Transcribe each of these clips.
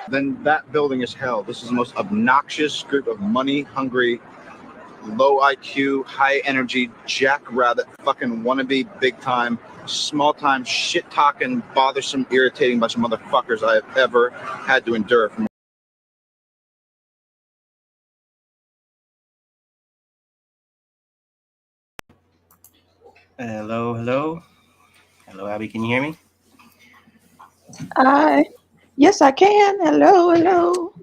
Then that building is hell. This is the most obnoxious group of money-hungry, low IQ, high energy, jackrabbit, fucking wannabe, big time, small time, shit talking, bothersome, irritating bunch of motherfuckers I have ever had to endure. From Hello, hello. Hello, Abby, can you hear me? Yes, I can. Hello.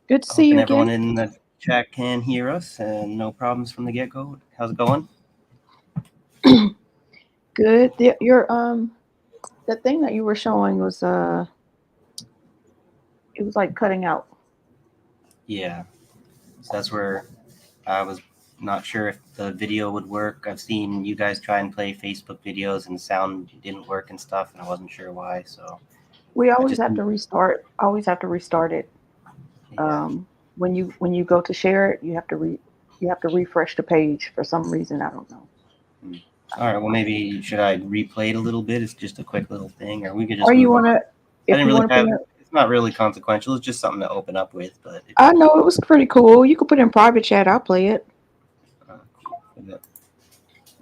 Good to see you again. Everyone in the chat can hear us and no problems from the get-go. How's it going? Good. Your the thing that you were showing was it was like cutting out. Yeah. So that's where I was not sure if the video would work. I've seen you guys try and play Facebook videos and the sound didn't work and stuff, and I wasn't sure why. So we always have to restart. It. Yeah. When you go to share it, you have to refresh the page for some reason. I don't know. All right. Well, maybe should I replay it a little bit? It's just a quick little thing, or we could just. Or you want to? It's not really consequential. It's just something to open up with. But I know it was pretty cool. You could put it in private chat. I'll play it.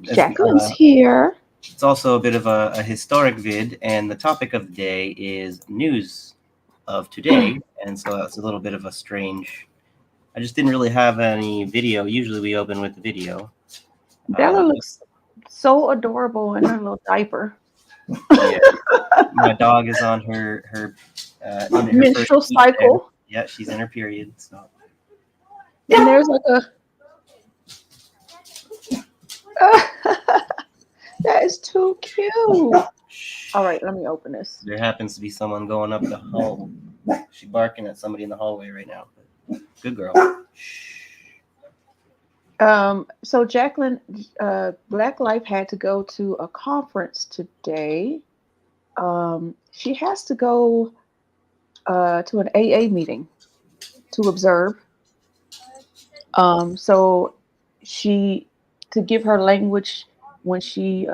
Jacqueline's here. It's also a bit of a historic vid, and the topic of the day is news of today, and so that's a little bit of a strange. I just didn't really have any video. Usually we open with the video. Bella looks so adorable in her little diaper. Yeah, my dog is on her menstrual cycle. Yeah, she's in her period. So. And there's like a. That is too cute. All right, let me open this. There happens to be someone going up the hall. She's barking at somebody in the hallway right now. Good girl. So Jacqueline, Black Life had to go to a conference today. She has to go to an AA meeting to observe. So she, to give her language when she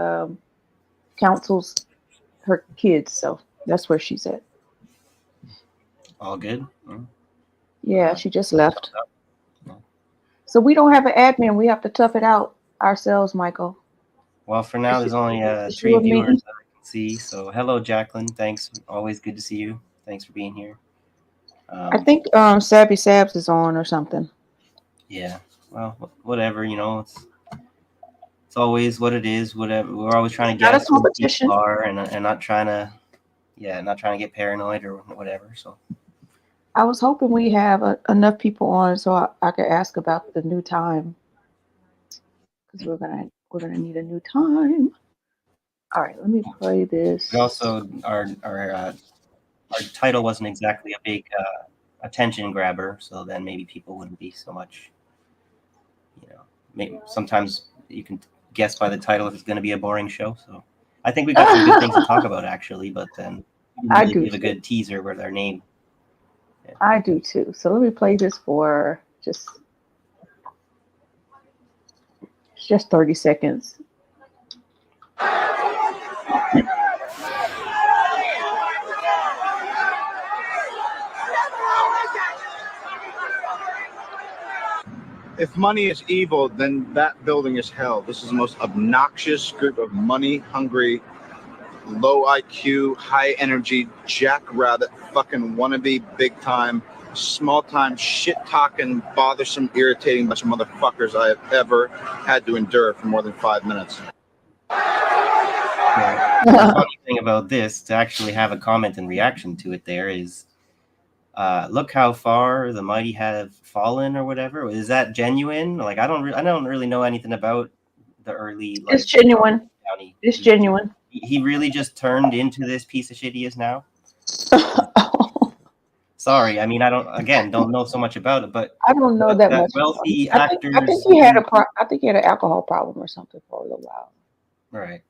counsels her kids. So that's where she's at. All good. Yeah, she just left. Yeah. So we don't have an admin. We have to tough it out ourselves, Michael. Well, for now, there's only It's you 3 and me. viewers that I can see. So, hello, Jacqueline. Thanks. Always good to see you. Thanks for being here. I think Sabby Sabs is on or something. Yeah. Well, whatever. It's always what it is. Whatever. We're always trying to Not a guess who competition. people are, and not trying to, not trying to get paranoid or whatever. So. I was hoping we have enough people on so I could ask about the new time because we're gonna need a new time. All right, let me play this. We also our title wasn't exactly a big attention grabber, so then maybe people wouldn't be so much. Maybe sometimes you can guess by the title if it's going to be a boring show. So I think we got some good things to talk about actually, but then I really do give a too. good teaser with our name. Yeah. I do too. So let me play this for just 30 seconds. If money is evil, then that building is hell. This is the most obnoxious group of money-hungry, low IQ, high energy, jackrabbit, fucking wannabe, big time, small time, shit talking, bothersome, irritating bunch of motherfuckers I have ever had to endure for more than 5 minutes. Yeah. The funny thing about this, to actually have a comment and reaction to it, there is, look how far the mighty have fallen, or whatever. Is that genuine? Like, I don't really know anything about the early. It's genuine. County. It's genuine. He really just turned into this piece of shit he is now. Sorry, I mean, I don't know so much about it, but I don't know that much. Wealthy I actors. think he had I think he had an alcohol problem or something for a little while. Right.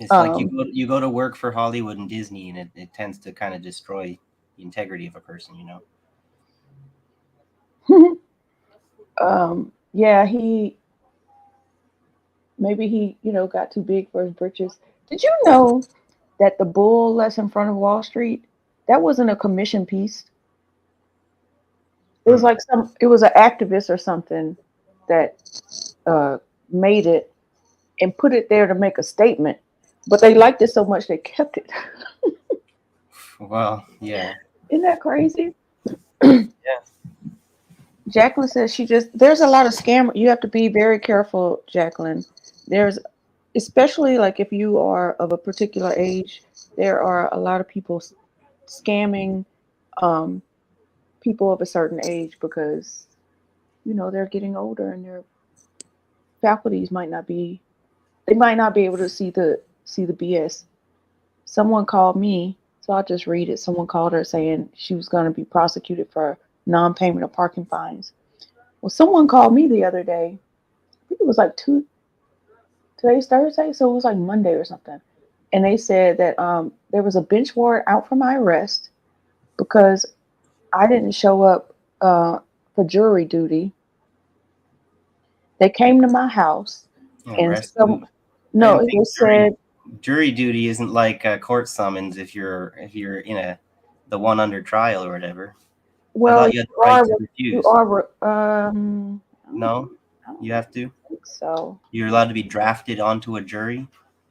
It's like you go to work for Hollywood and Disney, and it tends to kind of destroy the integrity of a person, Yeah, maybe he got too big for his britches. Did you know that the bull that's in front of Wall Street, that wasn't a commission piece? It was like it was an activist or something that made it and put it there to make a statement, but they liked it so much they kept it. Well, yeah. Isn't that crazy? Yeah. Jacqueline says there's a lot of scam. You have to be very careful, Jacqueline. There's, especially like if you are of a particular age, there are a lot of people scamming people of a certain age because they're getting older and their faculties might not be able to see the BS. Someone called me, so I'll just read it. Someone called her saying she was going to be prosecuted for non-payment of parking fines. Well, someone called me the other day. I think it was like today's Thursday, so it was like Monday or something. And they said that there was a bench warrant out for my arrest because I didn't show up for jury duty. They came to my house and they said jury duty isn't like a court summons if you're in the one under trial or whatever. Well, I thought you had the right to refuse. No, you have to. I think so. You're allowed to be drafted onto a jury,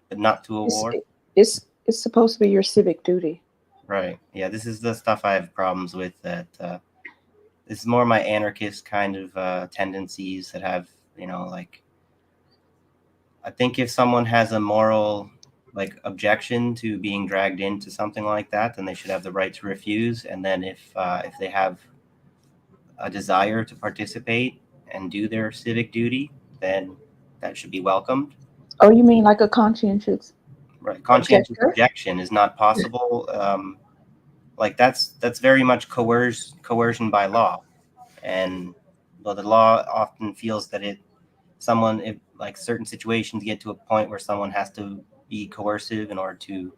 but not to a war. It's supposed to be your civic duty. Right. Yeah, this is the stuff I have problems with. That this is more my anarchist kind of tendencies that have, like, I think if someone has a moral objection to being dragged into something like that, then they should have the right to refuse. And then if they have a desire to participate and do their civic duty, then that should be welcomed. Oh, you mean like a conscientious? Right. Conscientious objection is not possible. That's very much coercion by law, and the law often feels that if certain situations get to a point where someone has to be coercive in order to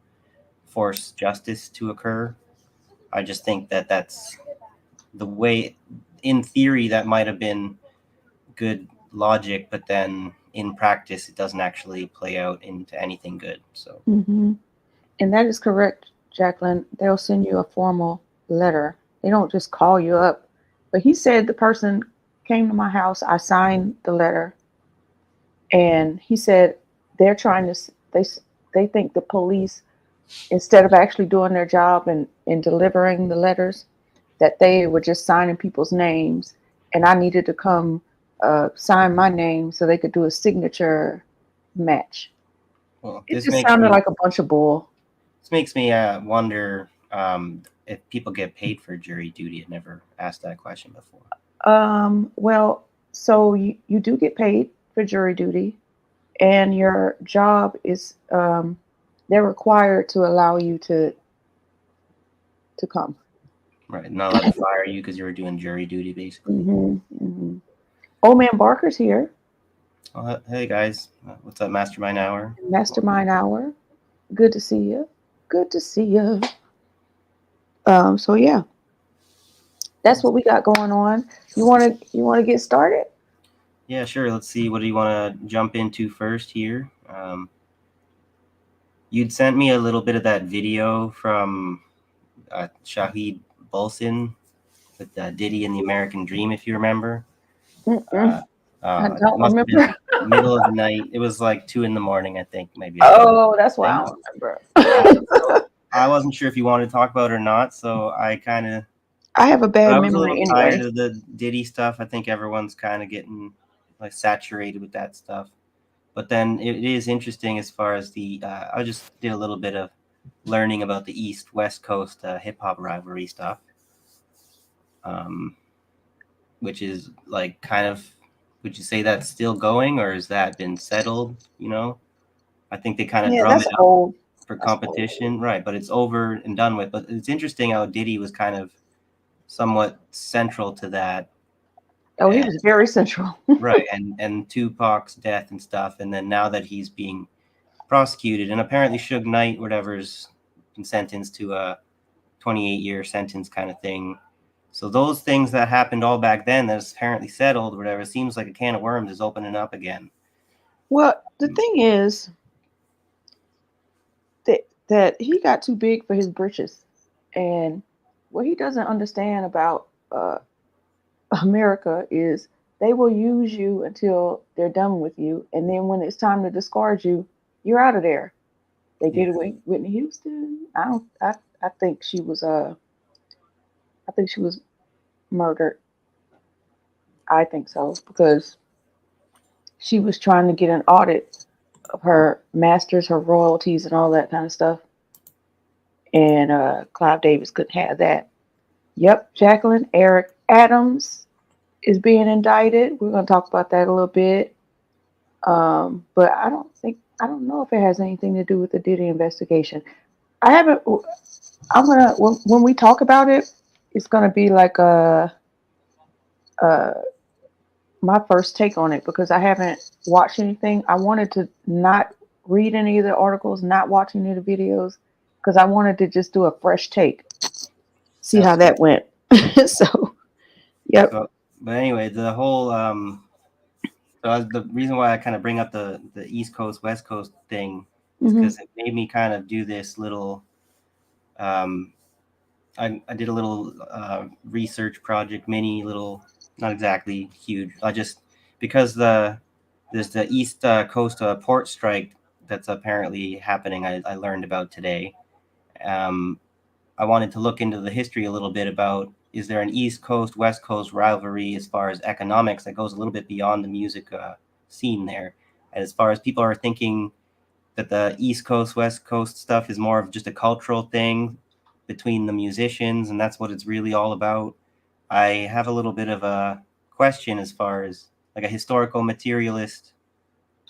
force justice to occur. I just think that that's the way. In theory, that might have been good logic, but then in practice, it doesn't actually play out into anything good. So, and that is correct, Jacqueline. They'll send you a formal letter They don't just call you up. But he said the person came to my house. I signed the letter, and he said they're trying to. They think the police, instead of actually doing their job and delivering the letters, that they were just signing people's names, and I needed to come sign my name so they could do a signature match. Well, It just sounded like a bunch of bull. This makes me wonder if people get paid for jury duty. I never asked that question before. Well, so you do get paid for jury duty, and your job is they're required to allow you to come. Right, not allowed to fire you because you were doing jury duty, basically. Old man Barker's here. Oh, hey guys, what's up, Mastermind Hour? Mastermind Hour. Good to see you. Good to see you. So yeah, that's what we got going on. You wanna get started? Yeah, sure. Let's see. What do you want to jump into first here? You'd sent me a little bit of that video from Shahid Bolson with Diddy and the American Dream, if you remember. I don't remember. Middle of the night. It was like 2 a.m, I think, maybe. Oh, that's why I don't remember. So I wasn't sure if you wanted to talk about it or not, so I have a bad memory was a little anyway. tired of the Diddy stuff. I think everyone's kind of getting like saturated with that stuff. But then it is interesting as far as the I just did a little bit of learning about the East-West Coast hip hop rivalry stuff, which is like kind of, would you say that's still going, or has that been settled? You know, I think they kind of drum it up for competition, right? But it's over and done with. But it's interesting how Diddy was kind of somewhat central to that. Oh, he was very central. Right, and Tupac's death and stuff, and then now that he's being prosecuted, and apparently Suge Knight, whatever's been sentenced to a 28-year sentence kind of thing. So those things that happened all back then that's apparently settled, whatever, it seems like a can of worms is opening up again. Well, the thing is that he got too big for his britches, and what he doesn't understand about America is they will use you until they're done with you, and then when it's time to discard you, you're out of there. They did it with Whitney Houston. I think she was murdered. I think so, because she was trying to get an audit of her masters, her royalties, and all that kind of stuff. And Clive Davis couldn't have that. Yep, Jacqueline, Eric Adams is being indicted. We're going to talk about that a little bit. But I don't know if it has anything to do with the Diddy investigation. When we talk about it, it's gonna be like my first take on it, because I haven't watched anything. I wanted to not read any of the articles, not watch any of the videos, because I wanted to just do a fresh take, see how that went. So, yep. So, but anyway, the whole the reason why I kind of bring up the East Coast West Coast thing is because it made me kind of do this little. I did a little research project, mini little, not exactly huge. Because there's the East Coast port strike that's apparently happening. I learned about today. I wanted to look into the history a little bit about, is there an East Coast West Coast rivalry as far as economics that goes a little bit beyond the music scene there, and as far as people are thinking that the East Coast West Coast stuff is more of just a cultural thing between the musicians, and that's what it's really all about. I have a little bit of a question as far as like a historical materialist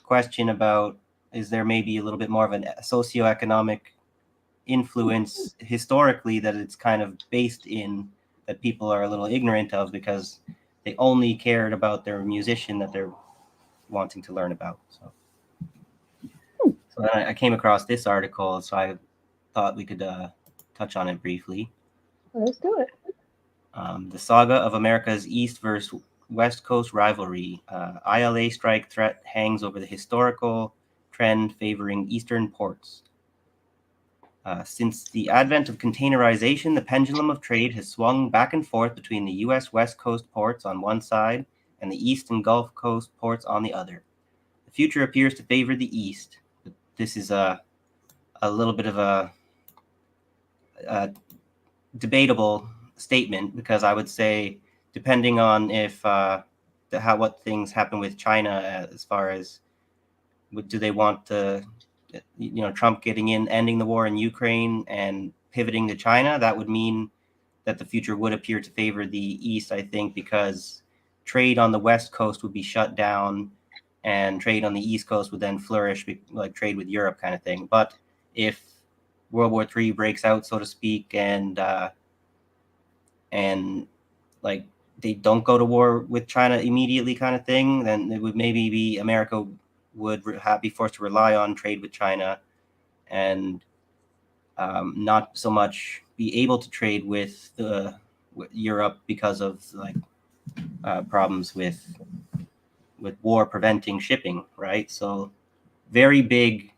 question about, is there maybe a little bit more of a socioeconomic influence historically that it's kind of based in, that people are a little ignorant of because they only cared about their musician that they're wanting to learn about. So I came across this article, so I thought we could touch on it briefly. Let's do it. The saga of America's East versus West Coast rivalry. ILA strike threat hangs over the historical trend favoring Eastern ports. Since the advent of containerization, the pendulum of trade has swung back and forth between the U.S. West Coast ports on one side and the East and Gulf Coast ports on the other. The future appears to favor the East. But this is a little bit of a debatable statement, because I would say, depending on if what things happen with China, as far as do they want to, Trump getting in, ending the war in Ukraine and pivoting to China, that would mean that the future would appear to favor the East, I think, because trade on the West Coast would be shut down and trade on the East Coast would then flourish, like trade with Europe kind of thing. But if World War III breaks out, so to speak, and like they don't go to war with China immediately kind of thing, then it would maybe be America would be forced to rely on trade with China and not so much be able to trade with Europe because of like problems with war preventing shipping, right? So very big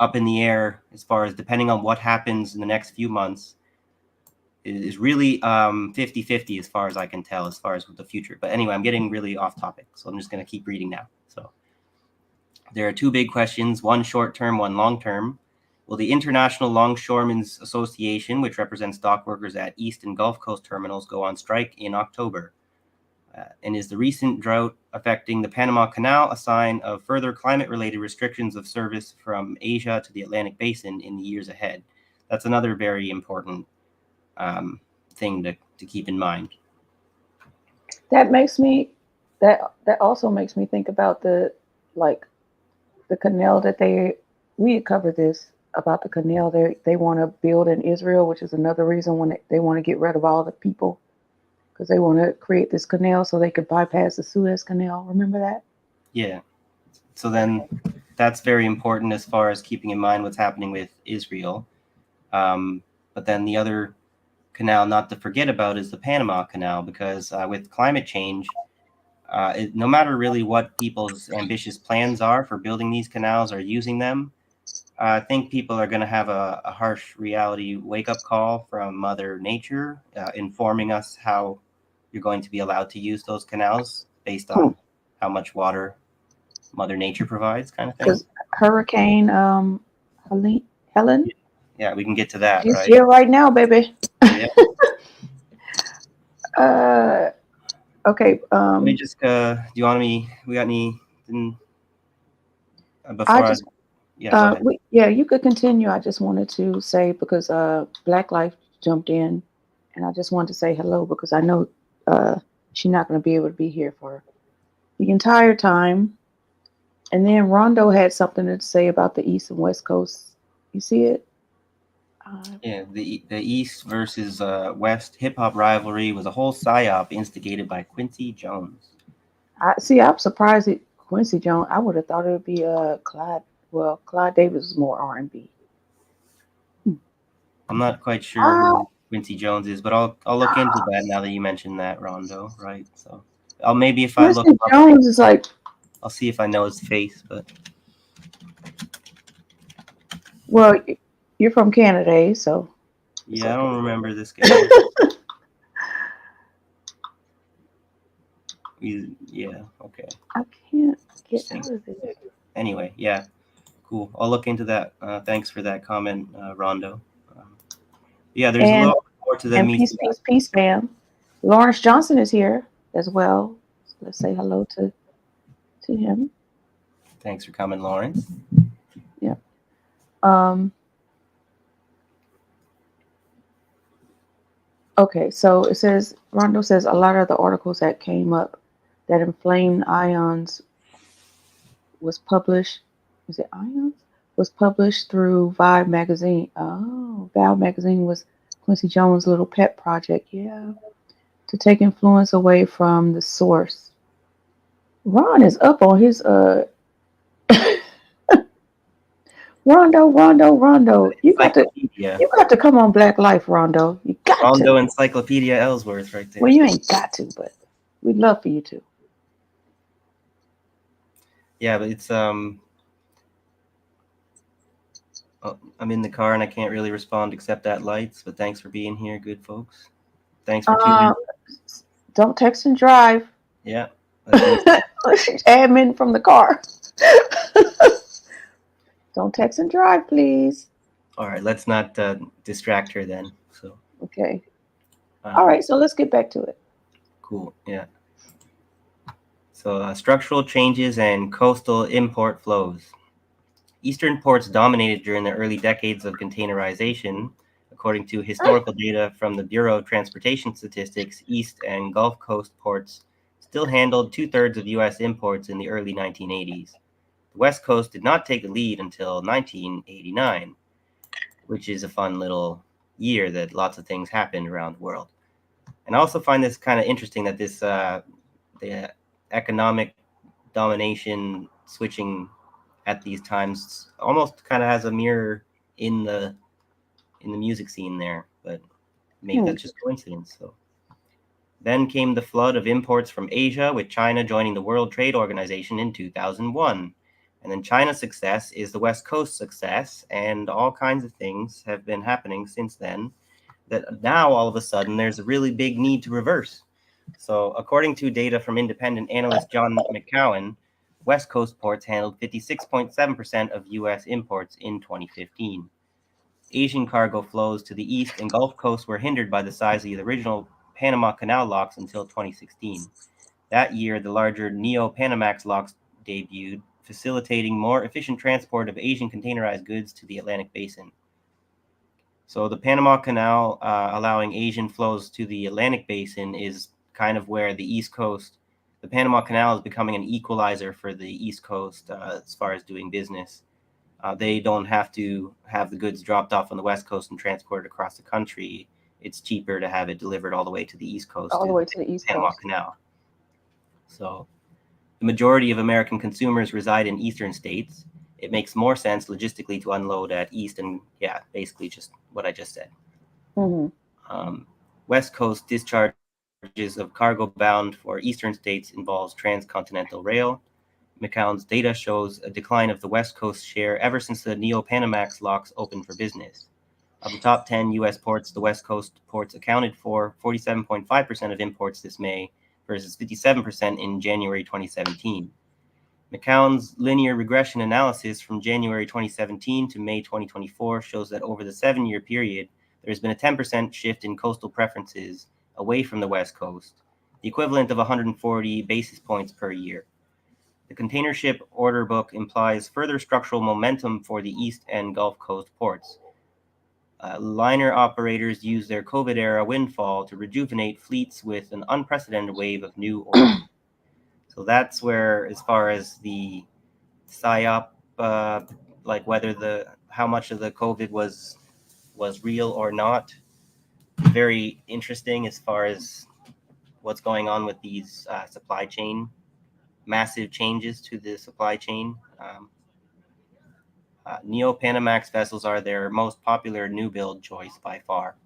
up in the air as far as depending on what happens in the next few months. Is really 50-50 as far as I can tell, as far as the future. But anyway, I'm getting really off topic, so I'm just going to keep reading now. So there are two big questions, one short-term, one long-term. Will the International Longshoremen's Association, which represents dock workers at East and Gulf Coast terminals, go on strike in October? And is the recent drought affecting the Panama Canal a sign of further climate-related restrictions of service from Asia to the Atlantic Basin in the years ahead? That's another very important thing to keep in mind. That also makes me think about the canal that we had covered this about the canal they want to build in Israel, which is another reason when they want to get rid of all the people, because they want to create this canal so they could bypass the Suez Canal. Remember that? Yeah. So then that's very important as far as keeping in mind what's happening with Israel. But then the other canal not to forget about is the Panama Canal, because with climate change, no matter really what people's ambitious plans are for building these canals or using them, I think people are going to have a harsh reality wake-up call from Mother Nature, informing us how you're going to be allowed to use those canals based on how much water Mother Nature provides, kind of thing. Because Hurricane Helen. Yeah, we can get to that. She's right? here right now, baby. Yeah. Okay. Let me just. Do you want me? We got any? Go ahead. You could continue. I just wanted to say, because Black Life jumped in, and I just wanted to say hello, because I know she's not going to be able to be here for the entire time. And then Rondo had something to say about the East and West Coast. You see it? Yeah, the East versus West hip hop rivalry was a whole psyop instigated by Quincy Jones. I'm surprised Quincy Jones. I would have thought it would be Clyde. Well, Clyde Davis is more R&B. I'm not quite sure who Quincy Jones is, but I'll look into that now that you mentioned that, Rondo. Right? So maybe if Quincy I look up, Jones is like. I'll see if I know his face, but. Well, you're from Canada, so. Yeah, I don't remember this guy. Yeah, okay. I can't get out of this. Anyway, yeah, cool. I'll look into that. Thanks for that comment, Rondo. Yeah, there's a little more to the meet. Peace, fam. Lawrence Johnson is here as well. So let's say hello to him. Thanks for coming, Lawrence. Yeah. Okay, so it says, Rondo says a lot of the articles that came up that inflamed ions was published. Is it ions? Was published through Vibe magazine. Oh, Vibe magazine was Quincy Jones' little pet project. Yeah. To take influence away from the source. Ron is up on his Rondo. You got to come on Black Life, Rondo. You got Rondo to. Encyclopedia Ellsworth right there. Well, you ain't got to, but we'd love for you to. Yeah, but it's I'm in the car and I can't really respond except at lights, but thanks for being here, good folks. Thanks for tuning Uh, in. don't text and drive. Yeah, that's it. Admin from the car. Don't text and drive, please. All right, let's not distract her then. So, Okay. All um, right, so let's get back to it. cool. Yeah. So, structural changes and coastal import flows. Eastern ports dominated during the early decades of containerization. According to historical data from the Bureau of Transportation Statistics, East and Gulf Coast ports still handled two-thirds of U.S. imports in the early 1980s. The West Coast did not take the lead until 1989, which is a fun little year that lots of things happened around the world. And I also find this kind of interesting that the economic domination switching at these times almost kind of has a mirror in the music scene there, but maybe Hmm. that's just coincidence. So then came the flood of imports from Asia, with China joining the World Trade Organization in 2001. And then China's success is the West Coast success, and all kinds of things have been happening since then that now all of a sudden there's a really big need to reverse. So, according to data from independent analyst John McCowan, West Coast ports handled 56.7% of U.S. imports in 2015. Asian cargo flows to the east and Gulf Coast were hindered by the size of the original Panama Canal locks until 2016. That year, the larger Neo-Panamax locks debuted, facilitating more efficient transport of Asian containerized goods to the Atlantic Basin. So the Panama Canal, allowing Asian flows to the Atlantic Basin, is kind of where the East Coast, the Panama Canal is becoming an equalizer for the East Coast as far as doing business. They don't have to have the goods dropped off on the West Coast and transported across the country. It's cheaper to have it delivered all the way to the East Coast All the to way the to the East Panama Coast. Canal. So the majority of American consumers reside in eastern states. It makes more sense logistically to unload at East and, yeah, basically just what I just said. Hmm. West Coast discharges of cargo bound for eastern states involves transcontinental rail. McCown's data shows a decline of the West Coast share ever since the Neo-Panamax locks opened for business. Of the top 10 U.S. ports, the West Coast ports accounted for 47.5% of imports this May versus 57% in January 2017. McCown's linear regression analysis from January 2017 to May 2024 shows that over the 7-year period, there has been a 10% shift in coastal preferences away from the West Coast, the equivalent of 140 basis points per year. The container ship order book implies further structural momentum for the East and Gulf Coast ports. Liner operators use their COVID-era windfall to rejuvenate fleets with an unprecedented wave of new orders. So that's where, as far as the psyop, like whether how much of the COVID was real or not, very interesting as far as what's going on with these supply chain, massive changes to the supply chain. Neo-Panamax vessels are their most popular new build choice by far.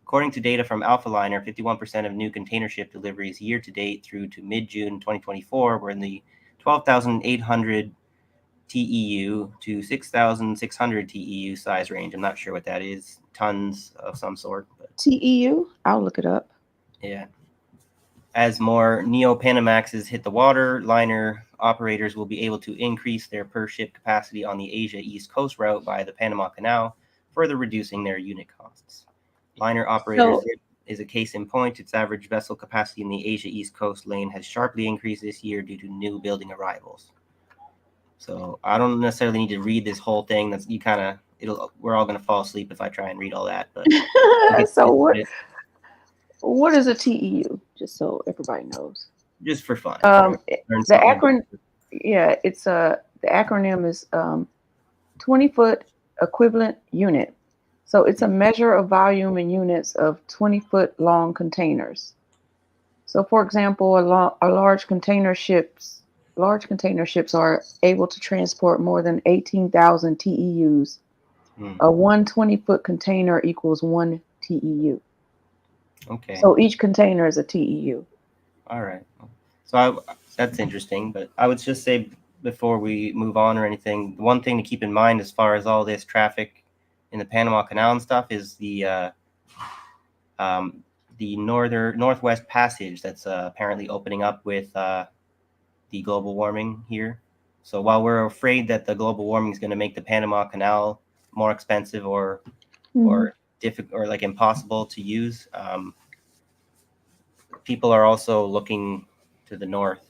According to data from Alphaliner, 51% of new container ship deliveries year to date through to mid-June 2024 were in the 12,800 TEU to 6,600 TEU size range. I'm not sure what that is. Tons of some sort. But TEU? I'll look it up. yeah. As more Neo-Panamaxes hit the water, liner operators will be able to increase their per-ship capacity on the Asia East Coast route by the Panama Canal, further reducing their unit costs. Liner operators is a case in point. Its average vessel capacity in the Asia East Coast lane has sharply increased this year due to new building arrivals. So I don't necessarily need to read this whole thing. That's you kind of we're all going to fall asleep if I try and read all that. But So what is a TEU? Just so everybody knows. Just for fun, Um, learn the something. acronym, yeah, it's the acronym is 20-foot equivalent unit. So it's a measure of volume in units of 20-foot long containers. So, for example, large container ships are able to transport more than 18,000 TEUs. A 120-foot container equals 1 TEU. Okay. So each container is a TEU. All right. So that's interesting, but I would just say before we move on or anything, one thing to keep in mind as far as all this traffic in the Panama Canal and stuff is the northwest passage that's apparently opening up with the global warming here. So while we're afraid that the global warming is going to make the Panama Canal more expensive or difficult or like impossible to use, people are also looking to the north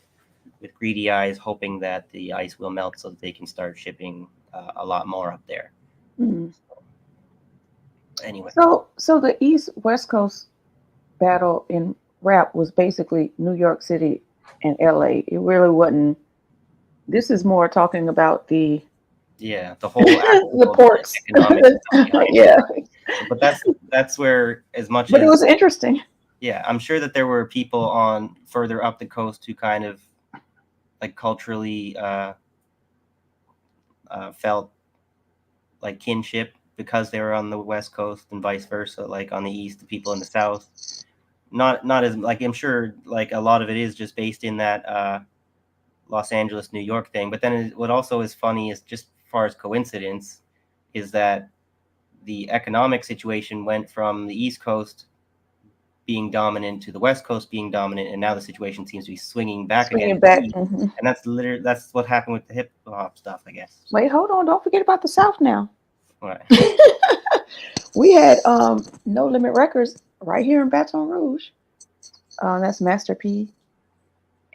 with greedy eyes, hoping that the ice will melt so that they can start shipping a lot more up there. Anyway. So the East-West Coast battle in rap was basically New York City and LA. It really wasn't. This is more talking about the whole the ports. Yeah. But that's where as much but as it was interesting. Yeah, I'm sure that there were people on further up the coast who kind of like culturally felt like kinship because they were on the West Coast and vice versa, like on the East, the people in the South. Not as like I'm sure like a lot of it is just based in that Los Angeles, New York thing. But then what also is funny is just as far as coincidence is that the economic situation went from the East Coast being dominant to the West Coast being dominant, and now the situation seems to be swinging back again. And that's what happened with the hip hop stuff, I guess. Wait, hold on! Don't forget about the South now. Right. We had No Limit Records right here in Baton Rouge. That's Master P.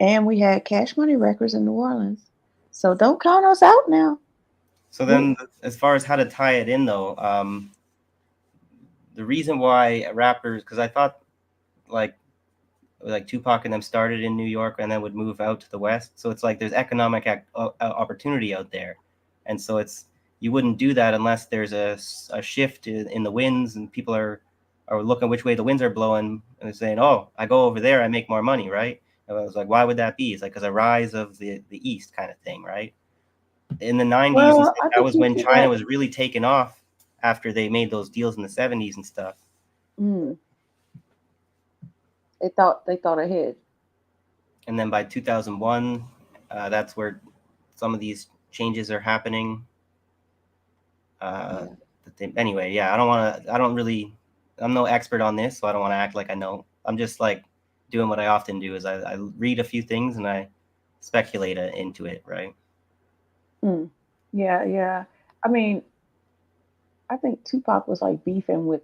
And we had Cash Money Records in New Orleans. So don't count us out now. So then, as far as how to tie it in, though, the reason why rappers, because I thought like Tupac and them started in New York and then would move out to the West. So it's like there's economic opportunity out there. And so you wouldn't do that unless there's a shift in the winds and people are looking which way the winds are blowing and saying, oh, I go over there, I make more money, right? And I was like, why would that be? It's like because a rise of the East kind of thing, right? In the 90s, that was when China was really taking off after they made those deals in the 70s and stuff. They thought ahead. And then by 2001, that's where some of these changes are happening. Anyway, yeah, I'm no expert on this, so I don't want to act like I know. I'm just like doing what I often do is I read a few things and I speculate into it, right? Yeah. I mean, I think Tupac was like beefing with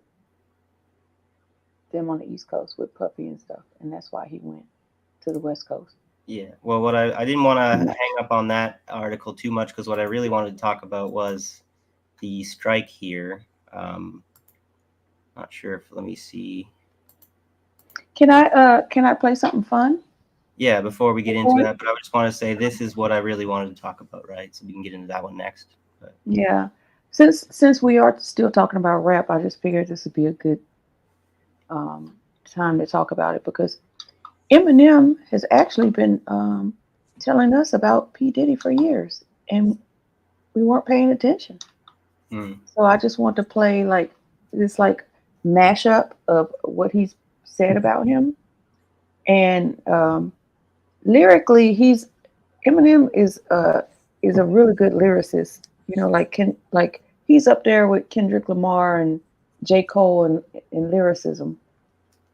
them on the East Coast with Puffy and stuff, and that's why he went to the West Coast. Yeah, well, what I didn't want to hang up on that article too much because what I really wanted to talk about was the strike here. Not sure if let me see. Can I play something fun? Yeah, before we get into that, but I just want to say this is what I really wanted to talk about, right? So we can get into that one next. But. Yeah, since we are still talking about rap, I just figured this would be a good time to talk about it because Eminem has actually been telling us about P. Diddy for years, and we weren't paying attention. So I just want to play like this like mashup of what he's said about him, and lyrically, Eminem is a really good lyricist. You know, like he's up there with Kendrick Lamar and J. Cole in lyricism.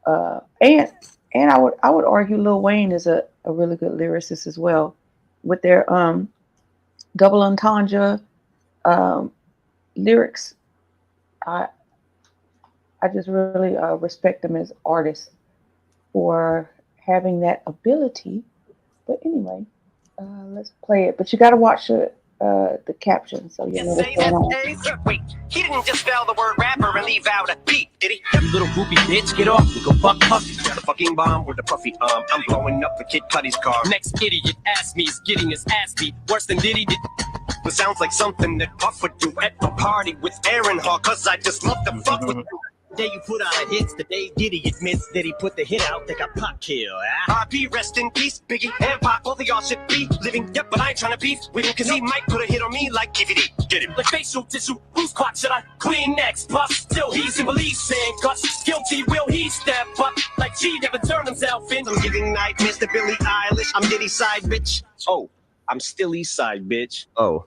And I would argue Lil Wayne is a really good lyricist as well, with their double entendre lyrics. I just really respect them as artists for having that ability. But anyway, let's play it. But you got to watch the caption so you know what's going on. Wait, he didn't just spell the word rapper and leave out a beat, did he? You little groupie bitch, get off and go fuck Puffy. The fucking bomb with the puffy arm. I'm blowing up the Kid Cudi's car. Next idiot asked me is getting his ass beat worse than Diddy did. But sounds like something that Puff would do at a party with Aaron Hall, cause I just love to fuck with you. The day you put out a hits, the day Diddy admits that he put the hit out, they got Pop kill. RP, rest in peace, Biggie and Pop, both of y'all should be living. Yep, but I ain't trying to beef with him, cause he might put a hit on me like KVD. Get him. Like facial tissue, whose quad should I clean next? Puff, still he's in belief, saying guts. Guilty, will he step up? Like G never turned himself in. I'm giving nightmares to Billie Eilish, I'm Diddy's side bitch. Oh. I'm still East Side, bitch. Oh,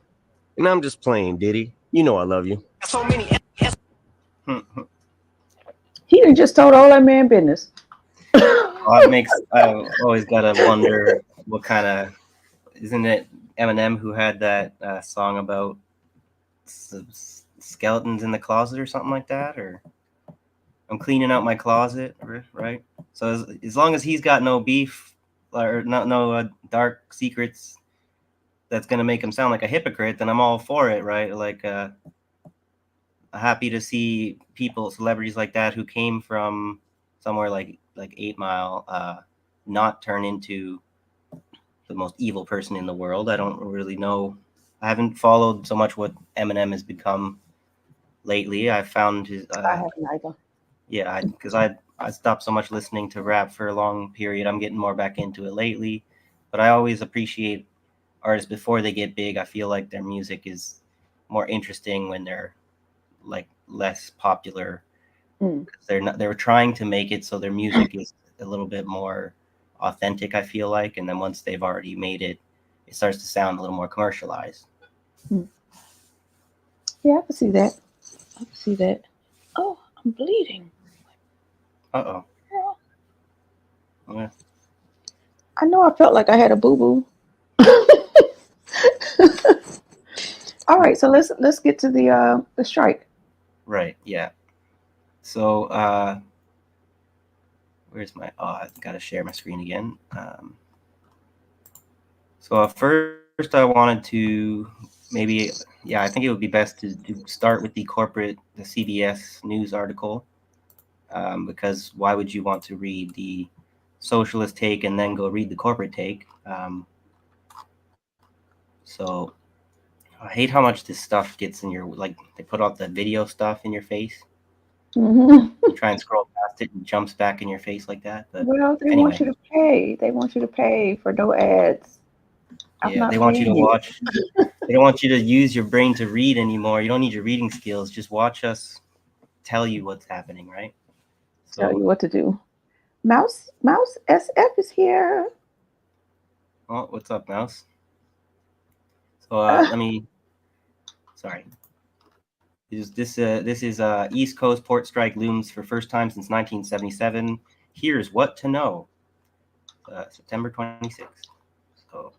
and I'm just playing, Diddy. You know I love you. So many. He done just told all that man business. Well, it makes I always gotta wonder what kind of isn't it Eminem who had that song about skeletons in the closet or something like that, or I'm cleaning out my closet, right? So as long as he's got no beef or no dark secrets that's gonna make him sound like a hypocrite, then I'm all for it, right? Like happy to see celebrities like that who came from somewhere like 8 Mile not turn into the most evil person in the world. I don't really know. I haven't followed so much what Eminem has become lately. I found his I haven't either. yeah, because I stopped so much listening to rap for a long period. I'm getting more back into it lately, but I always appreciate artists before they get big. I feel like their music is more interesting when they're like less popular. They're trying to make it so their music is a little bit more authentic, I feel like, and then once they've already made it, it starts to sound a little more commercialized. Yeah, I can see that. I can see that. Oh, I'm bleeding. Uh-oh. Girl. Yeah. I know I felt like I had a boo-boo. All right, so let's get to the strike. Right, yeah. So where's my I gotta share my screen again. So first I wanted to maybe I think it would be best to start with the CBS News article, because why would you want to read the socialist take and then go read the corporate take? So I hate how much this stuff gets in your, like, they put out the video stuff in your face. Mm-hmm. You try and scroll past it and jumps back in your face like that. But Well, they anyway, want you to pay. They want you to pay for no ads. I'm yeah, not they want you to paying you. watch. They don't want you to use your brain to read anymore. You don't need your reading skills. Just watch us tell you what's happening, right? Tell you So, what to do. Mouse SF is here. oh, what's up, Mouse? So let me. Sorry. This is East Coast port strike looms for first time since 1977. Here's what to know. September 26th. So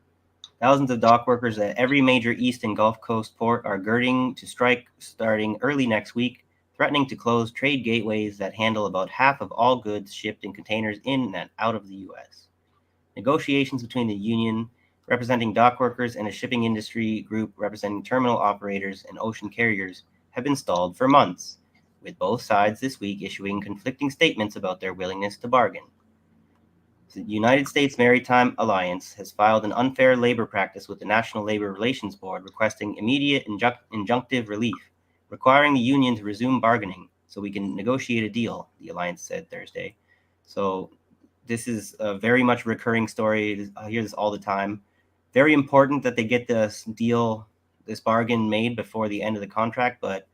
thousands of dock workers at every major East and Gulf Coast port are girding to strike starting early next week, threatening to close trade gateways that handle about half of all goods shipped in containers in and out of the U.S. Negotiations between the union representing dock workers and a shipping industry group representing terminal operators and ocean carriers have been stalled for months, with both sides this week issuing conflicting statements about their willingness to bargain. The United States Maritime Alliance has filed an unfair labor practice with the National Labor Relations Board requesting immediate injunctive relief, requiring the union to resume bargaining so we can negotiate a deal, the alliance said Thursday. So this is a very much recurring story. I hear this all the time. Very important that they get this bargain made before the end of the contract, but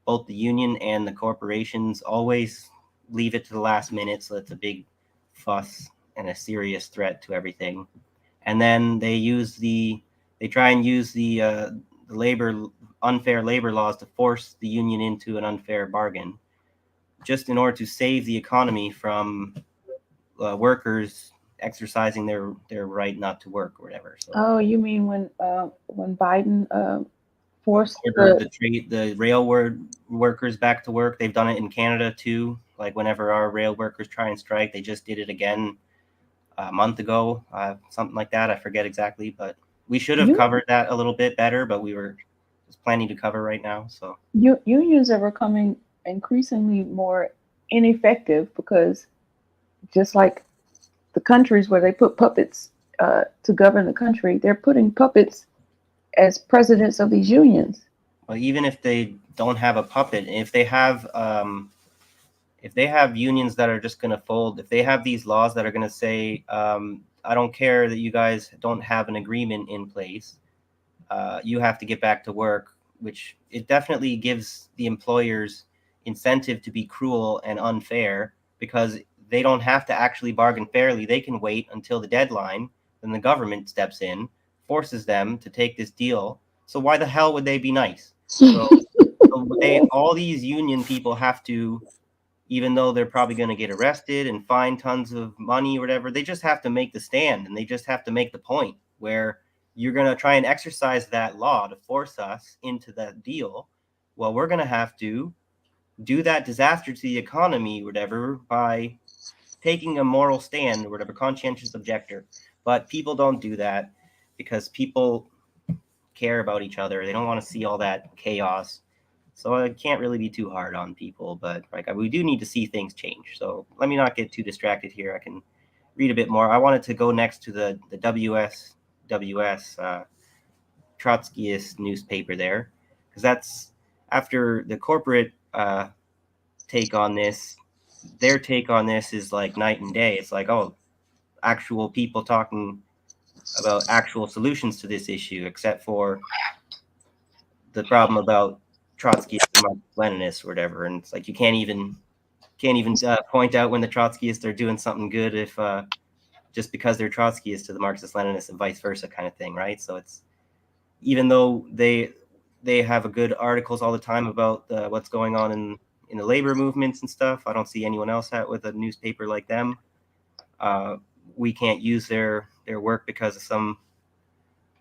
both the union and the corporations always leave it to the last minute, so it's a big fuss and a serious threat to everything. And then they try and use the unfair labor laws to force the union into an unfair bargain, just in order to save the economy from workers exercising their right not to work or whatever. So, Oh, you mean when Biden forced the railroad workers back to work? They've done it in Canada too. Like whenever our rail workers try and strike, they just did it again a month ago, something like that. I forget exactly, but we should have covered that a little bit better, but we were just planning to cover right now. So unions are becoming increasingly more ineffective because just like the countries where they put puppets to govern the country, they're putting puppets as presidents of these unions. Well, even if they don't have a puppet, if they have unions that are just going to fold, if they have these laws that are going to say, I don't care that you guys don't have an agreement in place, you have to get back to work, which it definitely gives the employers incentive to be cruel and unfair because they don't have to actually bargain fairly. They can wait until the deadline, then the government steps in, forces them to take this deal. So why the hell would they be nice? So all these union people have to, even though they're probably going to get arrested and fined tons of money or whatever, they just have to make the stand, and they just have to make the point where you're going to try and exercise that law to force us into that deal. Well, we're going to have to do that disaster to the economy, whatever, by taking a moral stand or whatever, conscientious objector. But people don't do that because people care about each other. They don't want to see all that chaos. So I can't really be too hard on people, but like we do need to see things change. So let me not get too distracted here. I can read a bit more. I wanted to go next to the WS Trotskyist newspaper there, because that's after the corporate take on this. Their take on this is like night and day. It's like, oh, actual people talking about actual solutions to this issue, except for the problem about Trotskyist and Leninists or whatever. And it's like you can't even point out when the Trotskyists are doing something good if just because they're Trotskyists to the Marxist Leninists and vice versa kind of thing, right? So it's, even though they have a good articles all the time about what's going on in the labor movements and stuff, I don't see anyone else with a newspaper like them. We can't use their work because of some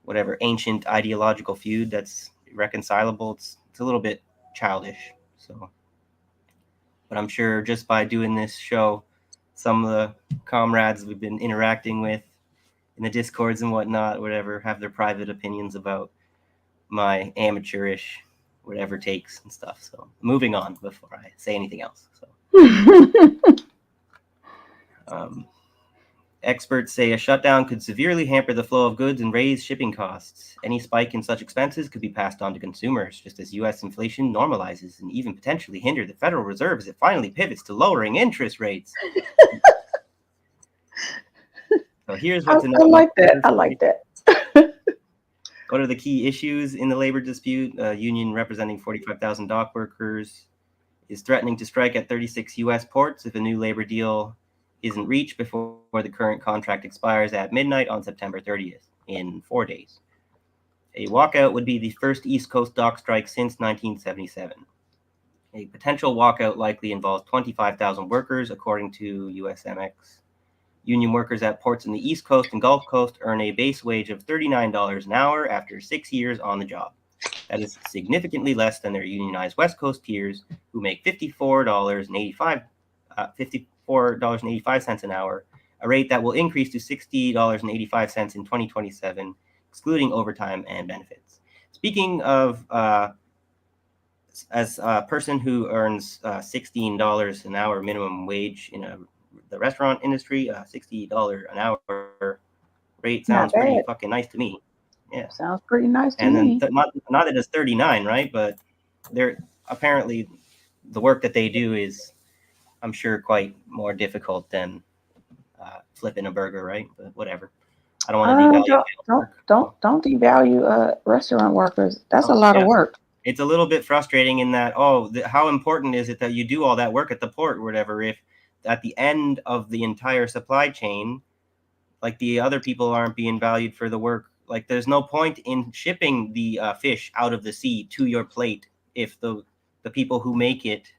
whatever ancient ideological feud that's irreconcilable. It's a little bit childish. So, but I'm sure just by doing this show, some of the comrades we've been interacting with in the discords and whatnot, whatever, have their private opinions about my amateurish whatever takes and stuff. So moving on before I say anything else. So experts say a shutdown could severely hamper the flow of goods and raise shipping costs. Any spike in such expenses could be passed on to consumers, just as U.S. inflation normalizes and even potentially hinder the Federal Reserve as it finally pivots to lowering interest rates. So here's what's I like that. I like that. What are the key issues in the labor dispute? A union representing 45,000 dock workers is threatening to strike at 36 U.S. ports if a new labor deal isn't reached before the current contract expires at midnight on September 30th, in 4 days. A walkout would be the first East Coast dock strike since 1977. A potential walkout likely involves 25,000 workers, according to USMX. Union workers at ports in the East Coast and Gulf Coast earn a base wage of $39 an hour after 6 years on the job. That is significantly less than their unionized West Coast peers, who make $54.85 an hour, a rate that will increase to $60.85 in 2027, excluding overtime and benefits. Speaking of, as a person who earns $16 an hour minimum wage in the restaurant industry, $60 an hour rate sounds pretty fucking nice to me. Yeah, sounds pretty nice to me. And then not that it's 39, right? But they're apparently the work that they do is, I'm sure, quite more difficult than flipping a burger, right? But whatever. I don't want to devalue. Don't devalue restaurant workers. That's a lot of work. It's a little bit frustrating in that, how important is it that you do all that work at the port or whatever if at the end of the entire supply chain, like the other people aren't being valued for the work. Like there's no point in shipping the fish out of the sea to your plate if the people who make it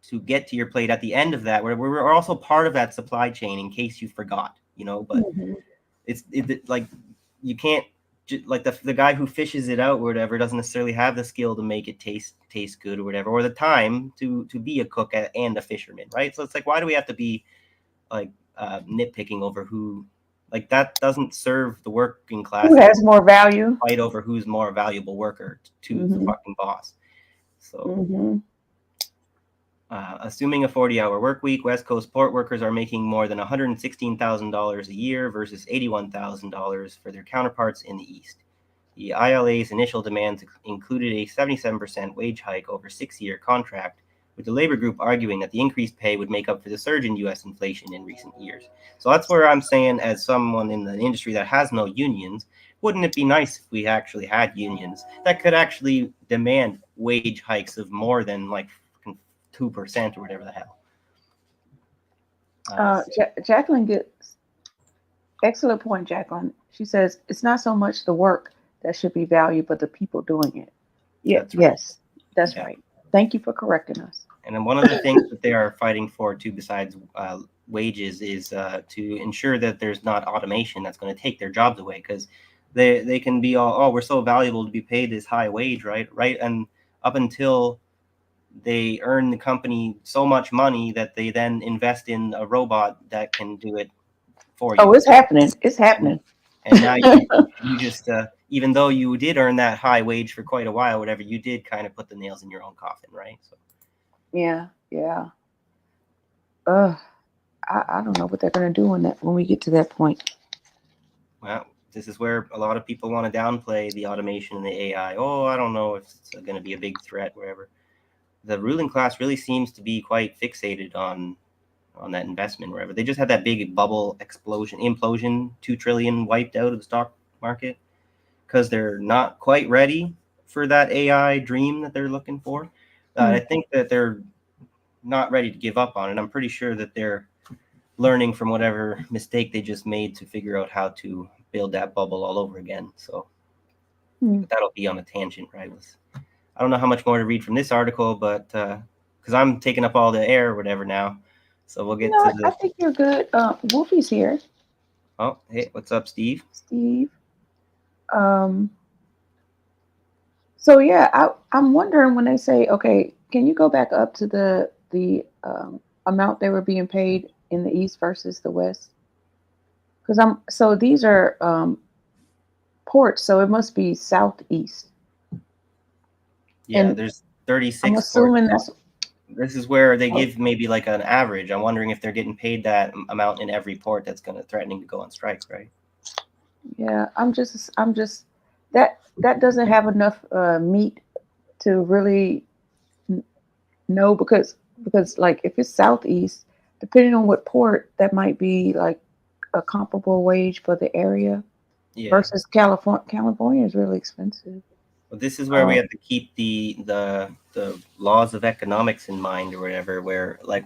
to get to your plate at the end of that, we're also part of that supply chain in case you forgot, but it's like you can't, like the guy who fishes it out or whatever doesn't necessarily have the skill to make it taste good or whatever, or the time to be a cook and a fisherman, right? So it's like, why do we have to be like nitpicking over who, like that doesn't serve the working class. Who has more value? Fight over who's more valuable worker to the fucking boss. So assuming a 40-hour work week, West Coast port workers are making more than $116,000 a year versus $81,000 for their counterparts in the East. The ILA's initial demands included a 77% wage hike over a 6-year contract, with the labor group arguing that the increased pay would make up for the surge in U.S. inflation in recent years. So that's where I'm saying, as someone in the industry that has no unions, wouldn't it be nice if we actually had unions that could actually demand wage hikes of more than like 2% or whatever the hell? Jacqueline gets Excellent point, Jacqueline. She says it's not so much the work that should be valued, but the people doing it. Yeah, That's right. yes, that's Yeah. right. Thank you for correcting us. And then one of the things that they are fighting for too, besides wages, is to ensure that there's not automation that's going to take their jobs away, because they can be all, oh, we're so valuable to be paid this high wage, right? And up until they earn the company so much money that they then invest in a robot that can do it for you. Oh, it's happening. It's happening. And now you just even though you did earn that high wage for quite a while, whatever, you did kind of put the nails in your own coffin, right? So Yeah, yeah. I don't know what they're gonna do when we get to that point. well, this is where a lot of people want to downplay the automation and the AI. Oh, I don't know if it's going to be a big threat, wherever. The ruling class really seems to be quite fixated on that investment, wherever. They just had that big bubble implosion, 2 trillion wiped out of the stock market because they're not quite ready for that AI dream that they're looking for. I think that they're not ready to give up on it. I'm pretty sure that they're learning from whatever mistake they just made to figure out how to build that bubble all over again. So that'll be on a tangent, right? I don't know how much more to read from this article, but because I'm taking up all the air or whatever now. So we'll get to the... I think you're good. Wolfie's here. Oh, hey, what's up, Steve? Steve. So yeah, I'm wondering when they say, okay, can you go back up to the amount they were being paid in the East versus the West? So these are ports, so it must be Southeast. Yeah, And there's 36 I'm assuming ports. that's... This is where they give maybe like an average. I'm wondering if they're getting paid that amount in every port that's going to threatening to go on strike, right? Yeah, I'm just that doesn't have enough meat to really know, because like if it's Southeast, depending on what port, that might be like a comparable wage for the area. Yeah. Versus California. California is really expensive. Well, this is where we have to keep the laws of economics in mind, or whatever. Where like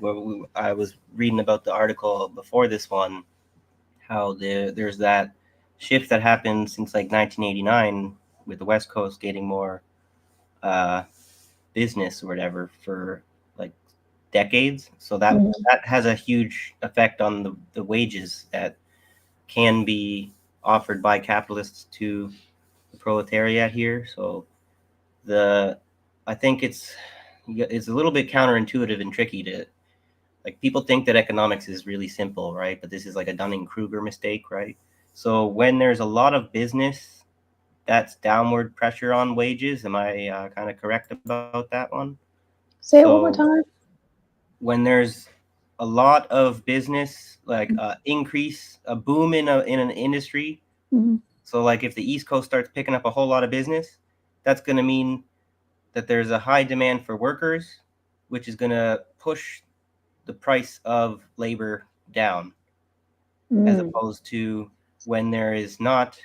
I was reading about the article before this one, how there's that shift that happened since like 1989 with the West Coast getting more business or whatever for like decades. So that has a huge effect on the wages that can be offered by capitalists to the proletariat here. So I think it's a little bit counterintuitive and tricky to, like, people think that economics is really simple, right? But this is like a Dunning-Kruger mistake, right? So when there's a lot of business, that's downward pressure on wages. Am I kind of correct about that one? Say it one more time. When there's a lot of business, like increase, a boom in an industry. So like if the East Coast starts picking up a whole lot of business, that's going to mean that there's a high demand for workers, which is going to push the price of labor down, as opposed to when there is not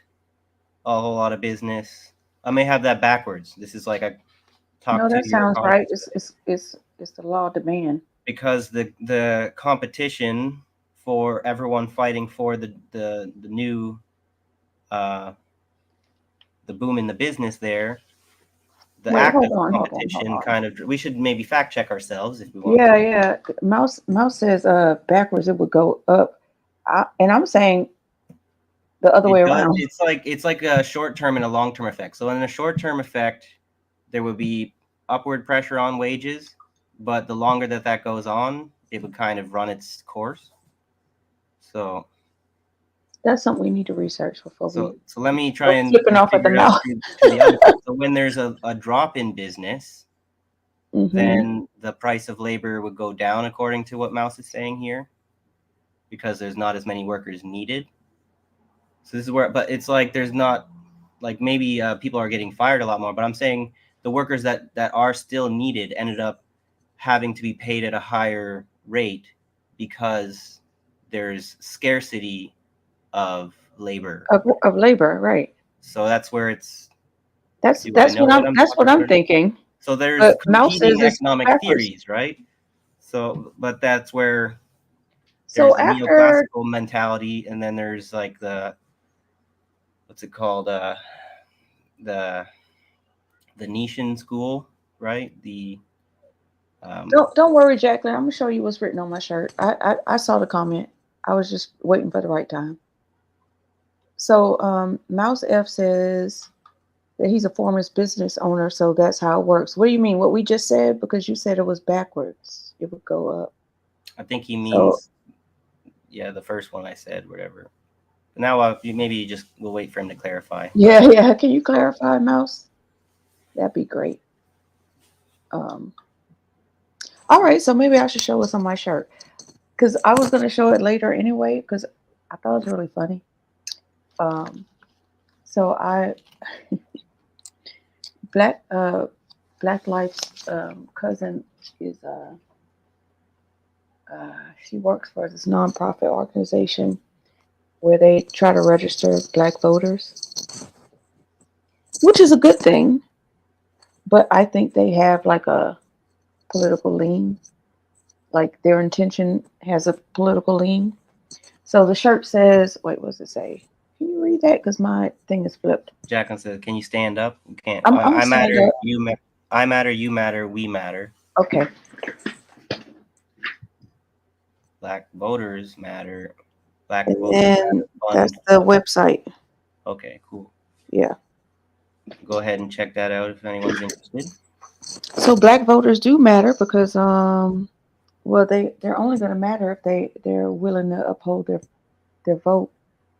a whole lot of business. I may have that backwards. This is like No, that sounds right. It's the law of demand. Because the competition for everyone fighting for the new the boom in the business there, the active competition kind of, we should maybe fact check ourselves if we want. Yeah. Mouse says backwards it would go up, and I'm saying the other way around. It's like a short term and a long term effect. So in a short term effect, there would be upward pressure on wages, but the longer that goes on, it would kind of run its course. So that's something we need to research before so let me try and flipping off at the mouth. To the other side. So when there's a drop in business, then the price of labor would go down, according to what Mouse is saying here, because there's not as many workers needed. So this is where, but it's like there's not, like, maybe people are getting fired a lot more, but I'm saying the workers that are still needed ended up having to be paid at a higher rate because there's scarcity of labor. Of labor, right? So that's where that's what I'm thinking. So there's competing economic theories, right? So, but that's where So the after neoclassical mentality, and then there's like the what's it called? The Venetian school, right? don't worry, Jacqueline. I'm gonna show you what's written on my shirt. I saw the comment. I was just waiting for the right time. So Mouse F says that he's a former business owner, so that's how it works. What do you mean? What we just said? Because you said it was backwards. It would go up. I think he So means the first one I said, whatever. Now maybe you just we'll wait for him to clarify. yeah. Can you clarify, Mouse? That'd be great. All right, so maybe I should show what's on my shirt because I was gonna show it later anyway because I thought it was really funny. So I Black Life's cousin is she works for this nonprofit organization where they try to register Black voters, which is a good thing. But I think they have like a political lean, like their intention has a political lean. So the shirt says, wait, what does it say? Can you read that? Because my thing is flipped. Jacqueline says, "Can you stand up? You can't. I'm I stand matter. up. I matter. You matter. We matter. Okay. Black voters matter. Black And voters then fund." that's the website. Okay, cool. Yeah. Go ahead and check that out if anyone's interested. So Black voters do matter because well they're only going to matter if they're willing to uphold their vote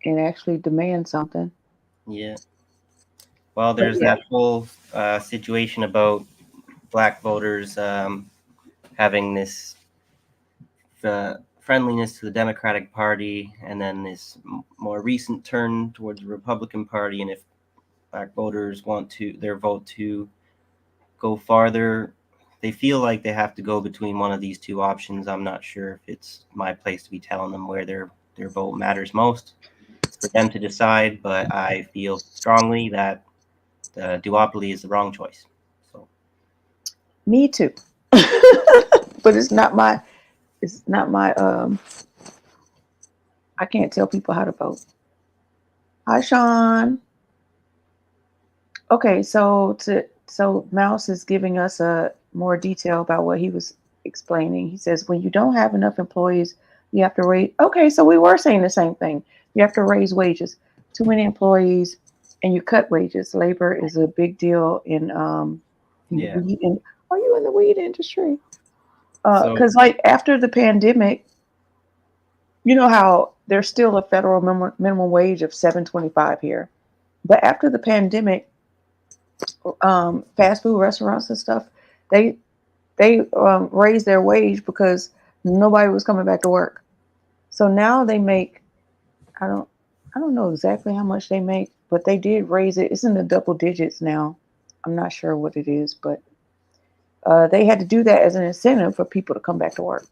and actually demand something. Yeah. Well, But there's yeah. that whole situation about Black voters having this friendliness to the Democratic Party, and then this more recent turn towards the Republican Party. And if Black voters want their vote to go farther, they feel like they have to go between one of these two options. I'm not sure if it's my place to be telling them where their vote matters most. It's for them to decide, but I feel strongly that the duopoly is the wrong choice. So Me too. But it's not my I can't tell people how to vote. Hi Sean. Okay, so Mouse is giving us a more detail about what he was explaining. He says when you don't have enough employees, you have to raise. Okay, so we were saying the same thing. You have to raise wages. Too many employees, and you cut wages. Labor is a big deal in yeah. the weed. Are you in the weed industry? So Because like after the pandemic, you know how there's still a federal minimum wage of $7.25 here, but after the pandemic, fast food restaurants and stuff, they raised their wage because nobody was coming back to work. So now they make I don't know exactly how much they make, but they did raise it. It's in the double digits now. I'm not sure what it is, but they had to do that as an incentive for people to come back to work.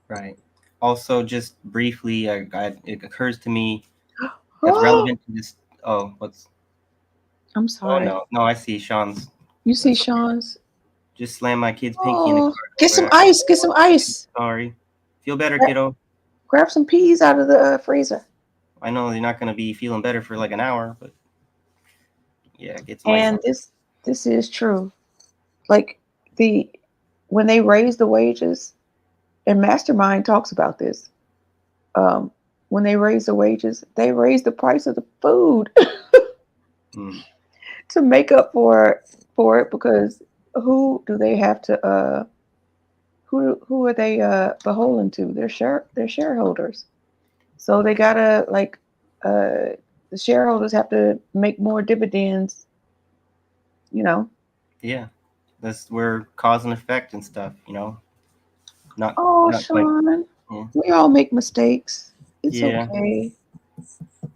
right. Also, just briefly, it occurs to me that's relevant to this. Oh, what's? I'm Oh sorry. no, I see Sean's. You see Sean's? Just slammed my kid's pinky in the car. Get some ice. Get some ice. Sorry. Feel better, kiddo. Grab some peas out of the freezer. I know you're not going to be feeling better for like an hour, but yeah, get some ice. And this is true. Like when they raise the wages, and Mastermind talks about this. When they raise the wages, they raise the price of the food to make up for it because who do they have to who are they beholden to? Their shareholders. So they gotta the shareholders have to make more dividends, you know. Yeah. That's where cause and effect and stuff, Not Sean. Yeah. We all make mistakes. It's Yeah. okay.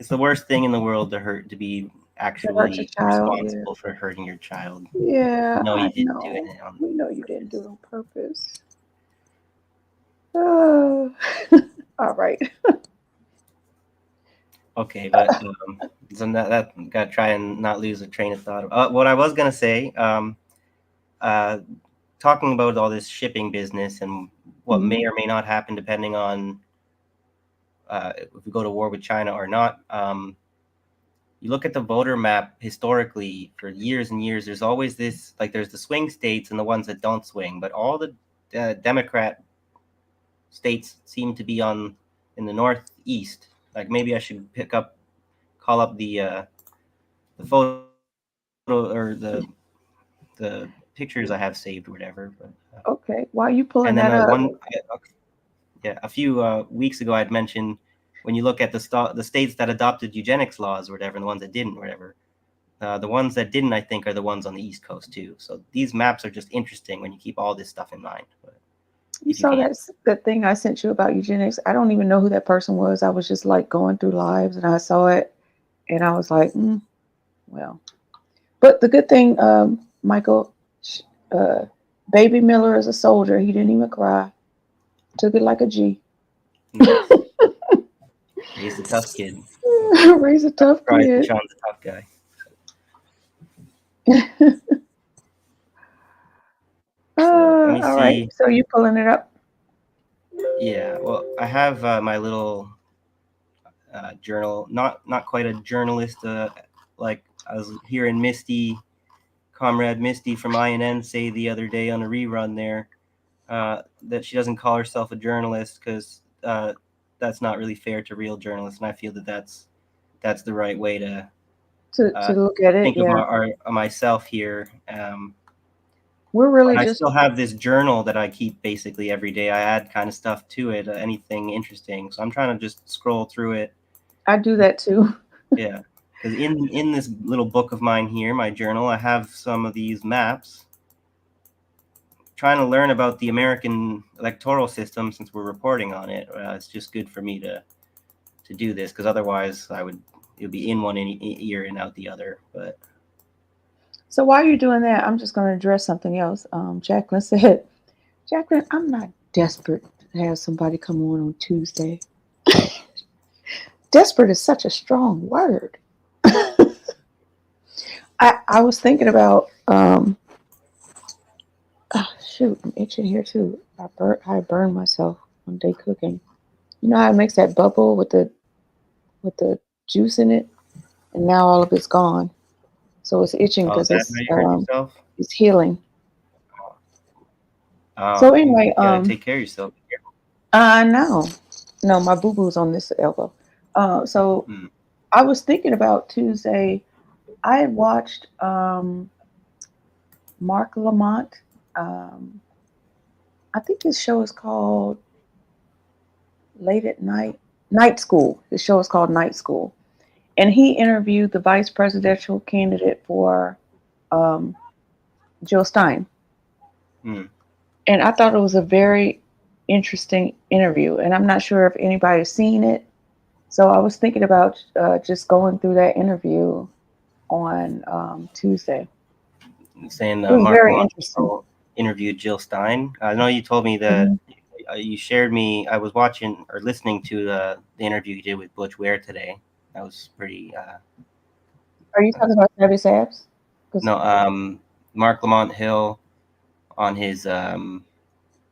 It's the worst thing in the world to be actually child, responsible for hurting your child. Yeah, No, you I didn't know. do it. We know you didn't do it on purpose. All right. Okay, but so that gotta try and not lose a train of thought. What I was gonna say, talking about all this shipping business and what may or may not happen depending on if we go to war with China or not. You look at the voter map historically for years and years. There's always this, like, there's the swing states and the ones that don't swing, but all the Democrat states seem to be in the northeast. Like, maybe I should call up the photo or the pictures I have saved or whatever. But Okay. Why are you pulling and then that up? a few weeks ago I'd mentioned, when you look at the states that adopted eugenics laws or whatever, and the ones that didn't, or whatever, the ones that didn't, I think, are the ones on the East Coast too. So these maps are just interesting when you keep all this stuff in mind. But You saw that thing I sent you about eugenics. I don't even know who that person was. I was just like going through lives and I saw it and I was like, well. But the good thing, Michael, Baby Miller is a soldier. He didn't even cry. Took it like a G. He's a tough kid. Raise a tough kid. Sean's a tough guy. All right. So you pulling it up? Yeah. Well, I have my little journal. Not quite a journalist. Like I was hearing Comrade Misty from INN say the other day on a rerun there, that she doesn't call herself a journalist because that's not really fair to real journalists, and I feel that that's the right way to look at it. Think of myself here. We're really I still have this journal that I keep basically every day. I add kind of stuff to it, anything interesting. So I'm trying to just scroll through it. I do that too. Yeah, because in this little book of mine here, my journal, I have some of these maps. Trying to learn about the American electoral system since we're reporting on it. It's just good for me to do this, because otherwise it would be in one ear and out the other. But so while you're doing that, I'm just going to address something else. Jacqueline said, Jacqueline, I'm not desperate to have somebody come on Tuesday. Desperate is such a strong word. I was thinking about, shoot, I'm itching here too. I burned myself one day cooking. You know how it makes that bubble with the juice in it, and now all of it's gone. So it's itching because it's healing. So anyway, you gotta take care of yourself. No, my boo boo's on this elbow. I was thinking about Tuesday. I had watched Mark Lamont. I think his show is called Night School. His show is called Night School. And he interviewed the vice presidential candidate for Jill Stein. And I thought it was a very interesting interview. And I'm not sure if anybody's seen it. So I was thinking about just going through that interview on Tuesday. Saying Mark very interesting. Interviewed Jill Stein. I know you told me that you shared me. I was watching or listening to the interview you did with Butch Ware today. That was pretty. Are you talking about Savvy Sabs? No, Mark Lamont Hill on his. He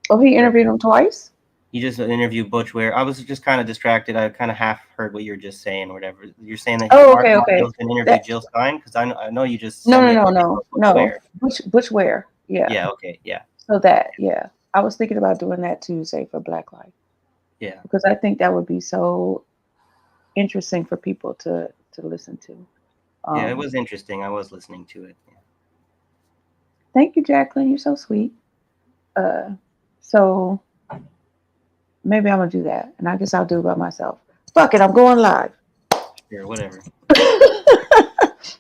interviewed him twice? He just interviewed Butch Ware. I was just kind of distracted. I kind of half heard what you were just saying or whatever. You're saying that Mark Hill's going to interview Jill Stein? Because I know you just. No. Butch Ware. Yeah. Yeah, okay, yeah. So that, yeah. I was thinking about doing that Tuesday for Black Life. Yeah. Because I think that would be so interesting for people to listen to. Yeah, it was interesting. I was listening to it. Yeah. Thank you, Jacqueline. You're so sweet. So maybe I'm going to do that. And I guess I'll do it by myself. Fuck it, I'm going live. Sure, whatever.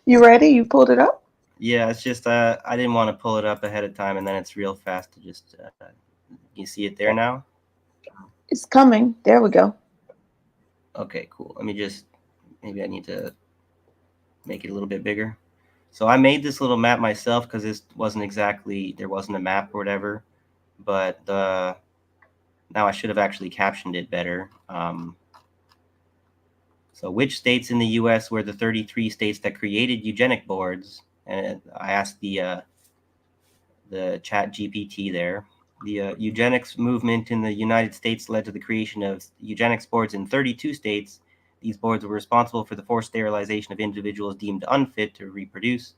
You ready? You pulled it up? Yeah, it's just I didn't want to pull it up ahead of time, and then it's real fast to just you see it there now? It's coming. There we go. Okay, cool. Let me maybe I need to make it a little bit bigger. So I made this little map myself because there wasn't a map or whatever, but now I should have actually captioned it better. So which states in the U.S. were the 33 states that created eugenic boards? And I asked the chat GPT there. The eugenics movement in the United States led to the creation of eugenics boards in 32 states. These boards were responsible for the forced sterilization of individuals deemed unfit to reproduce.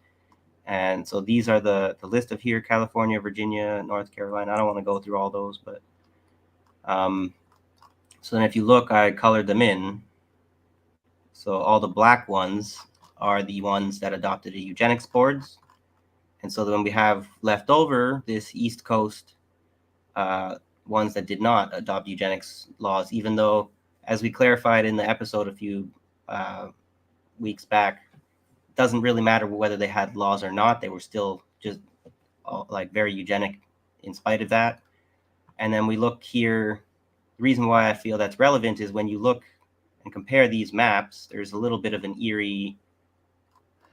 And so these are the list of here: California, Virginia, North Carolina. I don't want to go through all those, but so then if you look, I colored them in. So all the black ones are the ones that adopted the eugenics boards. And so then we have left over this East Coast ones that did not adopt eugenics laws, even though, as we clarified in the episode a few weeks back, it doesn't really matter whether they had laws or not. They were still just like very eugenic in spite of that. And then we look here. The reason why I feel that's relevant is when you look and compare these maps, there's a little bit of an eerie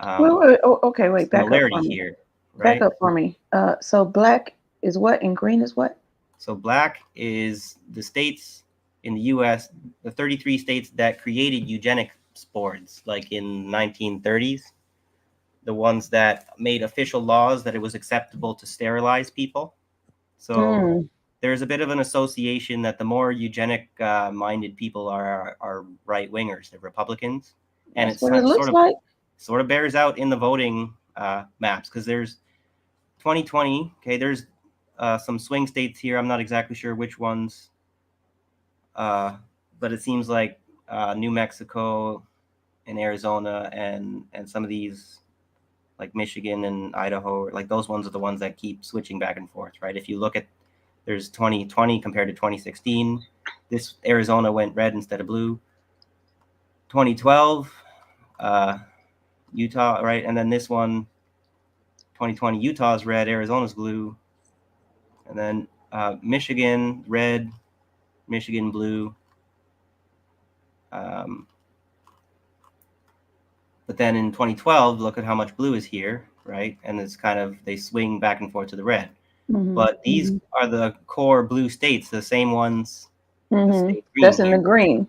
wait, back up similarity for me. here, right? Back up for me. So black is what and green is what? So black is the states in the U.S., the 33 states that created eugenics boards, like in 1930s, the ones that made official laws that it was acceptable to sterilize people. So there's a bit of an association that the more eugenic minded people are right wingers, they're Republicans, and That's what it looks like. Sort of bears out in the voting maps, because there's 2020. Okay, there's some swing states here. I'm not exactly sure which ones, but it seems like New Mexico and Arizona and some of these, like Michigan and Idaho, like those ones are the ones that keep switching back and forth, right? If you look at, there's 2020 compared to 2016. This Arizona went red instead of blue. 2012, Utah, right? And then this one, 2020, Utah's red, Arizona's blue. And then Michigan, red, Michigan, blue. But then in 2012, look at how much blue is here, right? And it's kind of, they swing back and forth to the red. But these are the core blue states, the same ones. The That's in the green.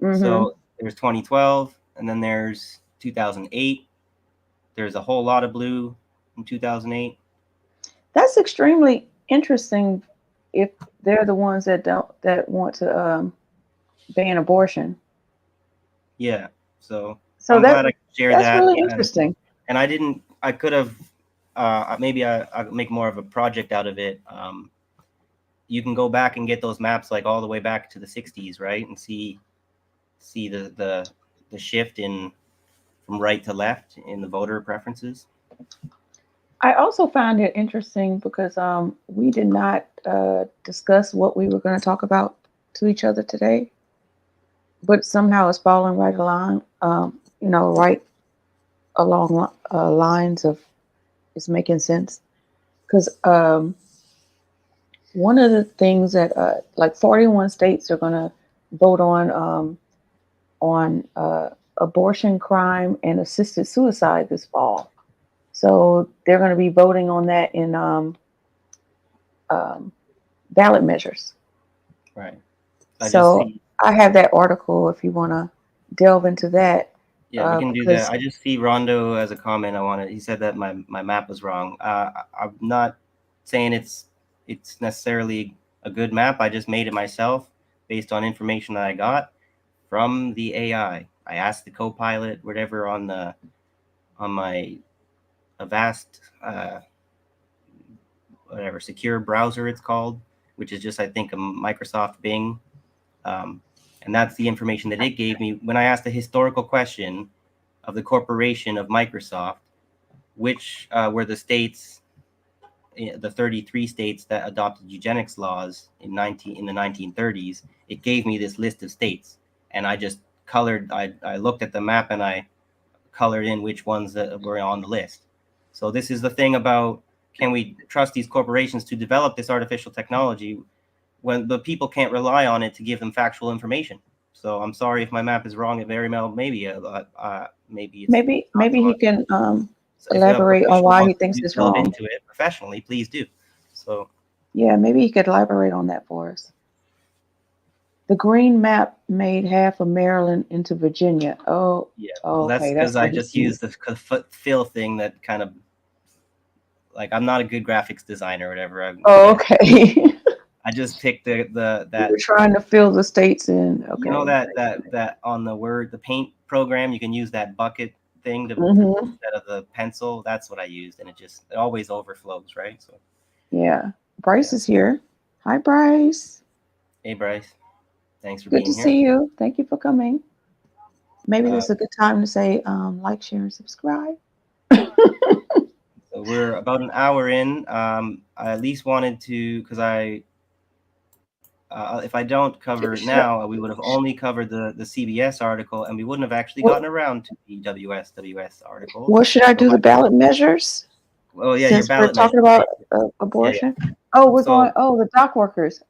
So there's 2012, and then there's 2008. There's a whole lot of blue in 2008. That's extremely interesting if they're the ones that want to ban abortion. Yeah. So I'm glad I could share that. That's really interesting. And I could have, maybe I'll make more of a project out of it. You can go back and get those maps like all the way back to the 60s, right? And see the shift in from right to left in the voter preferences. I also found it interesting because we did not discuss what we were going to talk about to each other today, but somehow it's falling right along, right along lines of it's making sense. Because one of the things that like 41 states are going to vote on abortion crime and assisted suicide this fall. So they're going to be voting on that in ballot measures. Right. I have that article if you want to delve into that. Yeah, we can do that. I just see Rondo as a comment. He said that my map was wrong. I'm not saying it's necessarily a good map. I just made it myself based on information that I got from the AI. I asked the co-pilot, whatever, on my Avast whatever secure browser it's called, which is just, I think, a Microsoft Bing. And that's the information that it gave me when I asked a historical question of the corporation of Microsoft, which were the states, the 33 states that adopted eugenics laws in the 1930s. It gave me this list of states, and I just colored. I looked at the map and I colored in which ones that were on the list. So this is the thing about, can we trust these corporations to develop this artificial technology when the people can't rely on it to give them factual information? So I'm sorry if my map is wrong. It very well maybe he can elaborate on why he thinks it's wrong. Into it professionally, please do. So yeah, maybe he could elaborate on that for us. The green map made half of Maryland into Virginia. Oh, yeah. Well, that's because I just used the fill thing that kind of like I'm not a good graphics designer or whatever. Oh, okay. I just picked that We're trying to fill the states in. Okay. you know that on the paint program you can use that bucket thing to instead of the pencil. That's what I used, and it always overflows, right? So Yeah. Bryce is here. Hi, Bryce. hey Bryce, thanks for Good to being here. see you. Thank you for coming. Maybe this is Uh, a good time to say like, share, and subscribe. so we're about an hour in. I at least wanted to because if I don't cover it now, we would have only covered the CBS article, and we wouldn't have actually gotten around to the WS article. Well, should I do the ballot measures? Oh yeah, Since your ballot we're talking measures. about abortion. Yeah. Oh, we're going. Oh, the dock workers.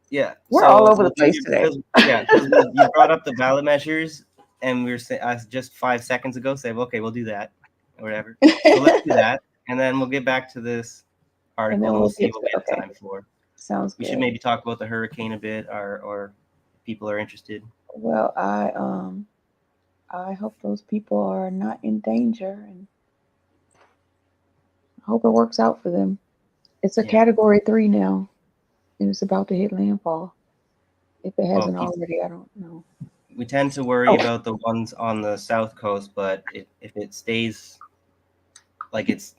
Yeah, we're all over the place today. Because you brought up the ballot measures, and we were saying just 5 seconds ago, say, okay, we'll do that, or whatever. So let's do that, and then we'll get back to this article, and we'll see what we have time for. Sounds good. We should maybe talk about the hurricane a bit, or if people are interested. Well, I hope those people are not in danger, and I hope it works out for them. It's a Category 3 now, and it's about to hit landfall. If it hasn't already, I don't know. We tend to worry about the ones on the south coast, but if it stays like it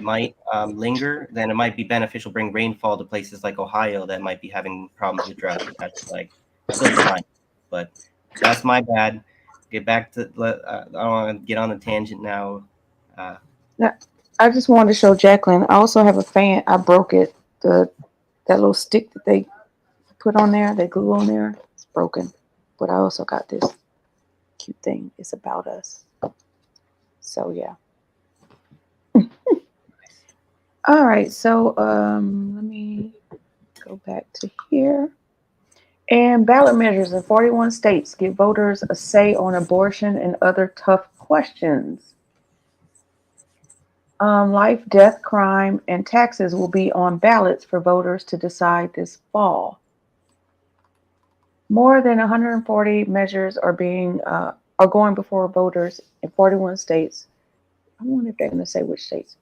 might linger, then it might be beneficial to bring rainfall to places like Ohio that might be having problems with drought. That's like silver lining. But that's my bad. Get back to I don't want to get on a tangent now. I just wanted to show Jacqueline. I also have a fan. I broke it. That little stick that they put on there, they glue on there, it's broken. But I also got this cute thing. It's about us. So yeah. All right. So let me go back to here. And ballot measures in 41 states give voters a say on abortion and other tough questions. Life, death, crime, and taxes will be on ballots for voters to decide this fall. More than 140 measures are going before voters in 41 states. I wonder if they're going to say which states.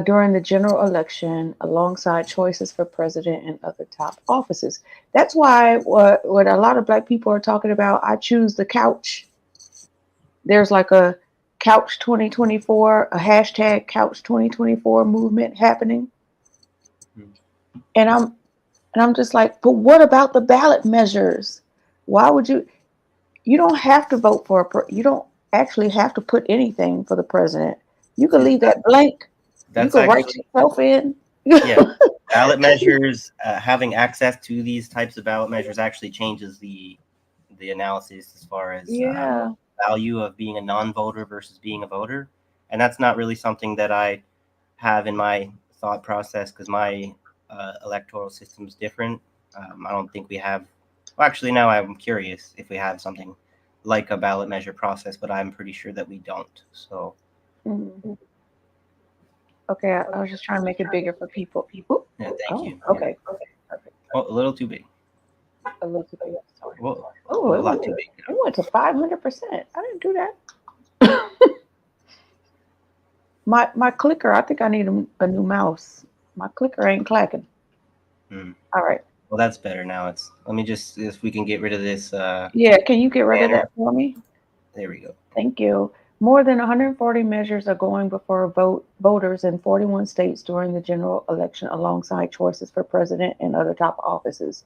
During the general election, alongside choices for president and other top offices. That's why what a lot of Black people are talking about. I choose the couch. There's like a Couch 2024, a hashtag Couch 2024 movement happening, and I'm just like, but what about the ballot measures? Why would you? You don't have to vote for you don't actually have to put anything for the president. You can leave that blank. You can write yourself in. Yeah, ballot measures, having access to these types of ballot measures actually changes the analysis as far as value of being a non-voter versus being a voter, and that's not really something that I have in my thought process because my electoral system is different. I don't think we have. Well, actually, now I'm curious if we have something like a ballot measure process, but I'm pretty sure that we don't. So. Mm-hmm. Okay, I was just trying to make it bigger for people. Yeah, thank you. Okay, perfect. Oh, a little too big. A little too big. Sorry. Well, a lot too big. It went to 500%. I didn't do that. my clicker. I think I need a new mouse. My clicker ain't clacking. All right. Well, that's better now. Let me just if we can get rid of this. Yeah, can you get rid of that for me? There we go. Thank you. More than 140 measures are going before voters in 41 states during the general election, alongside choices for president and other top offices.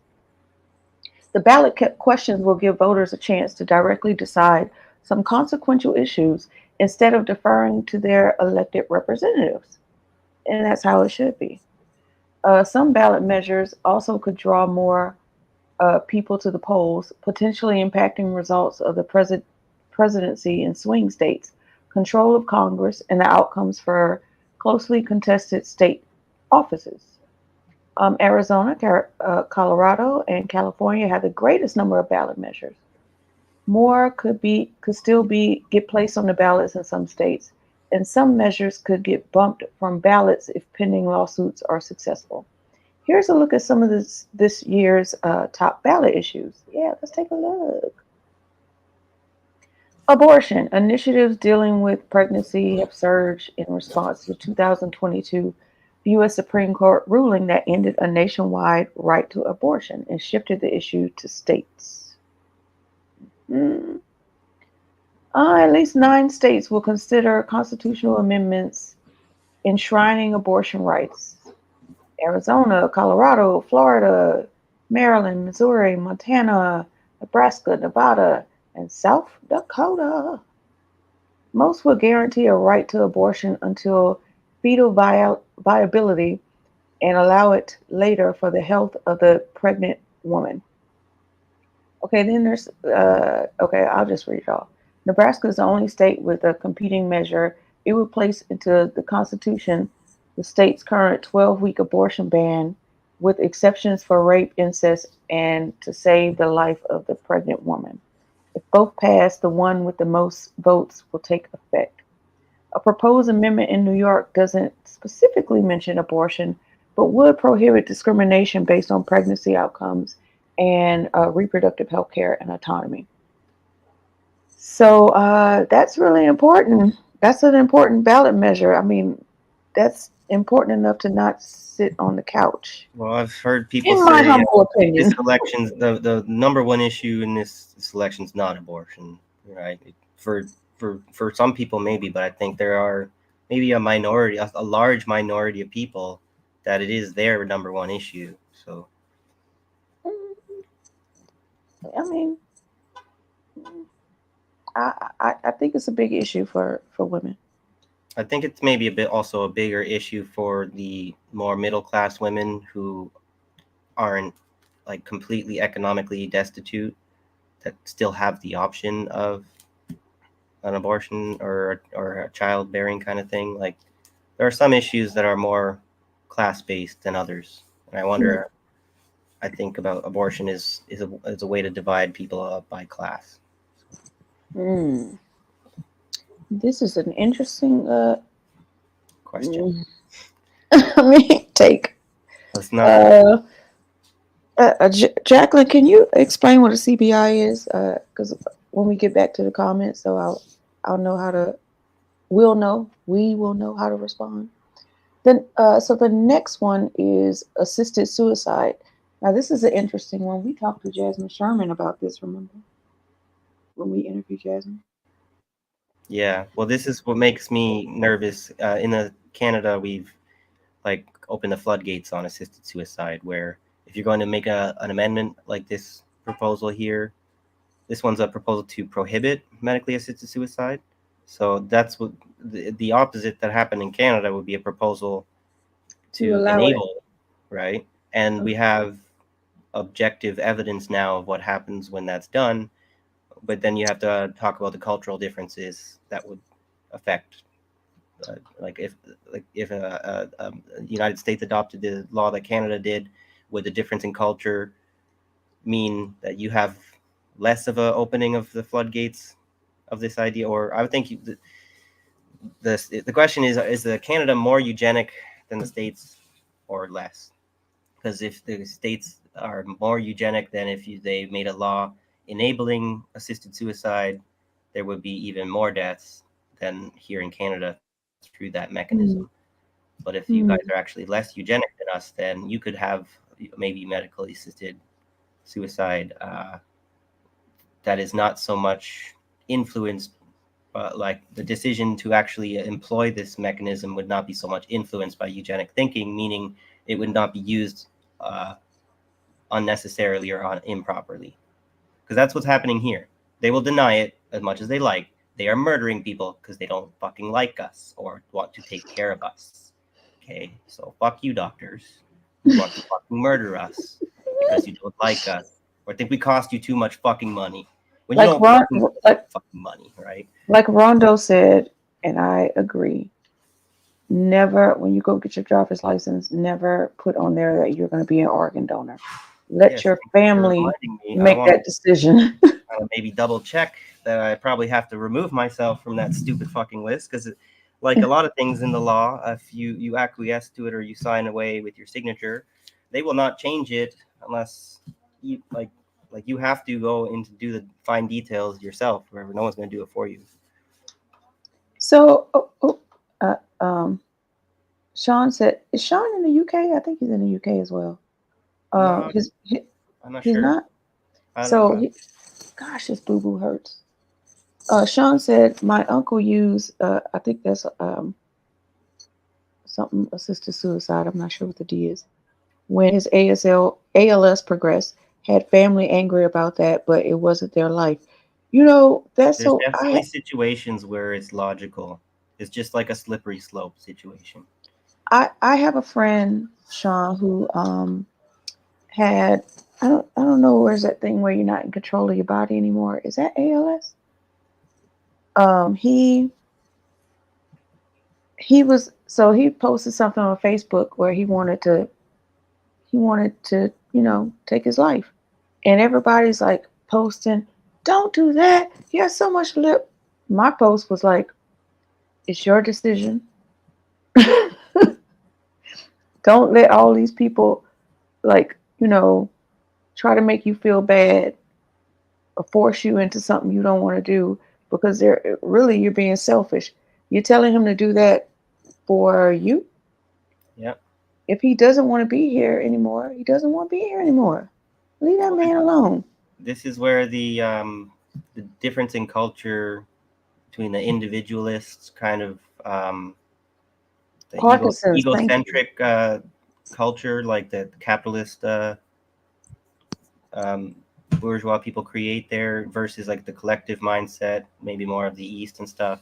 The ballot questions will give voters a chance to directly decide some consequential issues instead of deferring to their elected representatives. And that's how it should be. Some ballot measures also could draw more people to the polls, potentially impacting results of the presidency in swing states, control of Congress, and the outcomes for closely contested state offices. Arizona, Colorado, and California have the greatest number of ballot measures. More could still get placed on the ballots in some states, and some measures could get bumped from ballots if pending lawsuits are successful. Here's a look at some of this year's top ballot issues. Yeah, let's take a look. Abortion initiatives dealing with pregnancy have surged in response to the 2022 U.S. Supreme Court ruling that ended a nationwide right to abortion and shifted the issue to states. Mm. At least 9 states will consider constitutional amendments enshrining abortion rights. Arizona, Colorado, Florida, Maryland, Missouri, Montana, Nebraska, Nevada, and South Dakota. Most will guarantee a right to abortion until fetal viability and allow it later for the health of the pregnant woman. Okay, then there's, okay, I'll just read it all. Nebraska is the only state with a competing measure. It would place into the Constitution the state's current 12-week abortion ban, with exceptions for rape, incest, and to save the life of the pregnant woman. If both pass, the one with the most votes will take effect. A proposed amendment in New York doesn't specifically mention abortion, but would prohibit discrimination based on pregnancy outcomes and reproductive health care and autonomy. So that's really important. That's an important ballot measure. I mean, that's important enough to not sit on the couch. Well, I've heard people In my say humble this opinion. election's the number one issue in this election's not abortion, right? For some people maybe, but I think there are maybe a minority, a large minority of people that it is their number one issue. So I mean, I think it's a big issue for women. I think it's maybe a bit also a bigger issue for the more middle class women who aren't like completely economically destitute, that still have the option of an abortion or a childbearing kind of thing. Like there are some issues that are more class based than others, and I wonder. I think about abortion is a way to divide people up by class. Mm. This is an interesting Question. I mean, take. Let's not. Jacqueline, can you explain what a CBI is? Because when we get back to the comments, so I'll know how to. We will know how to respond. Then, so the next one is assisted suicide. Now, this is an interesting one. We talked to Jasmine Sherman about this. Remember when we interviewed Jasmine? Yeah. Well, this is what makes me nervous. In Canada, we've like opened the floodgates on assisted suicide, where if you're going to make an amendment like this proposal here, this one's a proposal to prohibit medically assisted suicide. So that's what the opposite that happened in Canada would be a proposal to enable, right? And we have objective evidence now of what happens when that's done, but then you have to talk about the cultural differences that would affect, like if United States adopted the law that Canada did, would the difference in culture mean that you have less of a opening of the floodgates of this idea? Or I would think the question is the Canada more eugenic than the States or less? Because if the States are more eugenic, then if they made a law enabling assisted suicide, there would be even more deaths than here in Canada through that mechanism. But if you guys are actually less eugenic than us, then you could have maybe medically assisted suicide that is not so much influenced, like the decision to actually employ this mechanism would not be so much influenced by eugenic thinking, meaning it would not be used unnecessarily or improperly. Because that's what's happening here. They will deny it as much as they like. They are murdering people because they don't fucking like us or want to take care of us. Okay, so fuck you, doctors, who want to fucking murder us because you don't like us or think we cost you too much fucking money. When like you don't fucking money, right? Like Rondo said, and I agree. Never, when you go get your driver's license, never put on there that you're going to be an organ donor. Let your family make that decision. Maybe double check that I probably have to remove myself from that stupid fucking list, because like a lot of things in the law, if you acquiesce to it or you sign away with your signature, they will not change it unless you like Like you have to go in to do the fine details yourself, wherever no one's going to do it for you. So, Sean said, is Sean in the UK? I think he's in the UK as well. No, He's I'm not he's sure. not. I don't So, know. gosh, his boo boo hurts. Sean said, my uncle used, I think that's something assisted suicide. I'm not sure what the D is. When his ALS progressed, had family angry about that, but it wasn't their life. You know, that's There's so. definitely situations where it's logical. It's just like a slippery slope situation. I have a friend, Sean, who had I don't know, where's that thing where you're not in control of your body anymore? Is that ALS? He was, so he posted something on Facebook where he wanted to take his life, and everybody's like posting, don't do that, he has so much lip. My post was like, it's your decision. Don't let all these people, like, try to make you feel bad or force you into something you don't want to do, because you're being selfish. You're telling him to do that for you. Yep. If he doesn't want to be here anymore, he doesn't want to be here anymore. Leave that man alone. This is where the difference in culture between the individualists, kind of the Parkinson's, egocentric culture, like the capitalist bourgeois people create there, versus like the collective mindset, maybe more of the East and stuff.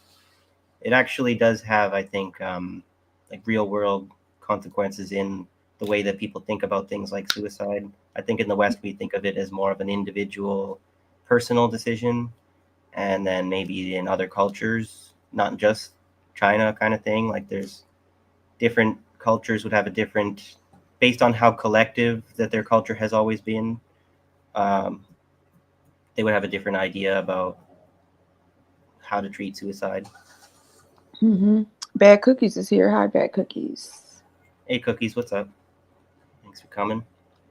It actually does have, I think, like real world consequences in the way that people think about things like suicide. I think in the West we think of it as more of an individual, personal decision, and then maybe in other cultures, not just China kind of thing, like there's different cultures would have a different, based on how collective that their culture has always been, they would have a different idea about how to treat suicide. Bad Cookies is here. Hi, Bad Cookies. Hey, Cookies, what's up? Thanks for coming.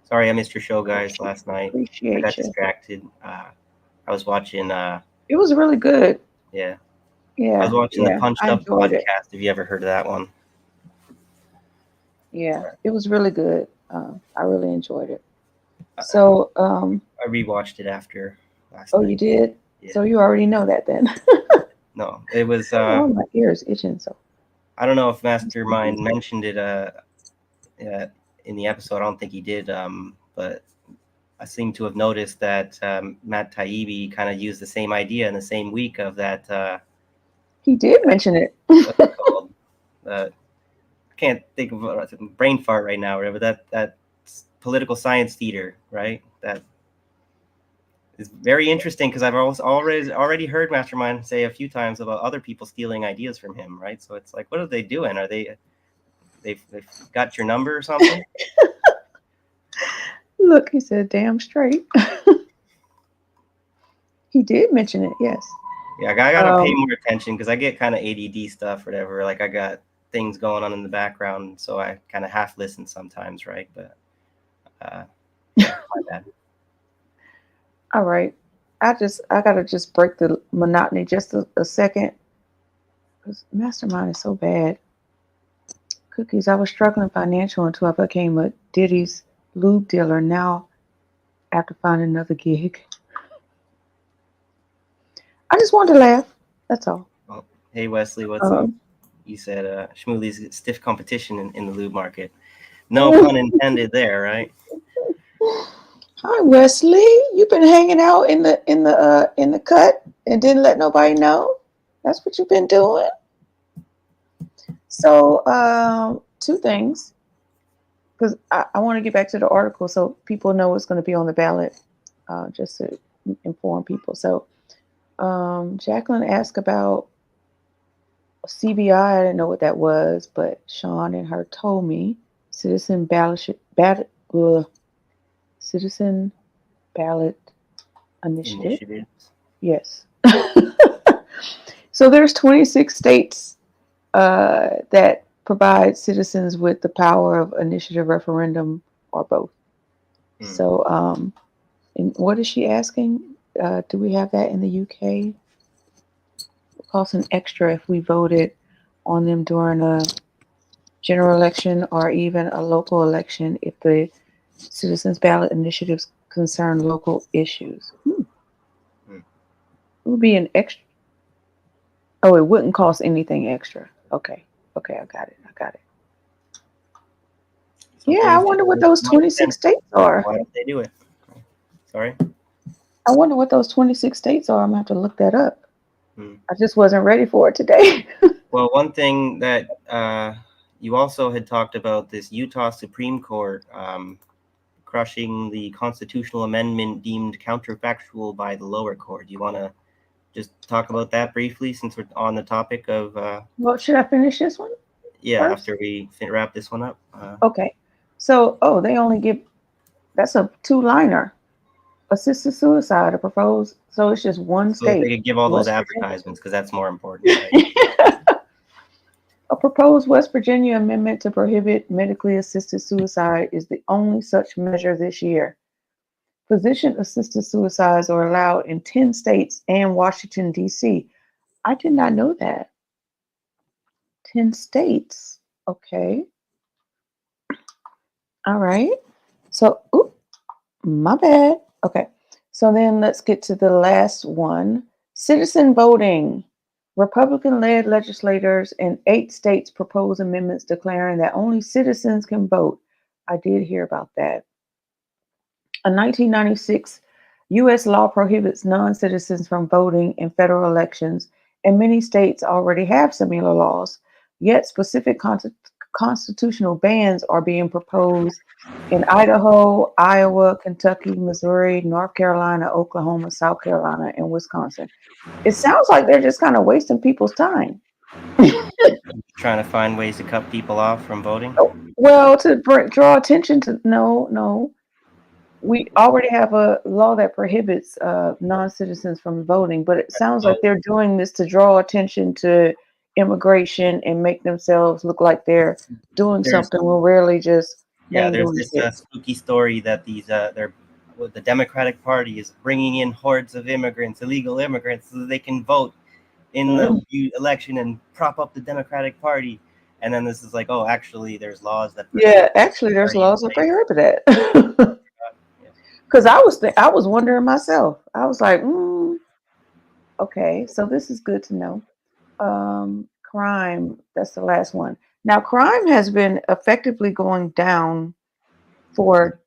Sorry I missed your show, guys, last night. Appreciate I got you. distracted. I was watching. It was really good. Yeah. Yeah. I was watching the Punched I Up enjoyed podcast. it. Have you ever heard of that one? Yeah, it was really good. I really enjoyed it. So, I rewatched it after last night. you did? Yeah. So you already know that then. No, it was. Oh, my ears itching. So I don't know if Mastermind mentioned it in the episode. I don't think he did. But I seem to have noticed that Matt Taibbi kind of used the same idea in the same week of that. he did mention it. What's it called? I can't think of brain fart right now. Whatever that political science theater, right? That is very interesting because I've already heard Mastermind say a few times about other people stealing ideas from him, right? So it's like, what are they doing? Are they've got your number or something? Look, he said, damn straight. He did mention it, yes. Yeah, I gotta pay more attention because I get kind of ADD stuff, whatever. Like I got things going on in the background, so I kind of half listen sometimes, right? But yeah, my bad. All right. I gotta just break the monotony just a second. Because Mastermind is so bad. Cookies, I was struggling financially until I became a Diddy's lube dealer. Now I have to find another gig. I just wanted to laugh. That's all. Well, hey Wesley, what's up? You said Shmuley's stiff competition in the lube market. No pun intended there, right? Hi Wesley, you've been hanging out in the cut and didn't let nobody know. That's what you've been doing. So two things, because I want to get back to the article so people know what's going to be on the ballot, just to inform people. So Jacqueline asked about CBI. I didn't know what that was, but Sean and her told me. Citizen ballot initiative. Yes. So there's 26 states that provide citizens with the power of initiative, referendum, or both. So And what is she asking? Do we have that in the UK? It costs an extra if we voted on them during a general election or even a local election if the citizens ballot initiatives concern local issues. Hmm. It would be an extra. Oh, it wouldn't cost anything extra. Okay. Okay, I got it. I got it. Some Yeah, I things wonder what just those make 26 sense. states are. Why don't they do it? Sorry. I wonder what those 26 states are. I'm gonna have to look that up. Hmm. I just wasn't ready for it today. Well, one thing that you also had talked about this Utah Supreme Court crushing the constitutional amendment deemed counterfactual by the lower court. Do you want to just talk about that briefly since we're on the topic of Well, should I finish this one yeah, first? after we wrap this one up? Okay. So, they only give that's a two-liner. Assisted suicide, a proposed. So it's just one So if they state, could give all those West Virginia. advertisements, because that's more important, right? A proposed West Virginia amendment to prohibit medically assisted suicide is the only such measure this year. Physician assisted suicides are allowed in 10 states and Washington, D.C. I did not know that. 10 states. Okay. All right. So, my bad. Okay. So then let's get to the last one. Citizen voting. Republican led legislators in 8 states propose amendments declaring that only citizens can vote. I did hear about that. A 1996 U.S. law prohibits non citizens from voting in federal elections, and many states already have similar laws. Yet, specific constitutional bans are being proposed in Idaho, Iowa, Kentucky, Missouri, North Carolina, Oklahoma, South Carolina, and Wisconsin. It sounds like they're just kind of wasting people's time. Trying to find ways to cut people off from voting. Well, to draw attention to no. We already have a law that prohibits non-citizens from voting, but it sounds like they're doing this to draw attention to immigration and make themselves look like they're doing There's something when really just yeah, there's doing this shit. spooky story that the Democratic Party is bringing in hordes of immigrants, illegal immigrants, so that they can vote in the election and prop up the Democratic Party. And then this is like, oh, actually, there's laws that Yeah, actually, there's laws that prohibit that. Because I was wondering myself. I was like, okay, so this is good to know. Crime, that's the last one. Now, crime has been effectively going down for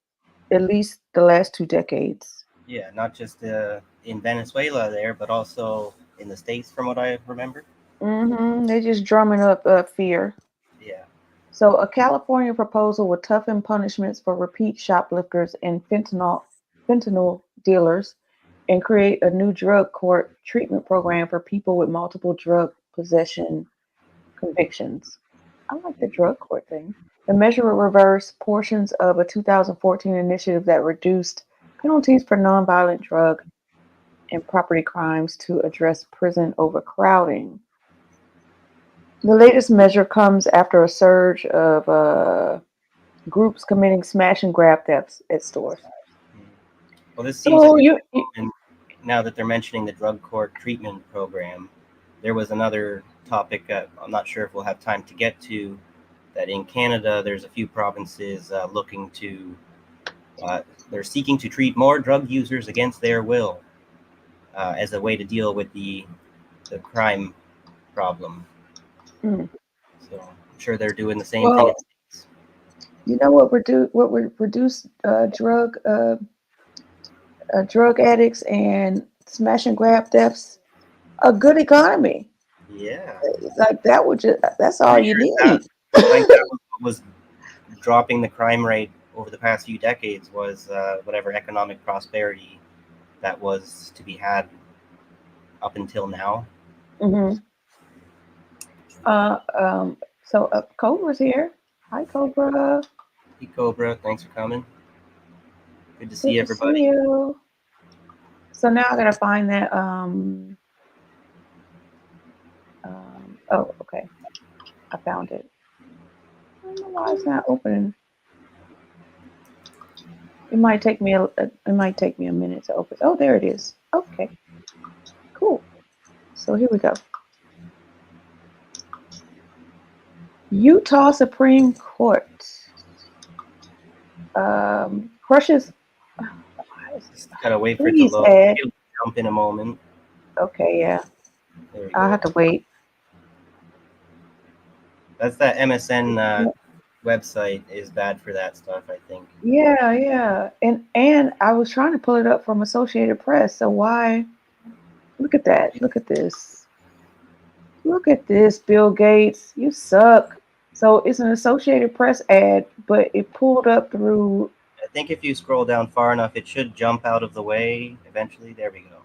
at least the last 2 decades. Yeah, not just in Venezuela there, but also in the States, from what I remember. They're just drumming up fear. Yeah. So, a California proposal would toughen punishments for repeat shoplifters and fentanyl dealers and create a new drug court treatment program for people with multiple drug possession convictions. I like the drug court thing. The measure will reverse portions of a 2014 initiative that reduced penalties for nonviolent drug and property crimes to address prison overcrowding. The latest measure comes after a surge of groups committing smash and grab thefts at stores. Well, this seems So like now that they're mentioning the drug court treatment program, there was another topic I'm not sure if we'll have time to get to, that in Canada there's a few provinces looking to they're seeking to treat more drug users against their will as a way to deal with the crime problem. Mm. So I'm sure they're doing the same thing. You know what would reduce drug addicts and smash and grab thefts? A good economy. Yeah. Like that's all you need. That was dropping the crime rate over the past few decades was whatever economic prosperity that was to be had up until now. Mm-hmm. So Cobra's here. Hi, Cobra. Hey, Cobra. Thanks for coming. Good to see everybody. See you. So now I gotta find that. Oh, okay. I found it. I don't know why it's not opening. It might take me a minute to open. Oh, there it is. Okay, cool. So here we go. Utah Supreme Court crushes. Just gotta wait for it to Please load. add. It'll jump in a moment. Okay, yeah. There we I'll go. have to wait. That's that MSN website is bad for that stuff, I think. Yeah, yeah. And I was trying to pull it up from Associated Press. So why? Look at that. Look at this. Look at this, Bill Gates. You suck. So it's an Associated Press ad, but it pulled up through. I think if you scroll down far enough, it should jump out of the way eventually. There we go.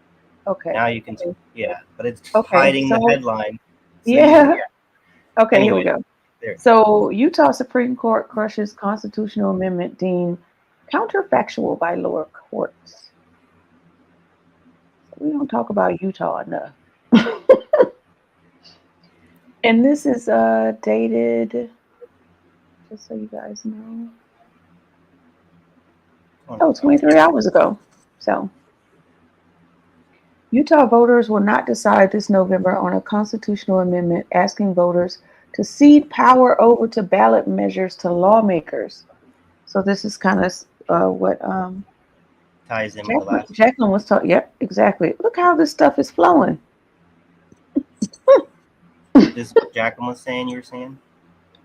Okay. Now you can, yeah, but it's Okay, hiding the so headline. So yeah. Okay, here we Anyway, go. there. So Utah Supreme Court crushes constitutional amendment deemed counterfactual by lower courts. We don't talk about Utah enough. And this is dated, just so you guys know. Oh, 23 hours ago. So Utah voters will not decide this November on a constitutional amendment asking voters to cede power over to ballot measures to lawmakers. So this is kind of what Ties in with the last. Jacqueline was talking. Yep, exactly. Look how this stuff is flowing. This is what Jacqueline was saying. You were saying?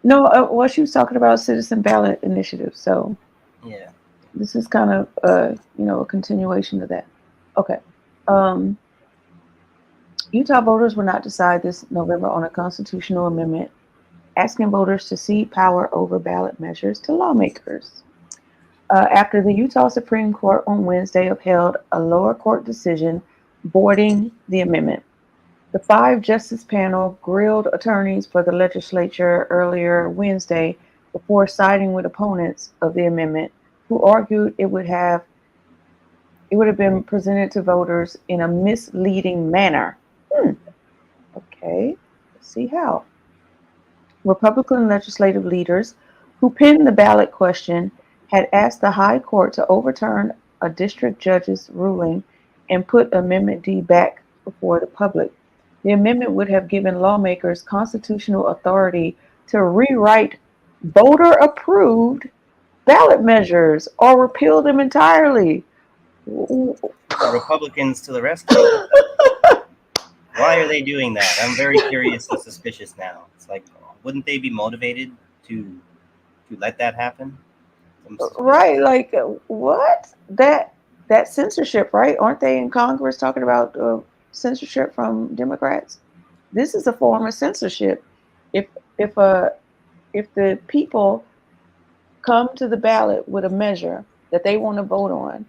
No, well, she was talking about citizen ballot initiative. So Yeah. this is kind of a continuation of that. Okay. Utah voters will not decide this November on a constitutional amendment asking voters to cede power over ballot measures to lawmakers. After the Utah Supreme Court on Wednesday upheld a lower court decision voiding the amendment. The 5-justice panel grilled attorneys for the legislature earlier Wednesday before siding with opponents of the amendment, who argued it would have been presented to voters in a misleading manner. Okay, let's see how. Republican legislative leaders who penned the ballot question had asked the High Court to overturn a district judge's ruling and put Amendment D back before the public. The amendment would have given lawmakers constitutional authority to rewrite voter-approved ballot measures or repeal them entirely. The Republicans to the rescue. Why are they doing that? I'm very curious and suspicious now. It's like, wouldn't they be motivated to let that happen? Right, like what? That censorship, right? Aren't they in Congress talking about censorship from Democrats? This is a form of censorship. If if uh if the people come to the ballot with a measure that they want to vote on,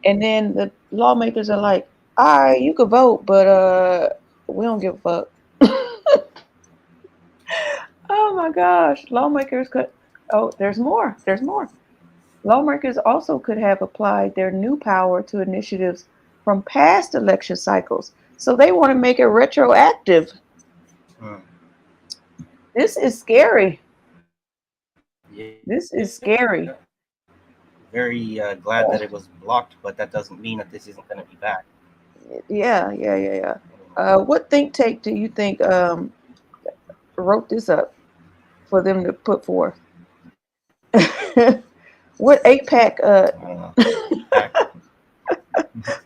and then the lawmakers are like, "All right, you can vote, but we don't give a fuck." Oh my gosh, lawmakers could. Oh, there's more. There's more. Lawmakers also could have applied their new power to initiatives from past election cycles. So they want to make it retroactive. This is scary. Yeah. This is scary. Very glad that it was blocked, but that doesn't mean that this isn't going to be back. Yeah. What think tank do you think wrote this up for them to put forth? What APAC? I don't know.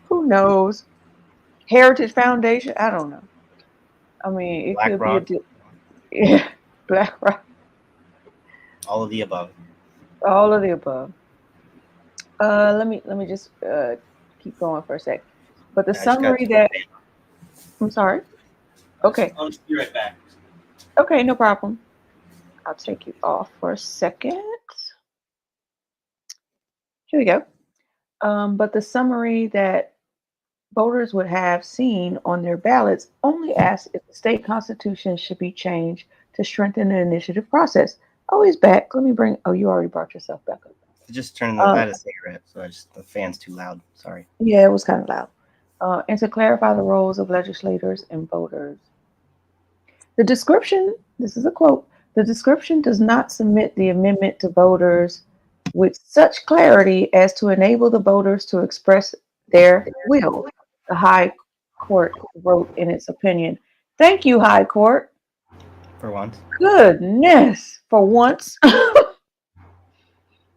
Who knows? Heritage Foundation? I don't know. I mean, it Black could Rock. be yeah, BlackRock. All of the above. All of the above. Let me just keep going for a sec. But the summary that I'm sorry. Okay. I'll just be right back. Okay, no problem. I'll take you off for a second. Here we go. But the summary that voters would have seen on their ballots only asks if the state constitution should be changed to strengthen the initiative process. Oh, he's back. Let me bring. Oh, you already brought yourself back up. Just turning I had a cigarette, so the fan's too loud. Sorry. Yeah, it was kind of loud. And to clarify the roles of legislators and voters. The description, this is a quote, the description does not submit the amendment to voters with such clarity as to enable the voters to express their will, the High Court wrote in its opinion. Thank you, High Court. For once. Goodness, for once.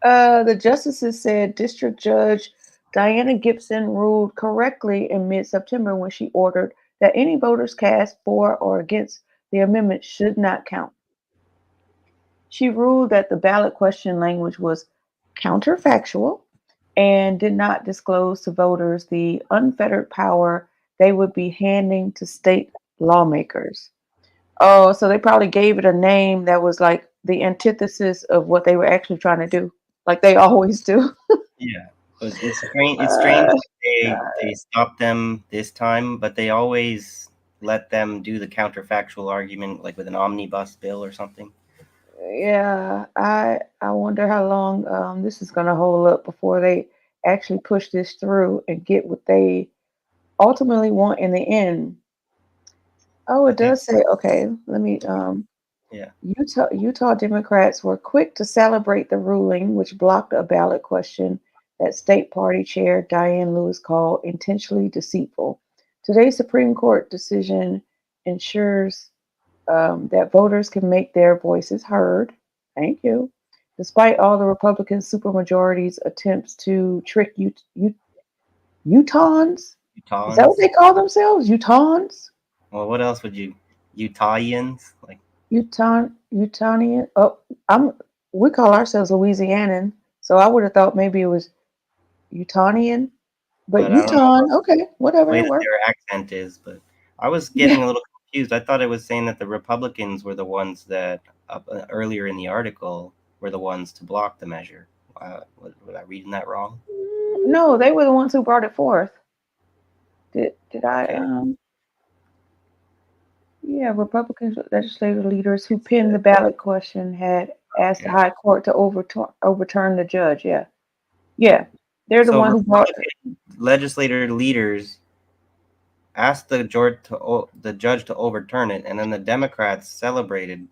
The justices said District Judge Diana Gibson ruled correctly in mid September when she ordered that any voters cast for or against the amendment should not count. She ruled that the ballot question language was counterfactual and did not disclose to voters the unfettered power they would be handing to state lawmakers. Oh, so they probably gave it a name that was like the antithesis of what they were actually trying to do, like they always do. Yeah, it's strange. It's strange that they stopped them this time, but they always let them do the counterfactual argument, like with an omnibus bill or something. Yeah, I wonder how long this is going to hold up before they actually push this through and get what they ultimately want in the end. Oh, it does say, okay, let me Yeah. Utah Democrats were quick to celebrate the ruling, which blocked a ballot question that state party chair Diane Lewis called intentionally deceitful. Today's Supreme Court decision ensures that voters can make their voices heard. Thank you. Despite all the Republican supermajority's attempts to trick Utahns? Is that what they call themselves? Utahns? Well, what else would you? Utahians? Like Utahnian? Oh, we call ourselves Louisianan, so I would have thought maybe it was Utahnian. But I don't know Utah, okay, whatever. the way It that works. their accent is, but I was getting a little confused. I thought it was saying that the Republicans were the ones that earlier in the article were the ones to block the measure. Was I reading that wrong? No, they were the ones who brought it forth. Did I? Okay. Yeah, Republican legislative leaders who pinned the ballot question had asked the High Court to overturn the judge. Yeah, yeah, they're the So one who brought. Republican legislator leaders asked the judge to overturn it, and then the Democrats celebrated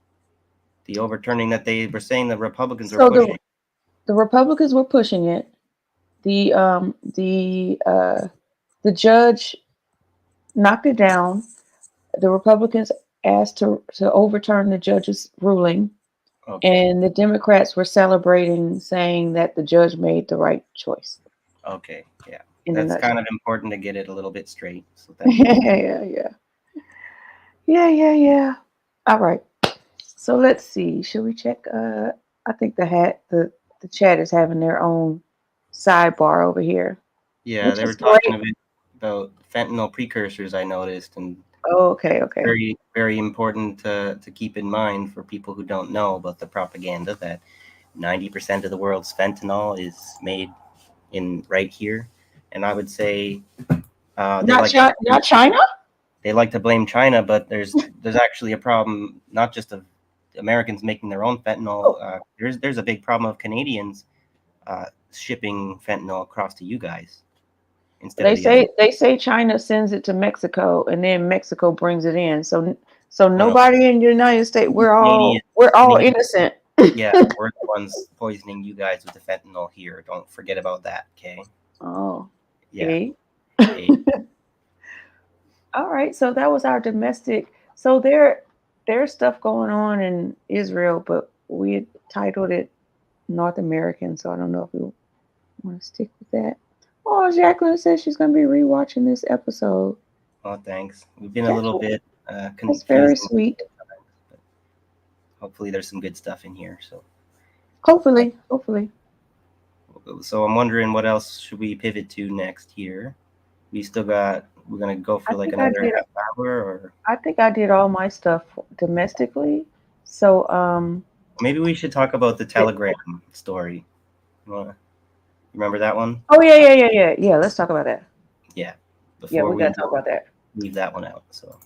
the overturning that they were saying the Republicans were So pushing. the Republicans were pushing it. The judge knocked it down. The Republicans asked to overturn the judge's ruling, and the Democrats were celebrating, saying that the judge made the right choice. Okay, yeah, In that's kind of important to get it a little bit straight. So thank you. yeah. All right. So let's see. Should we check? I think the chat is having their own sidebar over here. Yeah, Which they were is talking great. a bit about fentanyl precursors, I noticed, and Oh, okay. very, very important to keep in mind for people who don't know about the propaganda that 90% of the world's fentanyl is made in right here. And I would say Not China? they like to blame China, but there's actually a problem, not just of Americans making their own fentanyl. There's a big problem of Canadians shipping fentanyl across to you guys. They say China sends it to Mexico, and then Mexico brings it in. So nobody in the United States. We're all innocent. Yeah, we're the ones poisoning you guys with the fentanyl here. Don't forget about that, okay? Oh, yeah. All right, so that was our domestic. So there's stuff going on in Israel, but we had titled it North American, so I don't know if we want to stick with that. Oh, Jacqueline says she's going to be rewatching this episode. Oh, thanks. We've been a little bit confused. That's very sweet. But hopefully there's some good stuff in here. So hopefully. So I'm wondering what else should we pivot to next here? We're gonna go for like another half hour, or I think I did all my stuff domestically. So maybe we should talk about the Telegram story. Remember that one? Oh yeah. Let's talk about that. Yeah. Before we gotta talk about that. Leave that one out. So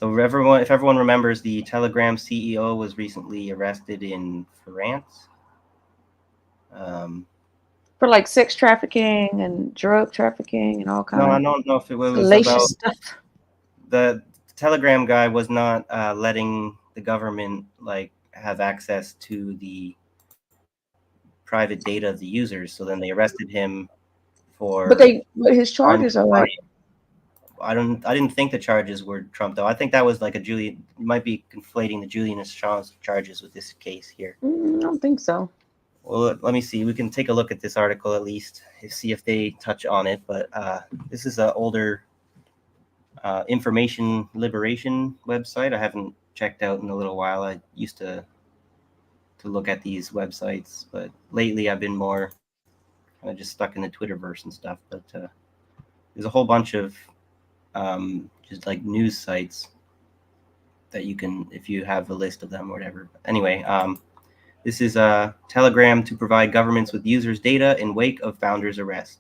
if everyone remembers, the Telegram CEO was recently arrested in France. For like sex trafficking and drug trafficking and all kinds. No, I don't know if it was about stuff. The Telegram guy was not letting the government like have access to the private data of the users. So then they arrested him for. But his charges are like. I didn't think the charges were Trump though. I think that was like you might be conflating the Julian Assange charges with this case here. I don't think so. Well, let me see. We can take a look at this article at least, see if they touch on it. But this is an older information liberation website. I haven't checked out in a little while. I used to look at these websites, but lately I've been more kind of just stuck in the Twitterverse and stuff. But there's a whole bunch of just like news sites that you can, if you have a list of them or whatever. Anyway, this is a Telegram to provide governments with users' data in wake of founder's arrest.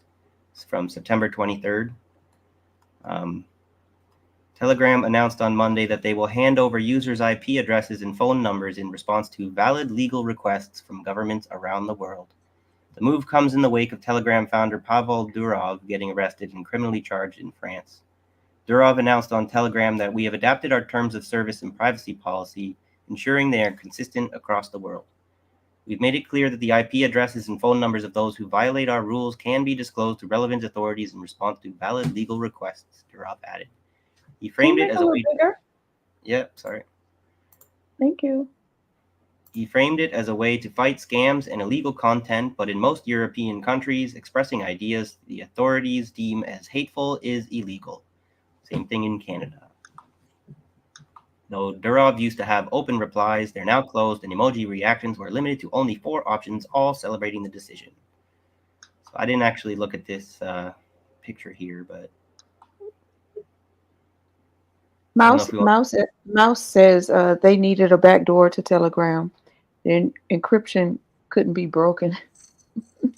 It's from September 23rd. Telegram announced on Monday that they will hand over users' IP addresses and phone numbers in response to valid legal requests from governments around the world. The move comes in the wake of Telegram founder Pavel Durov getting arrested and criminally charged in France. Durov announced on Telegram that we have adapted our terms of service and privacy policy, ensuring they are consistent across the world. We've made it clear that the IP addresses and phone numbers of those who violate our rules can be disclosed to relevant authorities in response to valid legal requests, Durov added. He framed it as a way bigger? Yeah, sorry. Thank you. He framed it as a way to fight scams and illegal content, but in most European countries, expressing ideas the authorities deem as hateful is illegal. Same thing in Canada. Though Durov used to have open replies, they're now closed, and emoji reactions were limited to only 4 options, all celebrating the decision. So I didn't actually look at this picture here, but Mouse says they needed a backdoor to Telegram. The encryption couldn't be broken.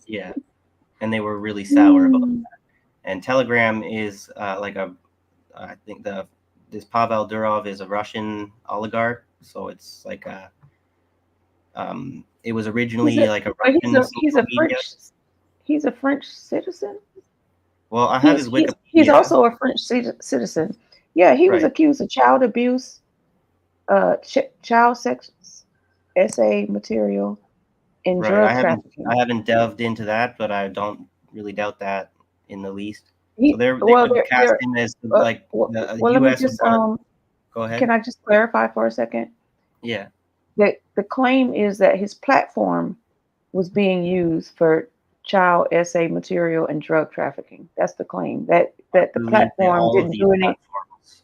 Yeah, and they were really sour about that. And Telegram is I think this Pavel Durov is a Russian oligarch, so it's like it was originally like a Russian. He's a French citizen. Well, I have his Wikipedia. He's also a French citizen. Yeah, he was accused of child abuse, child sex, essay material, and drug trafficking. I haven't delved into that, but I don't really doubt that in the least. So they're cast him as the U.S. Go ahead. Can I just clarify for a second? Yeah. That the claim is that his platform was being used for child essay material and drug trafficking. That's the claim. That the platform didn't do any.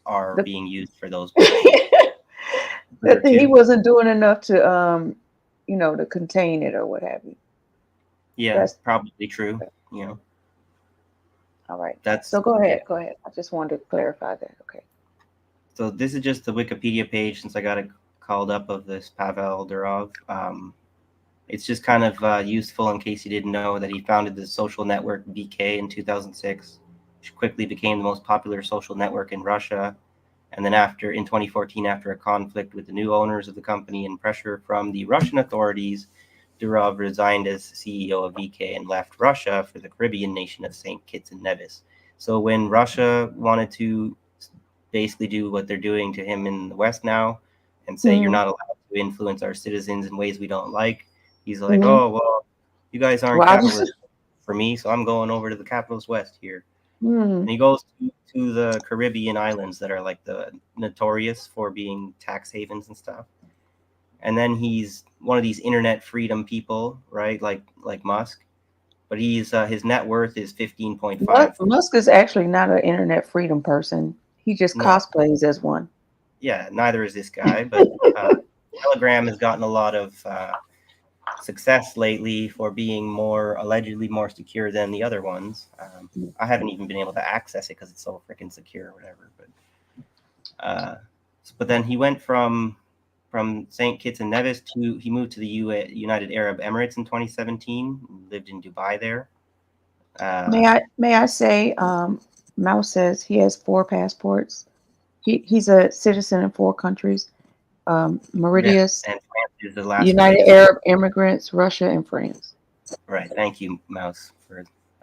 Are being used for those. That he wasn't doing enough to to contain it or what have you. Yeah, that's probably true. All right. So go ahead. Go ahead. I just wanted to clarify that. Okay. So this is just the Wikipedia page since I got it called up of this Pavel Durov. It's just kind of useful in case you didn't know that he founded the social network VK in 2006, which quickly became the most popular social network in Russia. And then in 2014, after a conflict with the new owners of the company and pressure from the Russian authorities, Durov resigned as CEO of VK and left Russia for the Caribbean nation of St. Kitts and Nevis. So when Russia wanted to basically do what they're doing to him in the West now and say you're not allowed to influence our citizens in ways we don't like, he's like, oh, well, you guys aren't capitalists for me, so I'm going over to the capitalist West here. And he goes to the Caribbean islands that are like the notorious for being tax havens and stuff. And then he's one of these internet freedom people, right? Like Musk. But he's his net worth is 15.5. Musk is actually not an internet freedom person. He just cosplays as one. Yeah, neither is this guy. But Telegram has gotten a lot of success lately for being allegedly more secure than the other ones. I haven't even been able to access it because it's so freaking secure or whatever. But then he went from St. Kitts and Nevis he moved to the United Arab Emirates in 2017. Lived in Dubai there. May I say, Mouse says he has 4 passports. He's a citizen in 4 countries. Mauritius, and France is the last United Arab Emirates, Russia, and France. Right. Thank you, Mouse.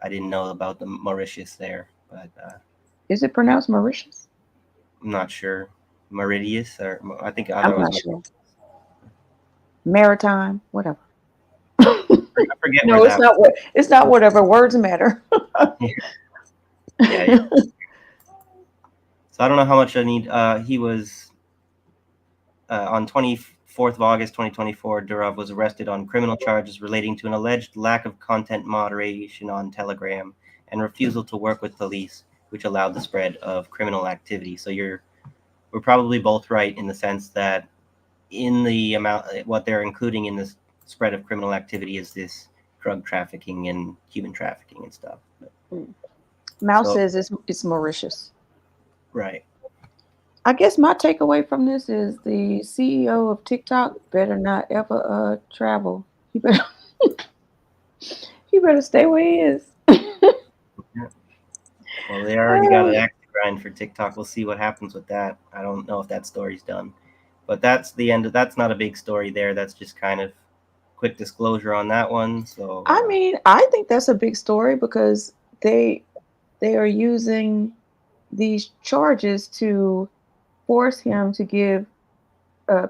I didn't know about the Mauritius there, but is it pronounced Mauritius? I'm not sure. Mauritius, or I think I'm not sure. Maritime, whatever. I forget No, where it's that. not what. It's not whatever. Words matter. Yeah. So I don't know how much I need. He was on 24th of August 2024. Durov was arrested on criminal charges relating to an alleged lack of content moderation on Telegram and refusal to work with police, which allowed the spread of criminal activity. So we're probably both right in the sense that in the amount what they're including in this spread of criminal activity is this drug trafficking and human trafficking and stuff. Mouse So- says it's Mauritius. Right. I guess my takeaway from this is the CEO of TikTok better not ever travel. He better he better stay where he is. Well, they already got an axe to grind for TikTok. We'll see what happens with that. I don't know if that story's done, but that's the end. That's not a big story there. That's just kind of quick disclosure on that one. So I mean, I think that's a big story because they are using these charges to force him to give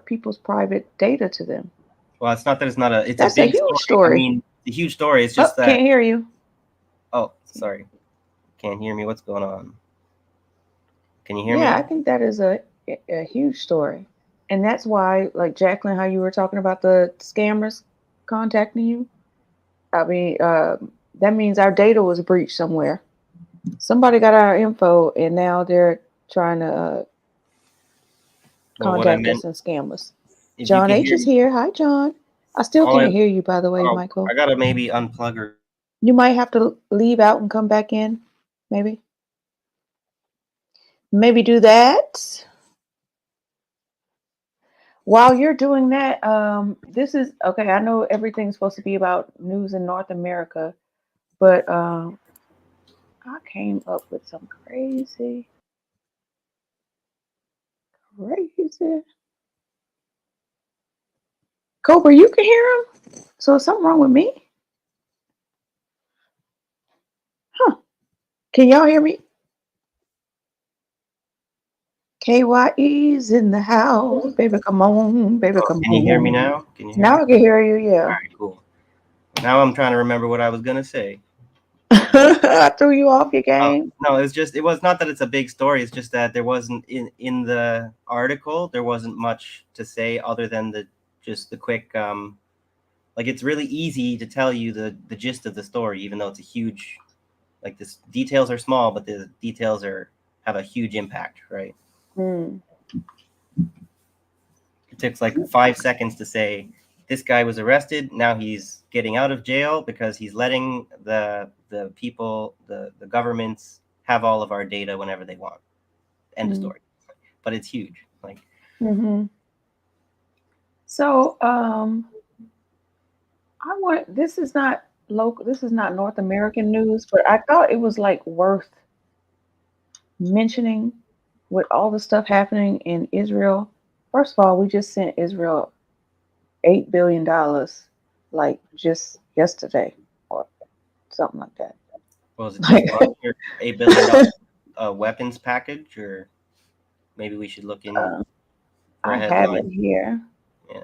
people's private data to them. well, it's not that it's not a. It's That's a a big huge story. I story. mean, the huge story is just that. Can't hear you. Oh, sorry, can't hear me. What's going on? Can you hear Yeah, me? I think that is a huge story. And that's why, like Jacqueline, how you were talking about the scammers contacting you. I mean, that means our data was breached somewhere. Somebody got our info, and now they're trying to Well, what I contact meant, us and scam us. if you John can H hear is me, here. Hi, John. I still all can't hear you, by the way, oh, Michael. I gotta maybe unplug her. You might have to leave out and come back in. Maybe do that. While you're doing that, this is okay. I know everything's supposed to be about news in North America, but I came up with some crazy. Cobra, you can hear him? So is something wrong with me? Huh. Can y'all hear me? KYE's in the house. Baby, come on. Baby, Oh, come on. can you hear me now? Can you hear Now me? I can hear you, All yeah. right, cool. Now I'm trying to remember what I was gonna say. I threw you off your game. No, it was not that it's a big story. It's just that there wasn't in the article there wasn't much to say other than the quick like it's really easy to tell you the gist of the story, even though it's a huge like this details are small, but the details have a huge impact, right? It takes like 5 seconds to say this guy was arrested. Now he's getting out of jail because he's letting the people, the governments have all of our data whenever they want. End of story. But it's huge. Like. So this is not local. This is not North American news, but I thought it was like worth mentioning with all the stuff happening in Israel. First of all, we just sent Israel $8 billion, like just yesterday or something like that. Was it just your $8 billion weapons package, or maybe we should look in? I have it here. Yeah,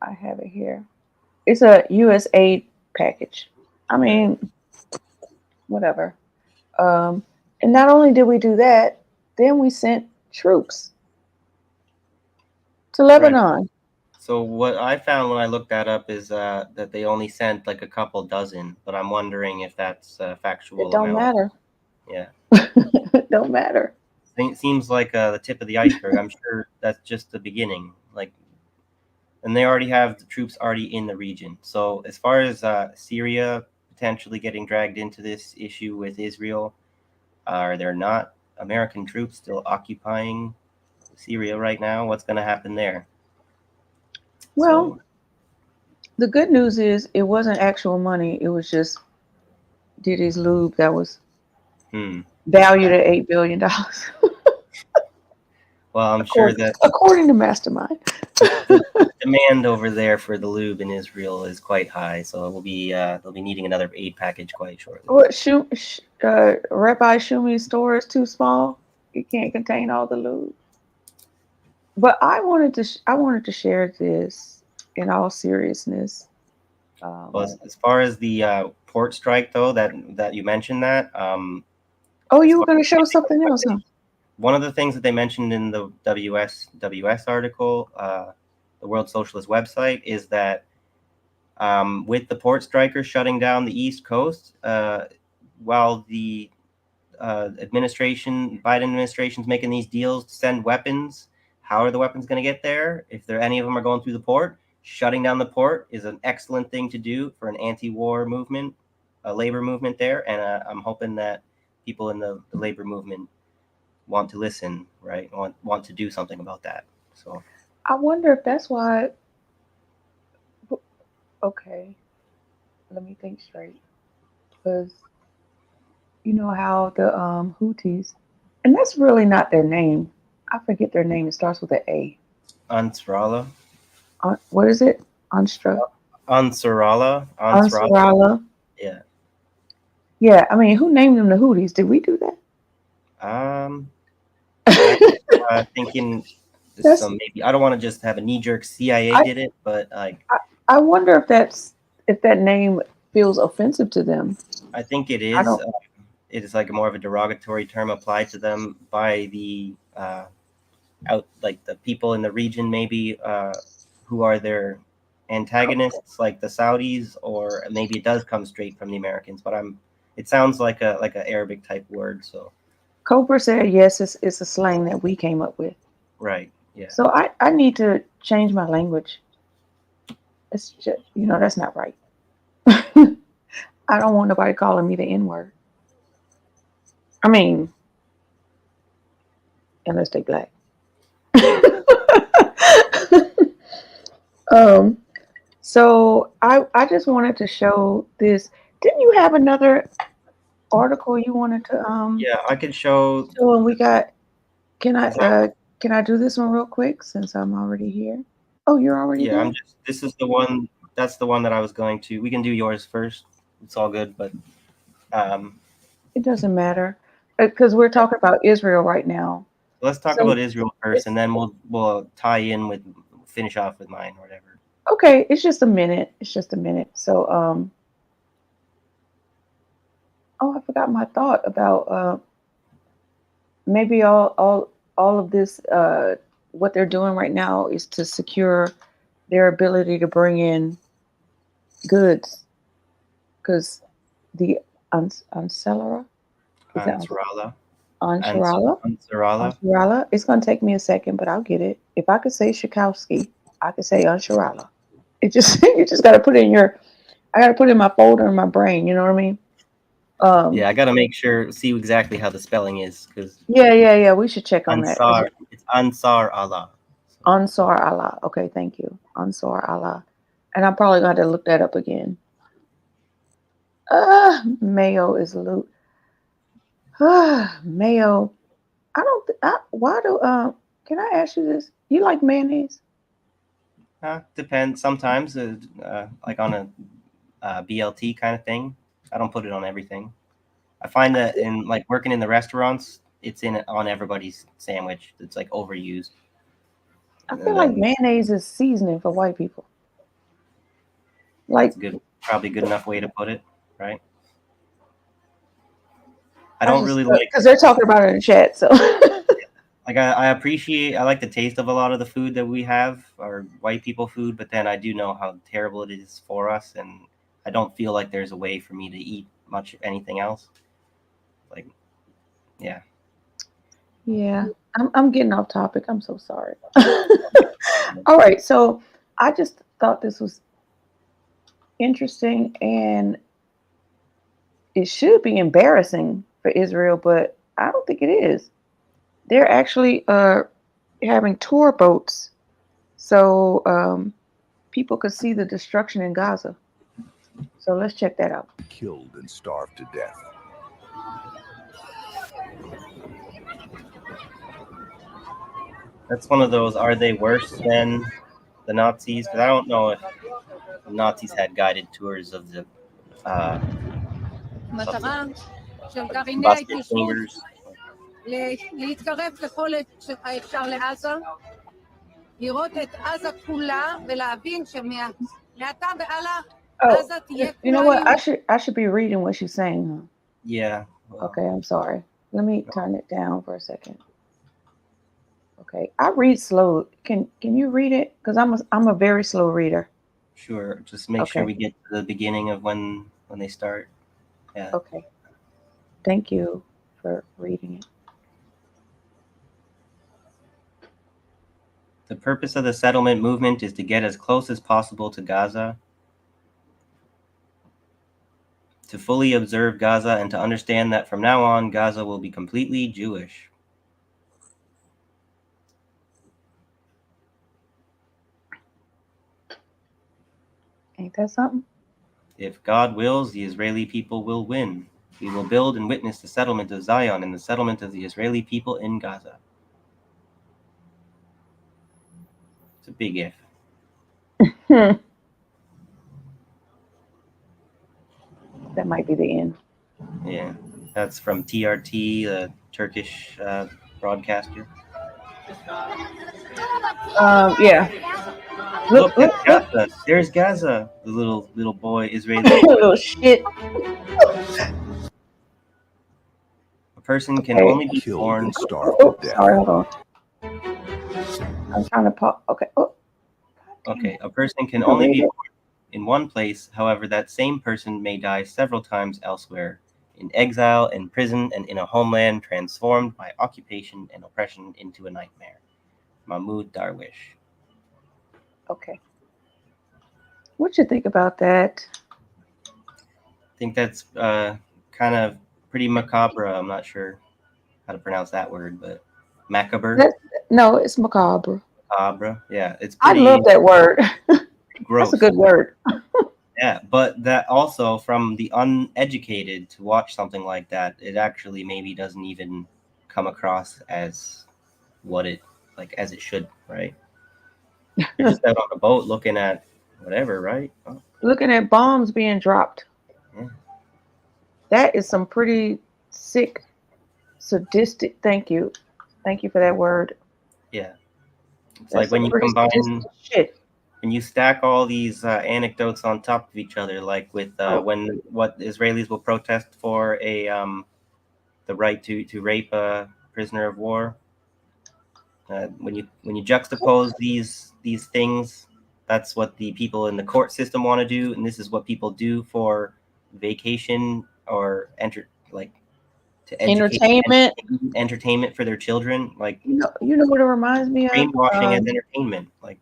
I have it here. It's a U.S. aid package. I mean, whatever. And not only did we do that, then we sent troops to Lebanon. Right. So what I found when I looked that up is that they only sent like a couple dozen, but I'm wondering if that's factual. It don't matter. Yeah. It don't matter. It seems like the tip of the iceberg. I'm sure that's just the beginning. Like, and they already have the troops already in the region. So as far as Syria potentially getting dragged into this issue with Israel, are there not American troops still occupying Syria right now? What's going to happen there? Well, the good news is it wasn't actual money. It was just Diddy's lube that was valued at $8 billion. Well, I'm sure that according to Mastermind, the demand over there for the lube in Israel is quite high, so it will be they'll be needing another aid package quite shortly. What Rabbi Shumi's store is too small; it can't contain all the lube. But I wanted to share this in all seriousness. Well, as far as the port strike, though, that you mentioned that. Oh, you were going to show something else, huh? One of the things that they mentioned in the WS article, the World Socialist website, is that with the port strikers shutting down the East Coast, while the Biden administration's making these deals to send weapons, how are the weapons going to get there? If any of them are going through the port, shutting down the port is an excellent thing to do for an anti-war movement, a labor movement there. And I'm hoping that people in the labor movement want to listen, right? Want to do something about that. So I wonder if that's why. Okay, let me think straight. Because you know how the Houthis, and that's really not their name. I forget their name. It starts with an A. Ansarallah. What is it? Ansarallah. Ansarallah. Yeah. Yeah, I mean, who named them the Houthis? Did we do that? Thinking some maybe I don't want to just have a knee-jerk CIA did it, but like I wonder if that name feels offensive to them. I think it is. It is like more of a derogatory term applied to them by the like the people in the region, maybe who are their antagonists, like the Saudis, or maybe it does come straight from the Americans. But it sounds like a Arabic type word. So Cobra said yes, it's a slang that we came up with. Right. Yeah. So I need to change my language. It's just, that's not right. I don't want nobody calling me the N-word. I mean, unless they black. So I just wanted to show this. Didn't you have another article you wanted to Yeah, I could show. And we got. Can I do this one real quick since I'm already here? Oh, you're already there? Yeah, this is the one. That's the one that I was going to. We can do yours first. It's all good, but it doesn't matter because we're talking about Israel right now. Let's talk about Israel first, and then we'll tie in finish off with mine or whatever. Okay, it's just a minute. So oh, I forgot my thought about maybe all of this. What they're doing right now is to secure their ability to bring in goods, because the Ansarallah. It's going to take me a second, but I'll get it. If I could say Shakowski, I could say Ansarallah. It just you just got to put it in I got to put it in my folder in my brain. You know what I mean? Yeah, I got to make sure, see exactly how the spelling is, because yeah, we should check on that. It's Ansarallah. Ansarallah. Okay, thank you, Ansarallah. And I'm probably going to look that up again. Mayo is loot. Mayo. Can I ask you this? You like mayonnaise? Depends. Sometimes, like on a BLT kind of thing. I don't put it on everything. I find that in like working in the restaurants, it's on everybody's sandwich. It's like overused. I feel like mayonnaise is seasoning for white people. Like probably good enough way to put it, right? I don't really like, because they're talking about it in chat. So, like, I like the taste of a lot of the food that we have, or white people food, but then I do know how terrible it is for us, and I don't feel like there's a way for me to eat much of anything else. Like, yeah. Yeah, I'm getting off topic. I'm so sorry. All right, so I just thought this was interesting, and it should be embarrassing for Israel, but I don't think it is. They're actually having tour boats so people could see the destruction in Gaza. So let's check that out. Killed and starved to death. That's one of those, are they worse than the Nazis? Because I don't know if the Nazis had guided tours of the basket chambers. להתקרב ככל האפשר לעזה, לראות את עזה כולה ולהבין שמעתה והלאה Oh, עזה תהיה you know כולה what? יהודית. I should be reading what she's saying, huh? Yeah. Well, Okay, I'm sorry. Let me turn it down for a second. Okay, I read slow. Can you read it? Because I'm a very slow reader. sure. Just make sure Okay. we get to the beginning of when they start. Yeah. Okay. Thank you for reading it. The purpose of the settlement movement is to get as close as possible to Gaza, to fully observe Gaza, and to understand that from now on, Gaza will be completely Jewish. Ain't that something? If God wills, the Israeli people will win. We will build and witness the settlement of Zion and the settlement of the Israeli people in Gaza. It's a big if. That might be the end. Yeah, that's from TRT, the Turkish broadcaster. Yeah. Look, Look. Gaza. There's Gaza, the little boy, Israeli boy. Little shit. A person can Okay. only be Killed born. and starved to death. Sorry, hold on. I'm trying to pop. Okay. Oh. Okay, a person can You can only read be it. born in one place. However, that same person may die several times elsewhere, in exile, in prison, and in a homeland transformed by occupation and oppression into a nightmare. Mahmoud Darwish. Okay. What you think about that? I think that's kind of pretty macabre. I'm not sure how to pronounce that word, but macabre. No, it's macabre. Macabre. Yeah, it's I pretty love that word. gross. That's a good word. Yeah, but that also from the uneducated to watch something like that, it actually maybe doesn't even come across as what it like as it should, right? You're just out on a boat looking at whatever, right? Oh, Looking at bombs being dropped. yeah. That is some pretty sick, sadistic. Thank you for that word. Yeah. It's That's like when some you pretty combine sadistic shit. and you stack all these anecdotes on top of each other, like with when what Israelis will protest for the right to rape a prisoner of war. When you juxtapose these things, that's what the people in the court system want to do, and this is what people do for vacation or to educate entertainment for their children, like You know what it reminds me of? brainwashing as entertainment. Like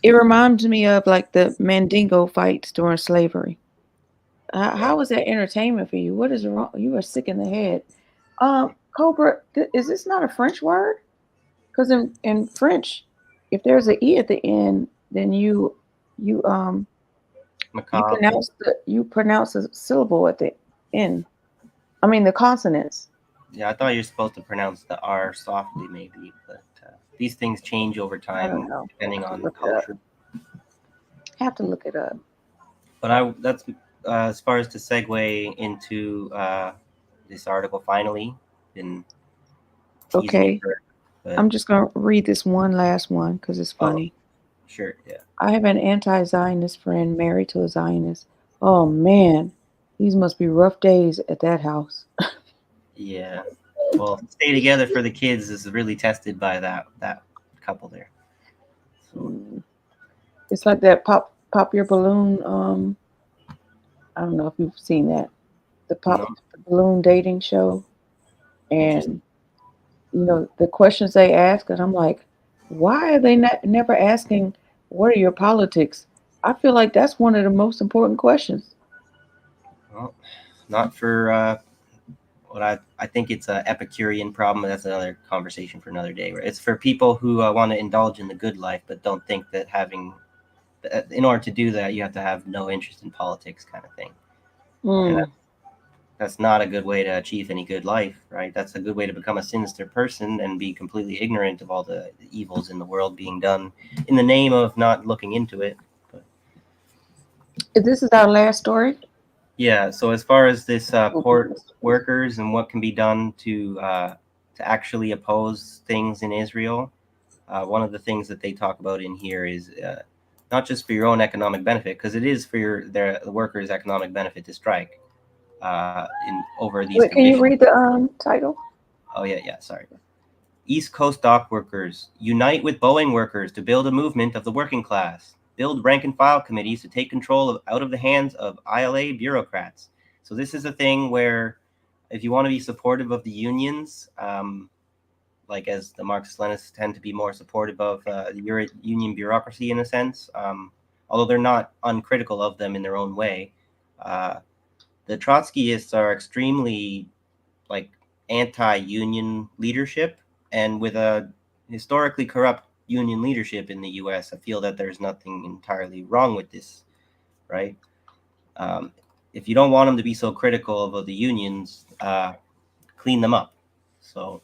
It reminds me of like the Mandingo fights during slavery. How is that entertainment for you? What is wrong? You are sick in the head. Cobra, is this not a French word? Because in French, if there's an e at the end, then you macabre. you pronounce the syllable at the end. I mean the consonants. Yeah, I thought you're supposed to pronounce the R softly, maybe, but these things change over I don't time know. depending on culture. Have to look it up. But that's as far as to segue into this article. Finally, been teasing Okay. it for, but, I'm just gonna read this one last one because it's funny. Sure, yeah. I have an anti-Zionist friend married to a Zionist. Oh man, these must be rough days at that house. Yeah. Well, stay together for the kids is really tested by that couple there. So. It's like that pop your balloon. I don't know if you've seen that, the balloon dating show, and you know the questions they ask, and I'm like, why are they never asking what are your politics? I feel like that's one of the most important questions. Well, not for what I think it's an Epicurean problem. That's another conversation for another day. It's for people who want to indulge in the good life, but don't think that in order to do that, you have to have no interest in politics, kind of thing. And that's not a good way to achieve any good life, right? That's a good way to become a sinister person and be completely ignorant of all the evils in the world being done in the name of not looking into it. But, this is our last story. Yeah. So as far as this port workers and what can be done to actually oppose things in Israel, one of the things that they talk about in here is not just for your own economic benefit, because it is for the workers' economic benefit to strike in over these Wait, can conditions. you read the title? Oh yeah, sorry. East Coast dock workers unite with Boeing workers to build a movement of the working class. Build rank and file committees to take control out of the hands of ILA bureaucrats. So this is a thing where, if you want to be supportive of the unions, like as the Marxist-Leninists tend to be more supportive of the union bureaucracy in a sense, although they're not uncritical of them in their own way. The Trotskyists are extremely like anti-union leadership, and with a historically corrupt union leadership in the U.S., I feel that there's nothing entirely wrong with this, right? If you don't want them to be so critical of the unions, clean them up. So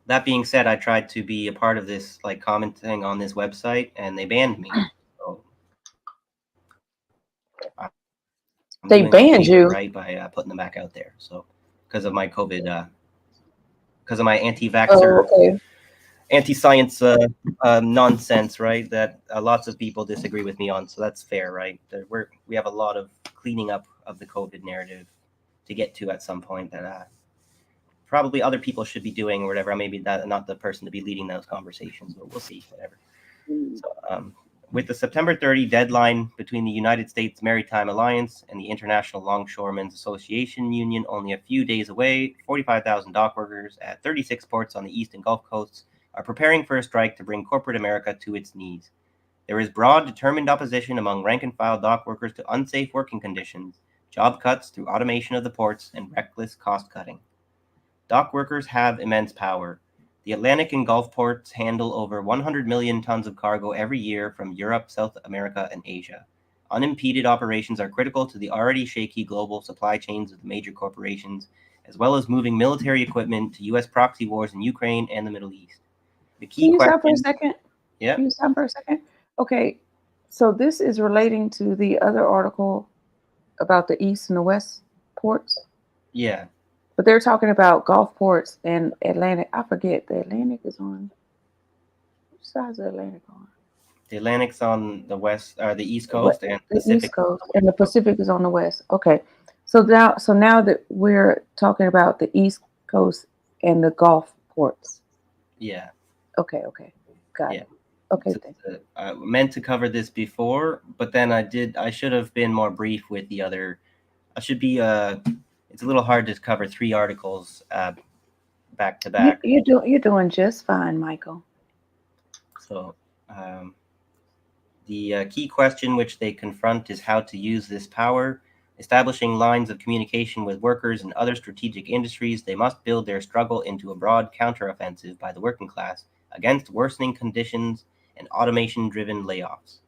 that being said, I tried to be a part of this, like commenting on this website, and they banned me. So I'm They doing banned something you. right by putting them back out there. So because of my COVID, because of my anti-vaxxer, okay. anti-science nonsense, right? That lots of people disagree with me on. So that's fair, right? We have a lot of cleaning up of the COVID narrative to get to at some point that probably other people should be doing or whatever. Maybe not the person to be leading those conversations, but we'll see. Whatever. So, with the September 30 deadline between the United States Maritime Alliance and the International Longshoremen's Association Union only a few days away, 45,000 dock workers at 36 ports on the East and Gulf Coasts are preparing for a strike to bring corporate America to its knees. There is broad, determined opposition among rank-and-file dock workers to unsafe working conditions, job cuts through automation of the ports, and reckless cost-cutting. Dock workers have immense power. The Atlantic and Gulf ports handle over 100 million tons of cargo every year from Europe, South America, and Asia. Unimpeded operations are critical to the already shaky global supply chains of the major corporations, as well as moving military equipment to U.S. proxy wars in Ukraine and the Middle East. The key Can you question... stop for a second? Yeah. Can you stop for a second? Okay, so this is relating to the other article about the East and the West ports. Yeah. But they're talking about Gulf ports and Atlantic. I forget, the Atlantic is on. Which side is the Atlantic on? The Atlantic's on the west, the East Coast, and The Pacific East Coast, and the Pacific is on the west. Okay, so now that we're talking about the East Coast and the Gulf ports. Yeah. Okay, got it. Okay, I meant to cover this before, but then I should have been more brief with the other. I should be. It's a little hard to cover 3 articles back to back. You're doing just fine, Michael. So the key question which they confront is how to use this power. Establishing lines of communication with workers in other strategic industries, they must build their struggle into a broad counteroffensive by the working class against worsening conditions and automation-driven layoffs.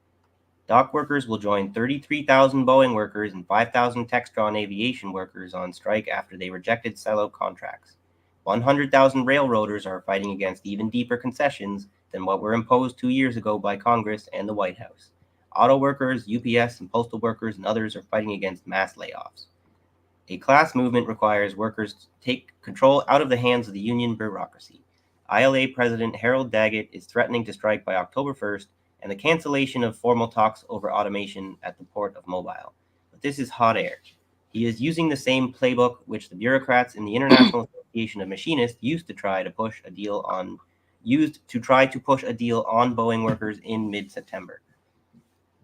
Dock workers will join 33,000 Boeing workers and 5,000 Textron aviation workers on strike after they rejected sellout contracts. 100,000 railroaders are fighting against even deeper concessions than what were imposed 2 years ago by Congress and the White House. Auto workers, UPS, and postal workers and others are fighting against mass layoffs. A class movement requires workers to take control out of the hands of the union bureaucracy. ILA President Harold Daggett is threatening to strike by October 1st and the cancellation of formal talks over automation at the port of Mobile. But this is hot air. He is using the same playbook which the bureaucrats in the International Association of Machinists used to try to push a deal on Boeing workers in mid-September.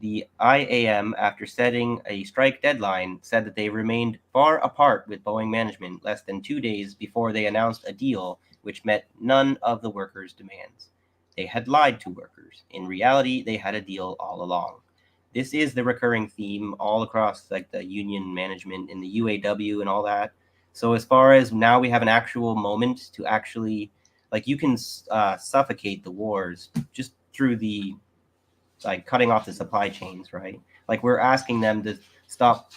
The IAM, after setting a strike deadline, said that they remained far apart with Boeing management less than 2 days before they announced a deal which met none of the workers' demands. They had lied to workers. In reality, they had a deal all along. This is the recurring theme all across like the union management in the UAW and all that. So as far as now we have an actual moment to actually, like you can suffocate the wars just through the like cutting off the supply chains, right? Like we're asking them to stop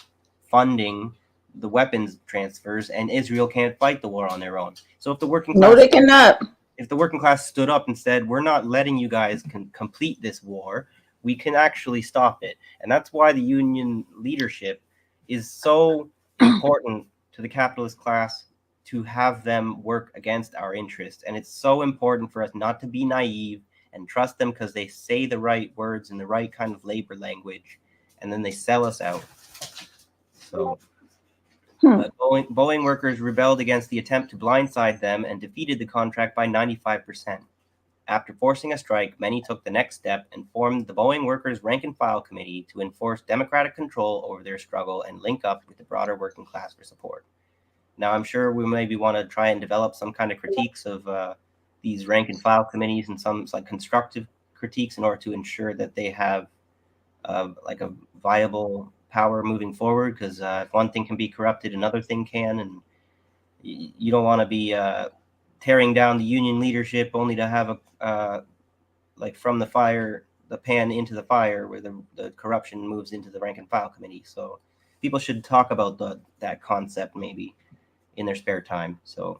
funding the weapons transfers, and Israel can't fight the war on their own. So if the working class, no, they cannot. If the working class stood up and said, "We're not letting you guys complete this war," we can actually stop it, and that's why the union leadership is so important to the capitalist class to have them work against our interests, and it's so important for us not to be naive and trust them because they say the right words in the right kind of labor language, and then they sell us out. So Boeing workers rebelled against the attempt to blindside them and defeated the contract by 95%. After forcing a strike, many took the next step and formed the Boeing Workers Rank and File Committee to enforce democratic control over their struggle and link up with the broader working class for support. Now, I'm sure we maybe want to try and develop some kind of critiques of these rank and file committees and some like constructive critiques in order to ensure that they have like a viable power moving forward. Because if one thing can be corrupted, another thing can, and you don't want to be tearing down the union leadership only to have a like from the pan into the fire, where the corruption moves into the rank and file committee. So people should talk about that concept maybe in their spare time. So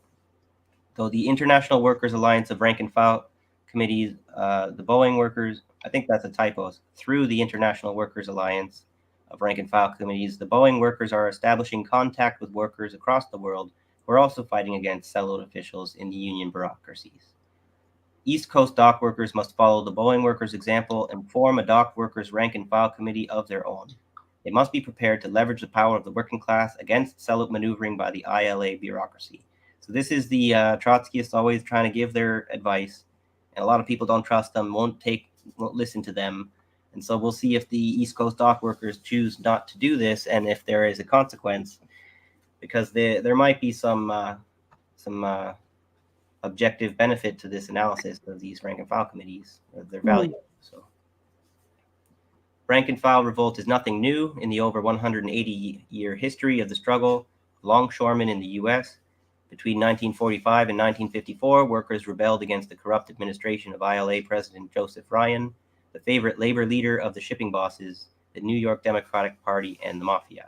the International Workers Alliance of Rank and File Committees, the Boeing workers, I think that's a typo, through the International Workers Alliance of Rank and File Committees, the Boeing workers are establishing contact with workers across the world who are also fighting against siloed officials in the union bureaucracies. East Coast dock workers must follow the Boeing workers' example and form a dock workers rank and file committee of their own. They must be prepared to leverage the power of the working class against sellout maneuvering by the ILA bureaucracy. So this is the Trotskyists always trying to give their advice, and a lot of people don't trust them, won't listen to them. And so we'll see if the East Coast dock workers choose not to do this, and if there is a consequence, because there might be some objective benefit to this analysis of these rank and file committees, of their value. So, rank and file revolt is nothing new in the over 180-year history of the struggle. Longshoremen in the U.S. Between 1945 and 1954, workers rebelled against the corrupt administration of ILA President Joseph Ryan, the favorite labor leader of the shipping bosses, the New York Democratic Party, and the Mafia.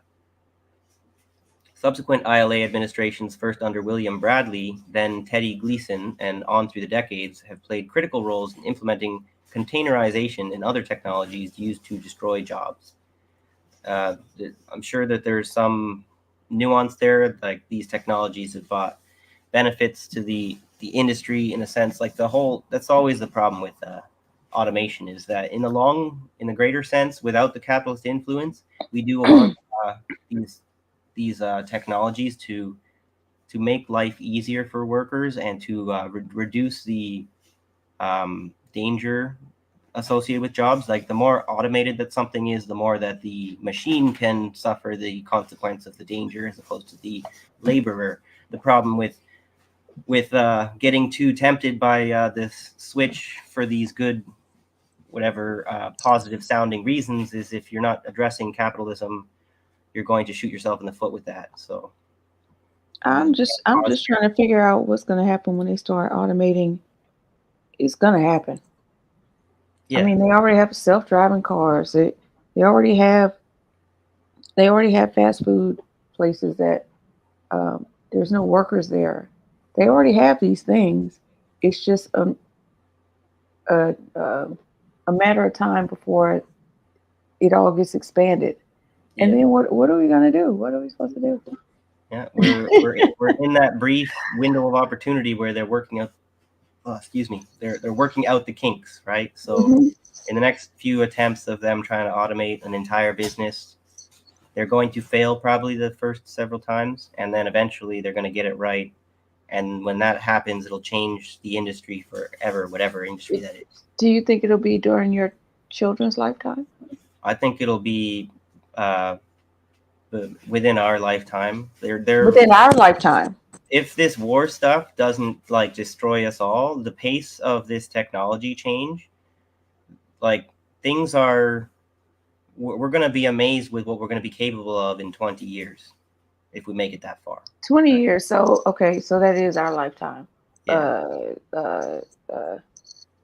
Subsequent ILA administrations, first under William Bradley, then Teddy Gleason, and on through the decades, have played critical roles in implementing containerization and other technologies used to destroy jobs. I'm sure that there's some nuance there, like these technologies have brought benefits to the industry in a sense. Like that's always the problem with automation, is that in the greater sense, without the capitalist influence, we do want these technologies to make life easier for workers and to reduce the danger associated with jobs. Like the more automated that something is, the more that the machine can suffer the consequence of the danger as opposed to the laborer. The problem with getting too tempted by this switch for these good, whatever positive sounding reasons, is if you're not addressing capitalism, you're going to shoot yourself in the foot with that. So I'm just trying to figure out what's going to happen when they start automating. It's going to happen. Yeah. I mean, they already have self-driving cars. They already have fast food places that there's no workers there. They already have these things. It's just a matter of time before it all gets expanded. And then what are we gonna do? What are we supposed to do? Yeah, we're in that brief window of opportunity where they're working out. They're working out the kinks, right? So in the next few attempts of them trying to automate an entire business, they're going to fail probably the first several times, and then eventually they're going to get it right. And when that happens, it'll change the industry forever, whatever industry that is. Do you think it'll be during your children's lifetime? I think it'll be within our lifetime. Within our lifetime. If this war stuff doesn't like destroy us all, the pace of this technology change, like things are, we're going to be amazed with what we're going to be capable of in 20 years if we make it that far. 20 years. So, okay. So that is our lifetime. Yeah.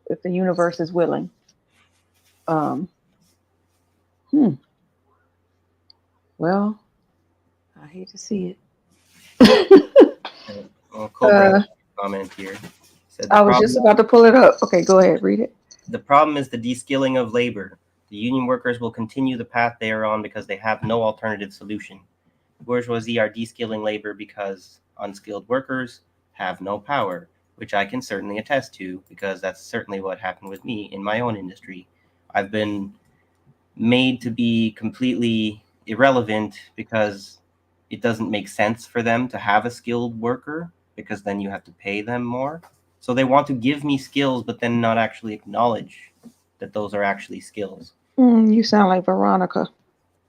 If the universe is willing. Well, I hate to see it. Comment here. I was just about to pull it up. Okay, go ahead, read it. The problem is the de-skilling of labor. The union workers will continue the path they are on because they have no alternative solution. Bourgeoisie are de-skilling labor because unskilled workers have no power. which I can certainly attest to because that's certainly what happened with me in my own industry. I've been made to be completely irrelevant because it doesn't make sense for them to have a skilled worker because then you have to pay them more. So they want to give me skills, but then not actually acknowledge that those are actually skills. You sound like Veronica,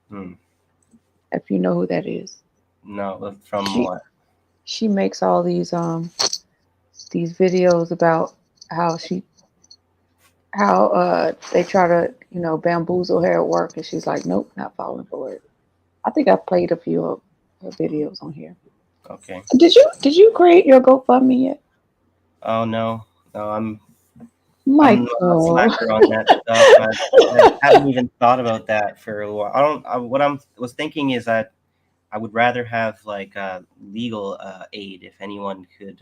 Hmm. if you know who that is. No, from She what? she makes all these videos about how they try to bamboozle her at work, and she's like, nope, not falling for it. I think I played a few of her videos on here. Okay. Did you create your GoFundMe yet, Oh no, no, I'm a Michael? slacker on that stuff. I haven't even thought about that for a while. I don't. What I'm was thinking is that I would rather have like legal aid if anyone could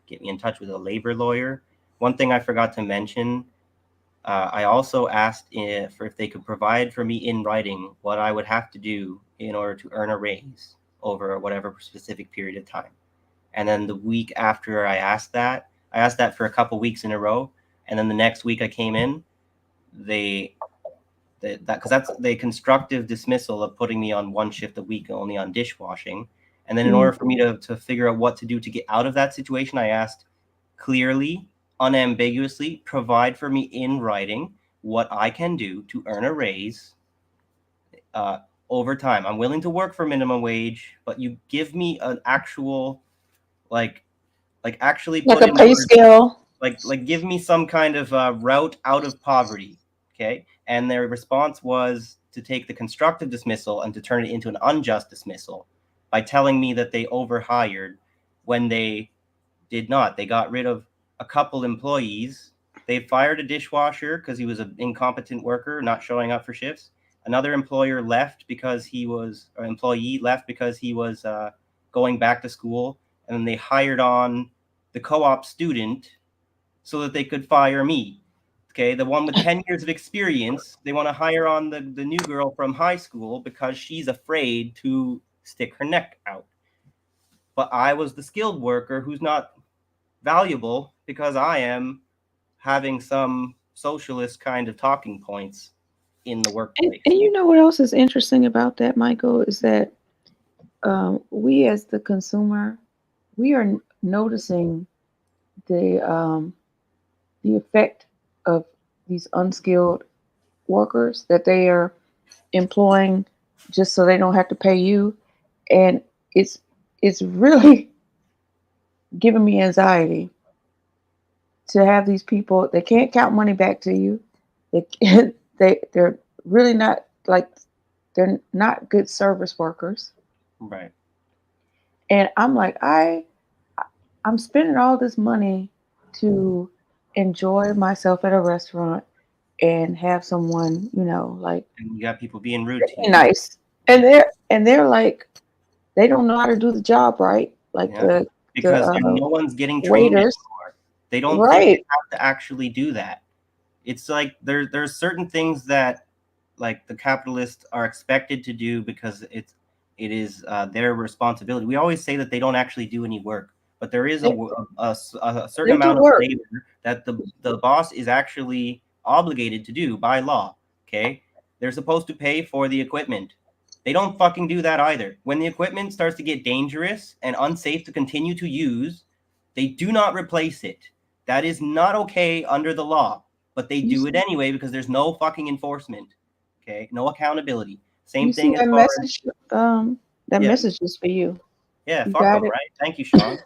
get me in touch with a labor lawyer. One thing I forgot to mention, I also asked if they could provide for me in writing what I would have to do in order to earn a raise over whatever specific period of time. And then the week after I asked that for a couple weeks in a row. And then the next week I came in, they because that's the constructive dismissal of putting me on one shift a week only on dishwashing. And then in order for me to figure out what to do to get out of that situation, I asked clearly, unambiguously, provide for me in writing what I can do to earn a raise uh, over time. I'm willing to work for minimum wage, but you give me an actual like actually Like put a in pay words, scale? like give me some kind of route out of poverty. Okay. And their response was to take the constructive dismissal and to turn it into an unjust dismissal by telling me that they overhired when they did not. They got rid of a couple employees. They fired a dishwasher because he was an incompetent worker, not showing up for shifts. Another employer left because he was, or employee left because he was going back to school. And then they hired on the co-op student so that they could fire me. Okay, the one with 10 years of experience, they want to hire on the new girl from high school because she's afraid to stick her neck out. But I was the skilled worker who's not valuable because I am having some socialist kind of talking points in the workplace. And you know what else is interesting about that, Michael, is that we as the consumer, we are noticing the the effect of these unskilled workers that they are employing just so they don't have to pay you, and it's really giving me anxiety to have these people. They can't count money back to you. They they're really not like, they're not good service workers. Right. And I'm like, I'm spending all this money to enjoy myself at a restaurant and have someone, like, And you got people being rude to be you. nice. And they're like, they don't know how to do the job right. Like Yeah. the Because no one's getting trained waiters, anymore. They don't think they right? have to actually do that. It's like there's certain things that like the capitalists are expected to do because it is their responsibility. We always say that they don't actually do any work, but there is They, a certain they do amount of work. labor that the boss is actually obligated to do by law. Okay, they're supposed to pay for the equipment. They don't fucking do that either. When the equipment starts to get dangerous and unsafe to continue to use, they do not replace it. That is not okay under the law, but they You do it anyway because there's no fucking enforcement. Okay, no accountability. you Same see thing as that far as message? That yeah, message is for you. yeah, You fuck got them, it. right? Thank you, Sean.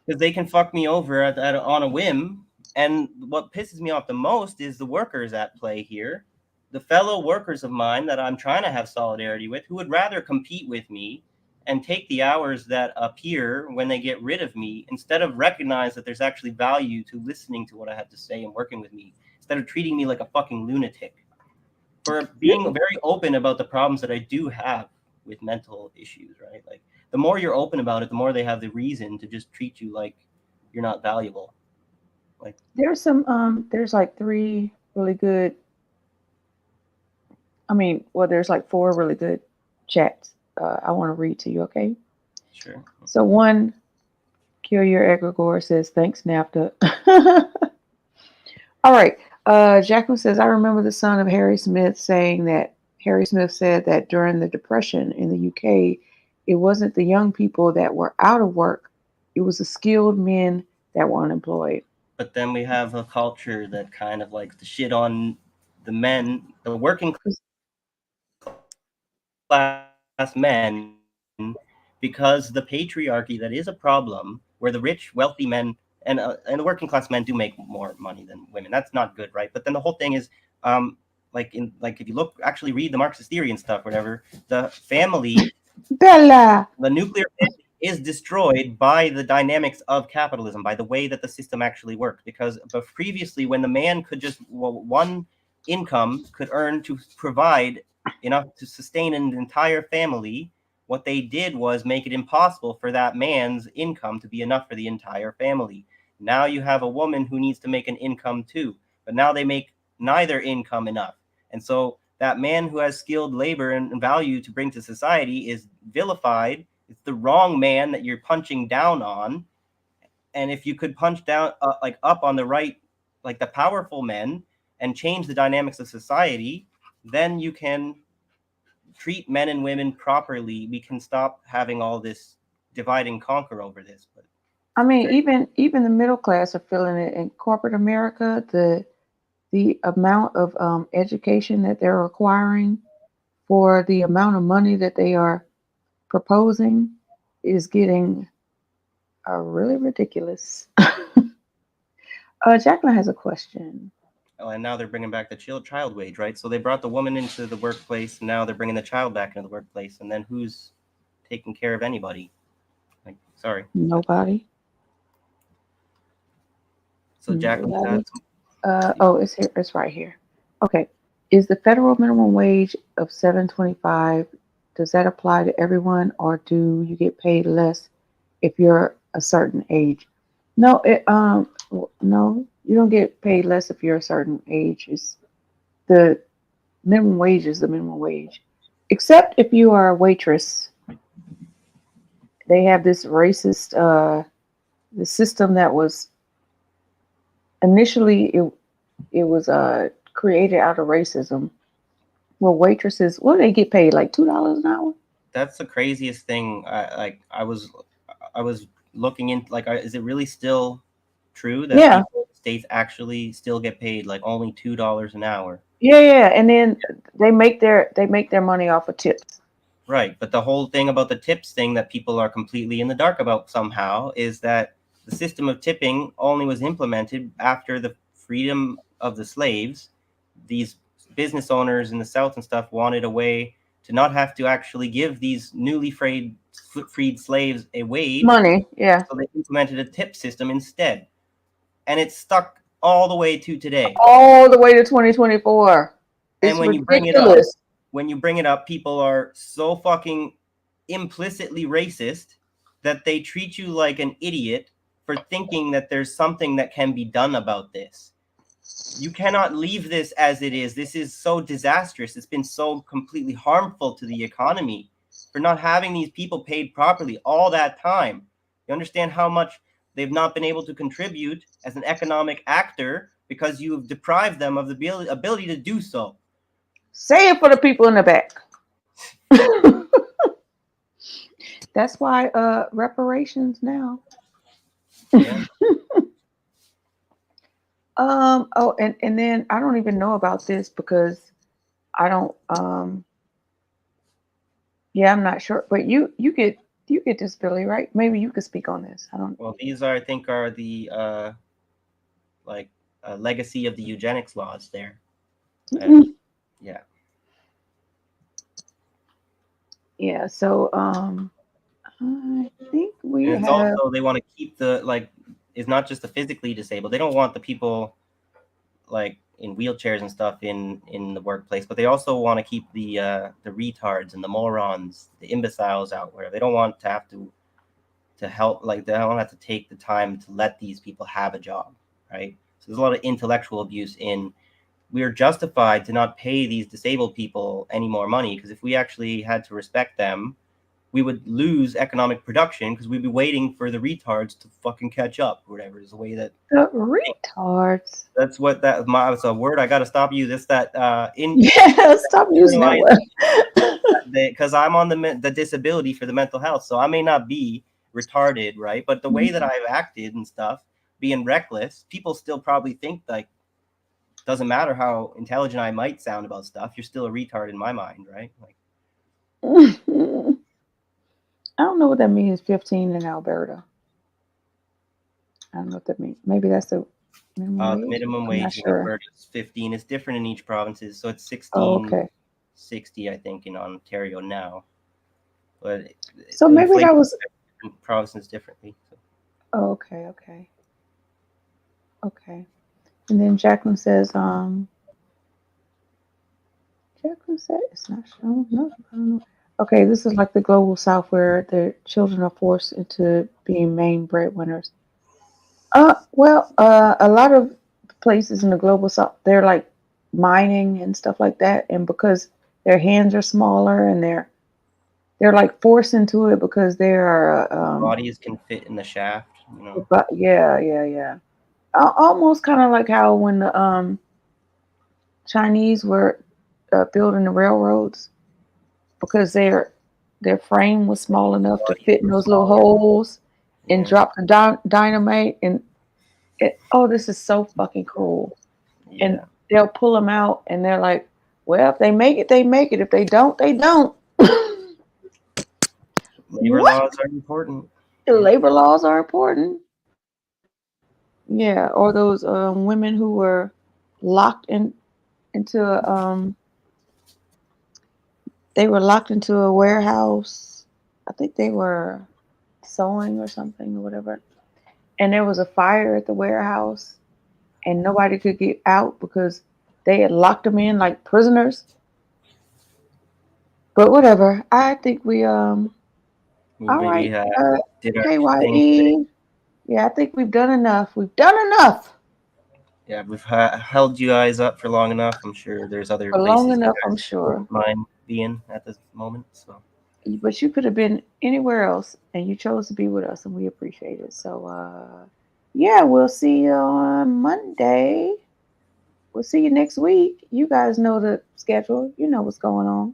Because they can fuck me over on a whim. And what pisses me off the most is the workers at play here, the fellow workers of mine that I'm trying to have solidarity with, who would rather compete with me and take the hours that appear when they get rid of me instead of recognize that there's actually value to listening to what I have to say and working with me instead of treating me like a fucking lunatic for being very open about the problems that I do have with mental issues, right? Like the more you're open about it, the more they have the reason to just treat you like you're not valuable. Like There's like three really good, there's like four really good chats. I want to read to you, okay? sure. So one, Kill your egregore says, thanks, NAFTA. All right. Jacqueline says, I remember the son of Harry Smith saying that Harry Smith said that during the Depression in the UK, it wasn't the young people that were out of work, it was the skilled men that were unemployed. But then we have a culture that kind of likes to shit on the men, the working class men, because the patriarchy that is a problem, where the rich, wealthy men and the working class men do make more money than women. That's not good, right? But then the whole thing is, like if you actually read the Marxist theory and stuff, whatever, the family, Bella, the nuclear family is destroyed by the dynamics of capitalism, by the way that the system actually worked. Because previously, when the man could just one income could earn to provide enough to sustain an entire family, what they did was make it impossible for that man's income to be enough for the entire family. Now you have a woman who needs to make an income too, but now they make neither income enough. And so that man who has skilled labor and value to bring to society is vilified. It's the wrong man that you're punching down on. And if you could punch down like up on the right, like the powerful men, and change the dynamics of society, then you can treat men and women properly. We can stop having all this divide and conquer over this. But I mean, even the middle class are feeling it in corporate America. The amount of education that they're requiring for the amount of money that they are proposing is getting really ridiculous. Jacqueline has a question. oh, and now they're bringing back the child wage, right? So they brought the woman into the workplace, and now they're bringing the child back into the workplace. And then who's taking care of anybody? Like, sorry, Nobody. So Jacqueline, it's here. It's right here. Okay. Is the federal minimum wage of $7.25? Does that apply to everyone, or do you get paid less if you're a certain age? No. No. You don't get paid less if you're a certain age. It's the minimum wage is the minimum wage, except if you are a waitress. They have this racist the system that was initially it was created out of racism. Well, waitresses, what do they get paid? Like $2 an hour? That's the craziest thing. I was looking into, like, is it really still true that people in the States actually still get paid like only $2 an hour? Yeah, and then they make their money off of tips. Right, but the whole thing about the tips thing that people are completely in the dark about somehow is that the system of tipping only was implemented after the freedom of the slaves. These business owners in the South and stuff wanted a way to not have to actually give these newly freed slaves a wage. Money, yeah. So they implemented a tip system instead. And it's stuck all the way to today. All the way to 2024. It's and when ridiculous. You bring it up, people are so fucking implicitly racist that they treat you like an idiot for thinking that there's something that can be done about this. You cannot leave this as it is. This is so disastrous. It's been so completely harmful to the economy for not having these people paid properly all that time. You understand how much they've not been able to contribute as an economic actor because you've deprived them of the ability to do so. Say it for the people in the back. That's why reparations now. Yeah. Oh, and then I don't even know about this because I don't yeah, I'm not sure. But you get disability, right? Maybe you could speak on this. I don't. Well, these are, I think, are the legacy of the eugenics laws there. Yeah. Yeah. So I think we and it's have. also, they want to keep it's not just the physically disabled. They don't want the people like in wheelchairs and stuff in the workplace, but they also want to keep the retards and the morons, the imbeciles out where they don't want to have to help, like they don't have to take the time to let these people have a job, right? So there's a lot of intellectual abuse in, we're justified to not pay these disabled people any more money, because if we actually had to respect them, we would lose economic production because we'd be waiting for the retards to fucking catch up, or whatever is the way that. The retards. That's what that my it's a word I got to stop you. This that Yeah, stop using that word. because I'm on the disability for the mental health, so I may not be retarded, right? But the way that I've acted and stuff, being reckless, people still probably think like doesn't matter how intelligent I might sound about stuff, you're still a retard in my mind, right? Like, I don't know what that means. 15 in Alberta. I don't know what that means. Maybe that's the minimum wage. Minimum I'm wage not in sure. Alberta is 15. It's different in each provinces, so it's 16. Oh, okay. 60, I think, in Ontario now. But So maybe that was different provinces differently. So. oh, okay. And then Jacqueline says, Jacqueline said it's not shown. No, I don't know. Okay, this is like the global south where the children are forced into being main breadwinners. Well, a lot of places in the global south, they're like mining and stuff like that, and because their hands are smaller and they're like forced into it because they are bodies can fit in the shaft, you know. But yeah. Almost kind of like how when the Chinese were building the railroads because their frame was small enough to fit in those little holes and drop the dynamite and this is so fucking cool. Yeah. And they'll pull them out and they're like, well, if they make it, they make it. If they don't, they don't. Labor laws are important. Labor laws are important. Yeah, or those women who were locked into they were locked into a warehouse. I think they were sewing or something or whatever. And there was a fire at the warehouse and nobody could get out because they had locked them in like prisoners. But whatever. I think we all right. Did our KYE. Yeah, I think we've done enough. We've done enough. Yeah, we've held you guys up for long enough. I'm sure there's other For places long enough, you guys I'm sure. wouldn't mind being at this moment. So, but you could have been anywhere else, and you chose to be with us, and we appreciate it. So, yeah, we'll see you on Monday. We'll see you next week. You guys know the schedule. You know what's going on.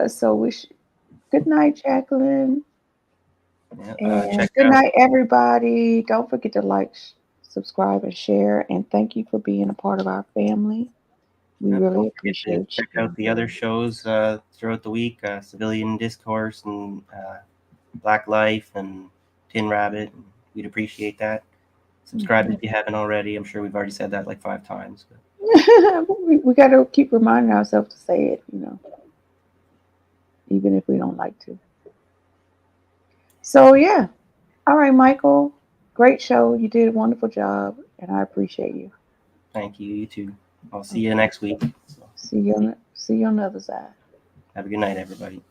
So good night, Jacqueline. And good night, everybody. Don't forget to like, subscribe, and share. And thank you for being a part of our family. We really appreciate you. Check out the other shows throughout the week: Civilian Discourse and Black Life and Tin Rabbit. We'd appreciate that. Subscribe if you haven't already. I'm sure we've already said that like 5 times. we got to keep reminding ourselves to say it, even if we don't like to. So, yeah. All right, Michael. Great show. You did a wonderful job, and I appreciate you. Thank you. You too. I'll see you next week. See you on the other side. Have a good night, everybody.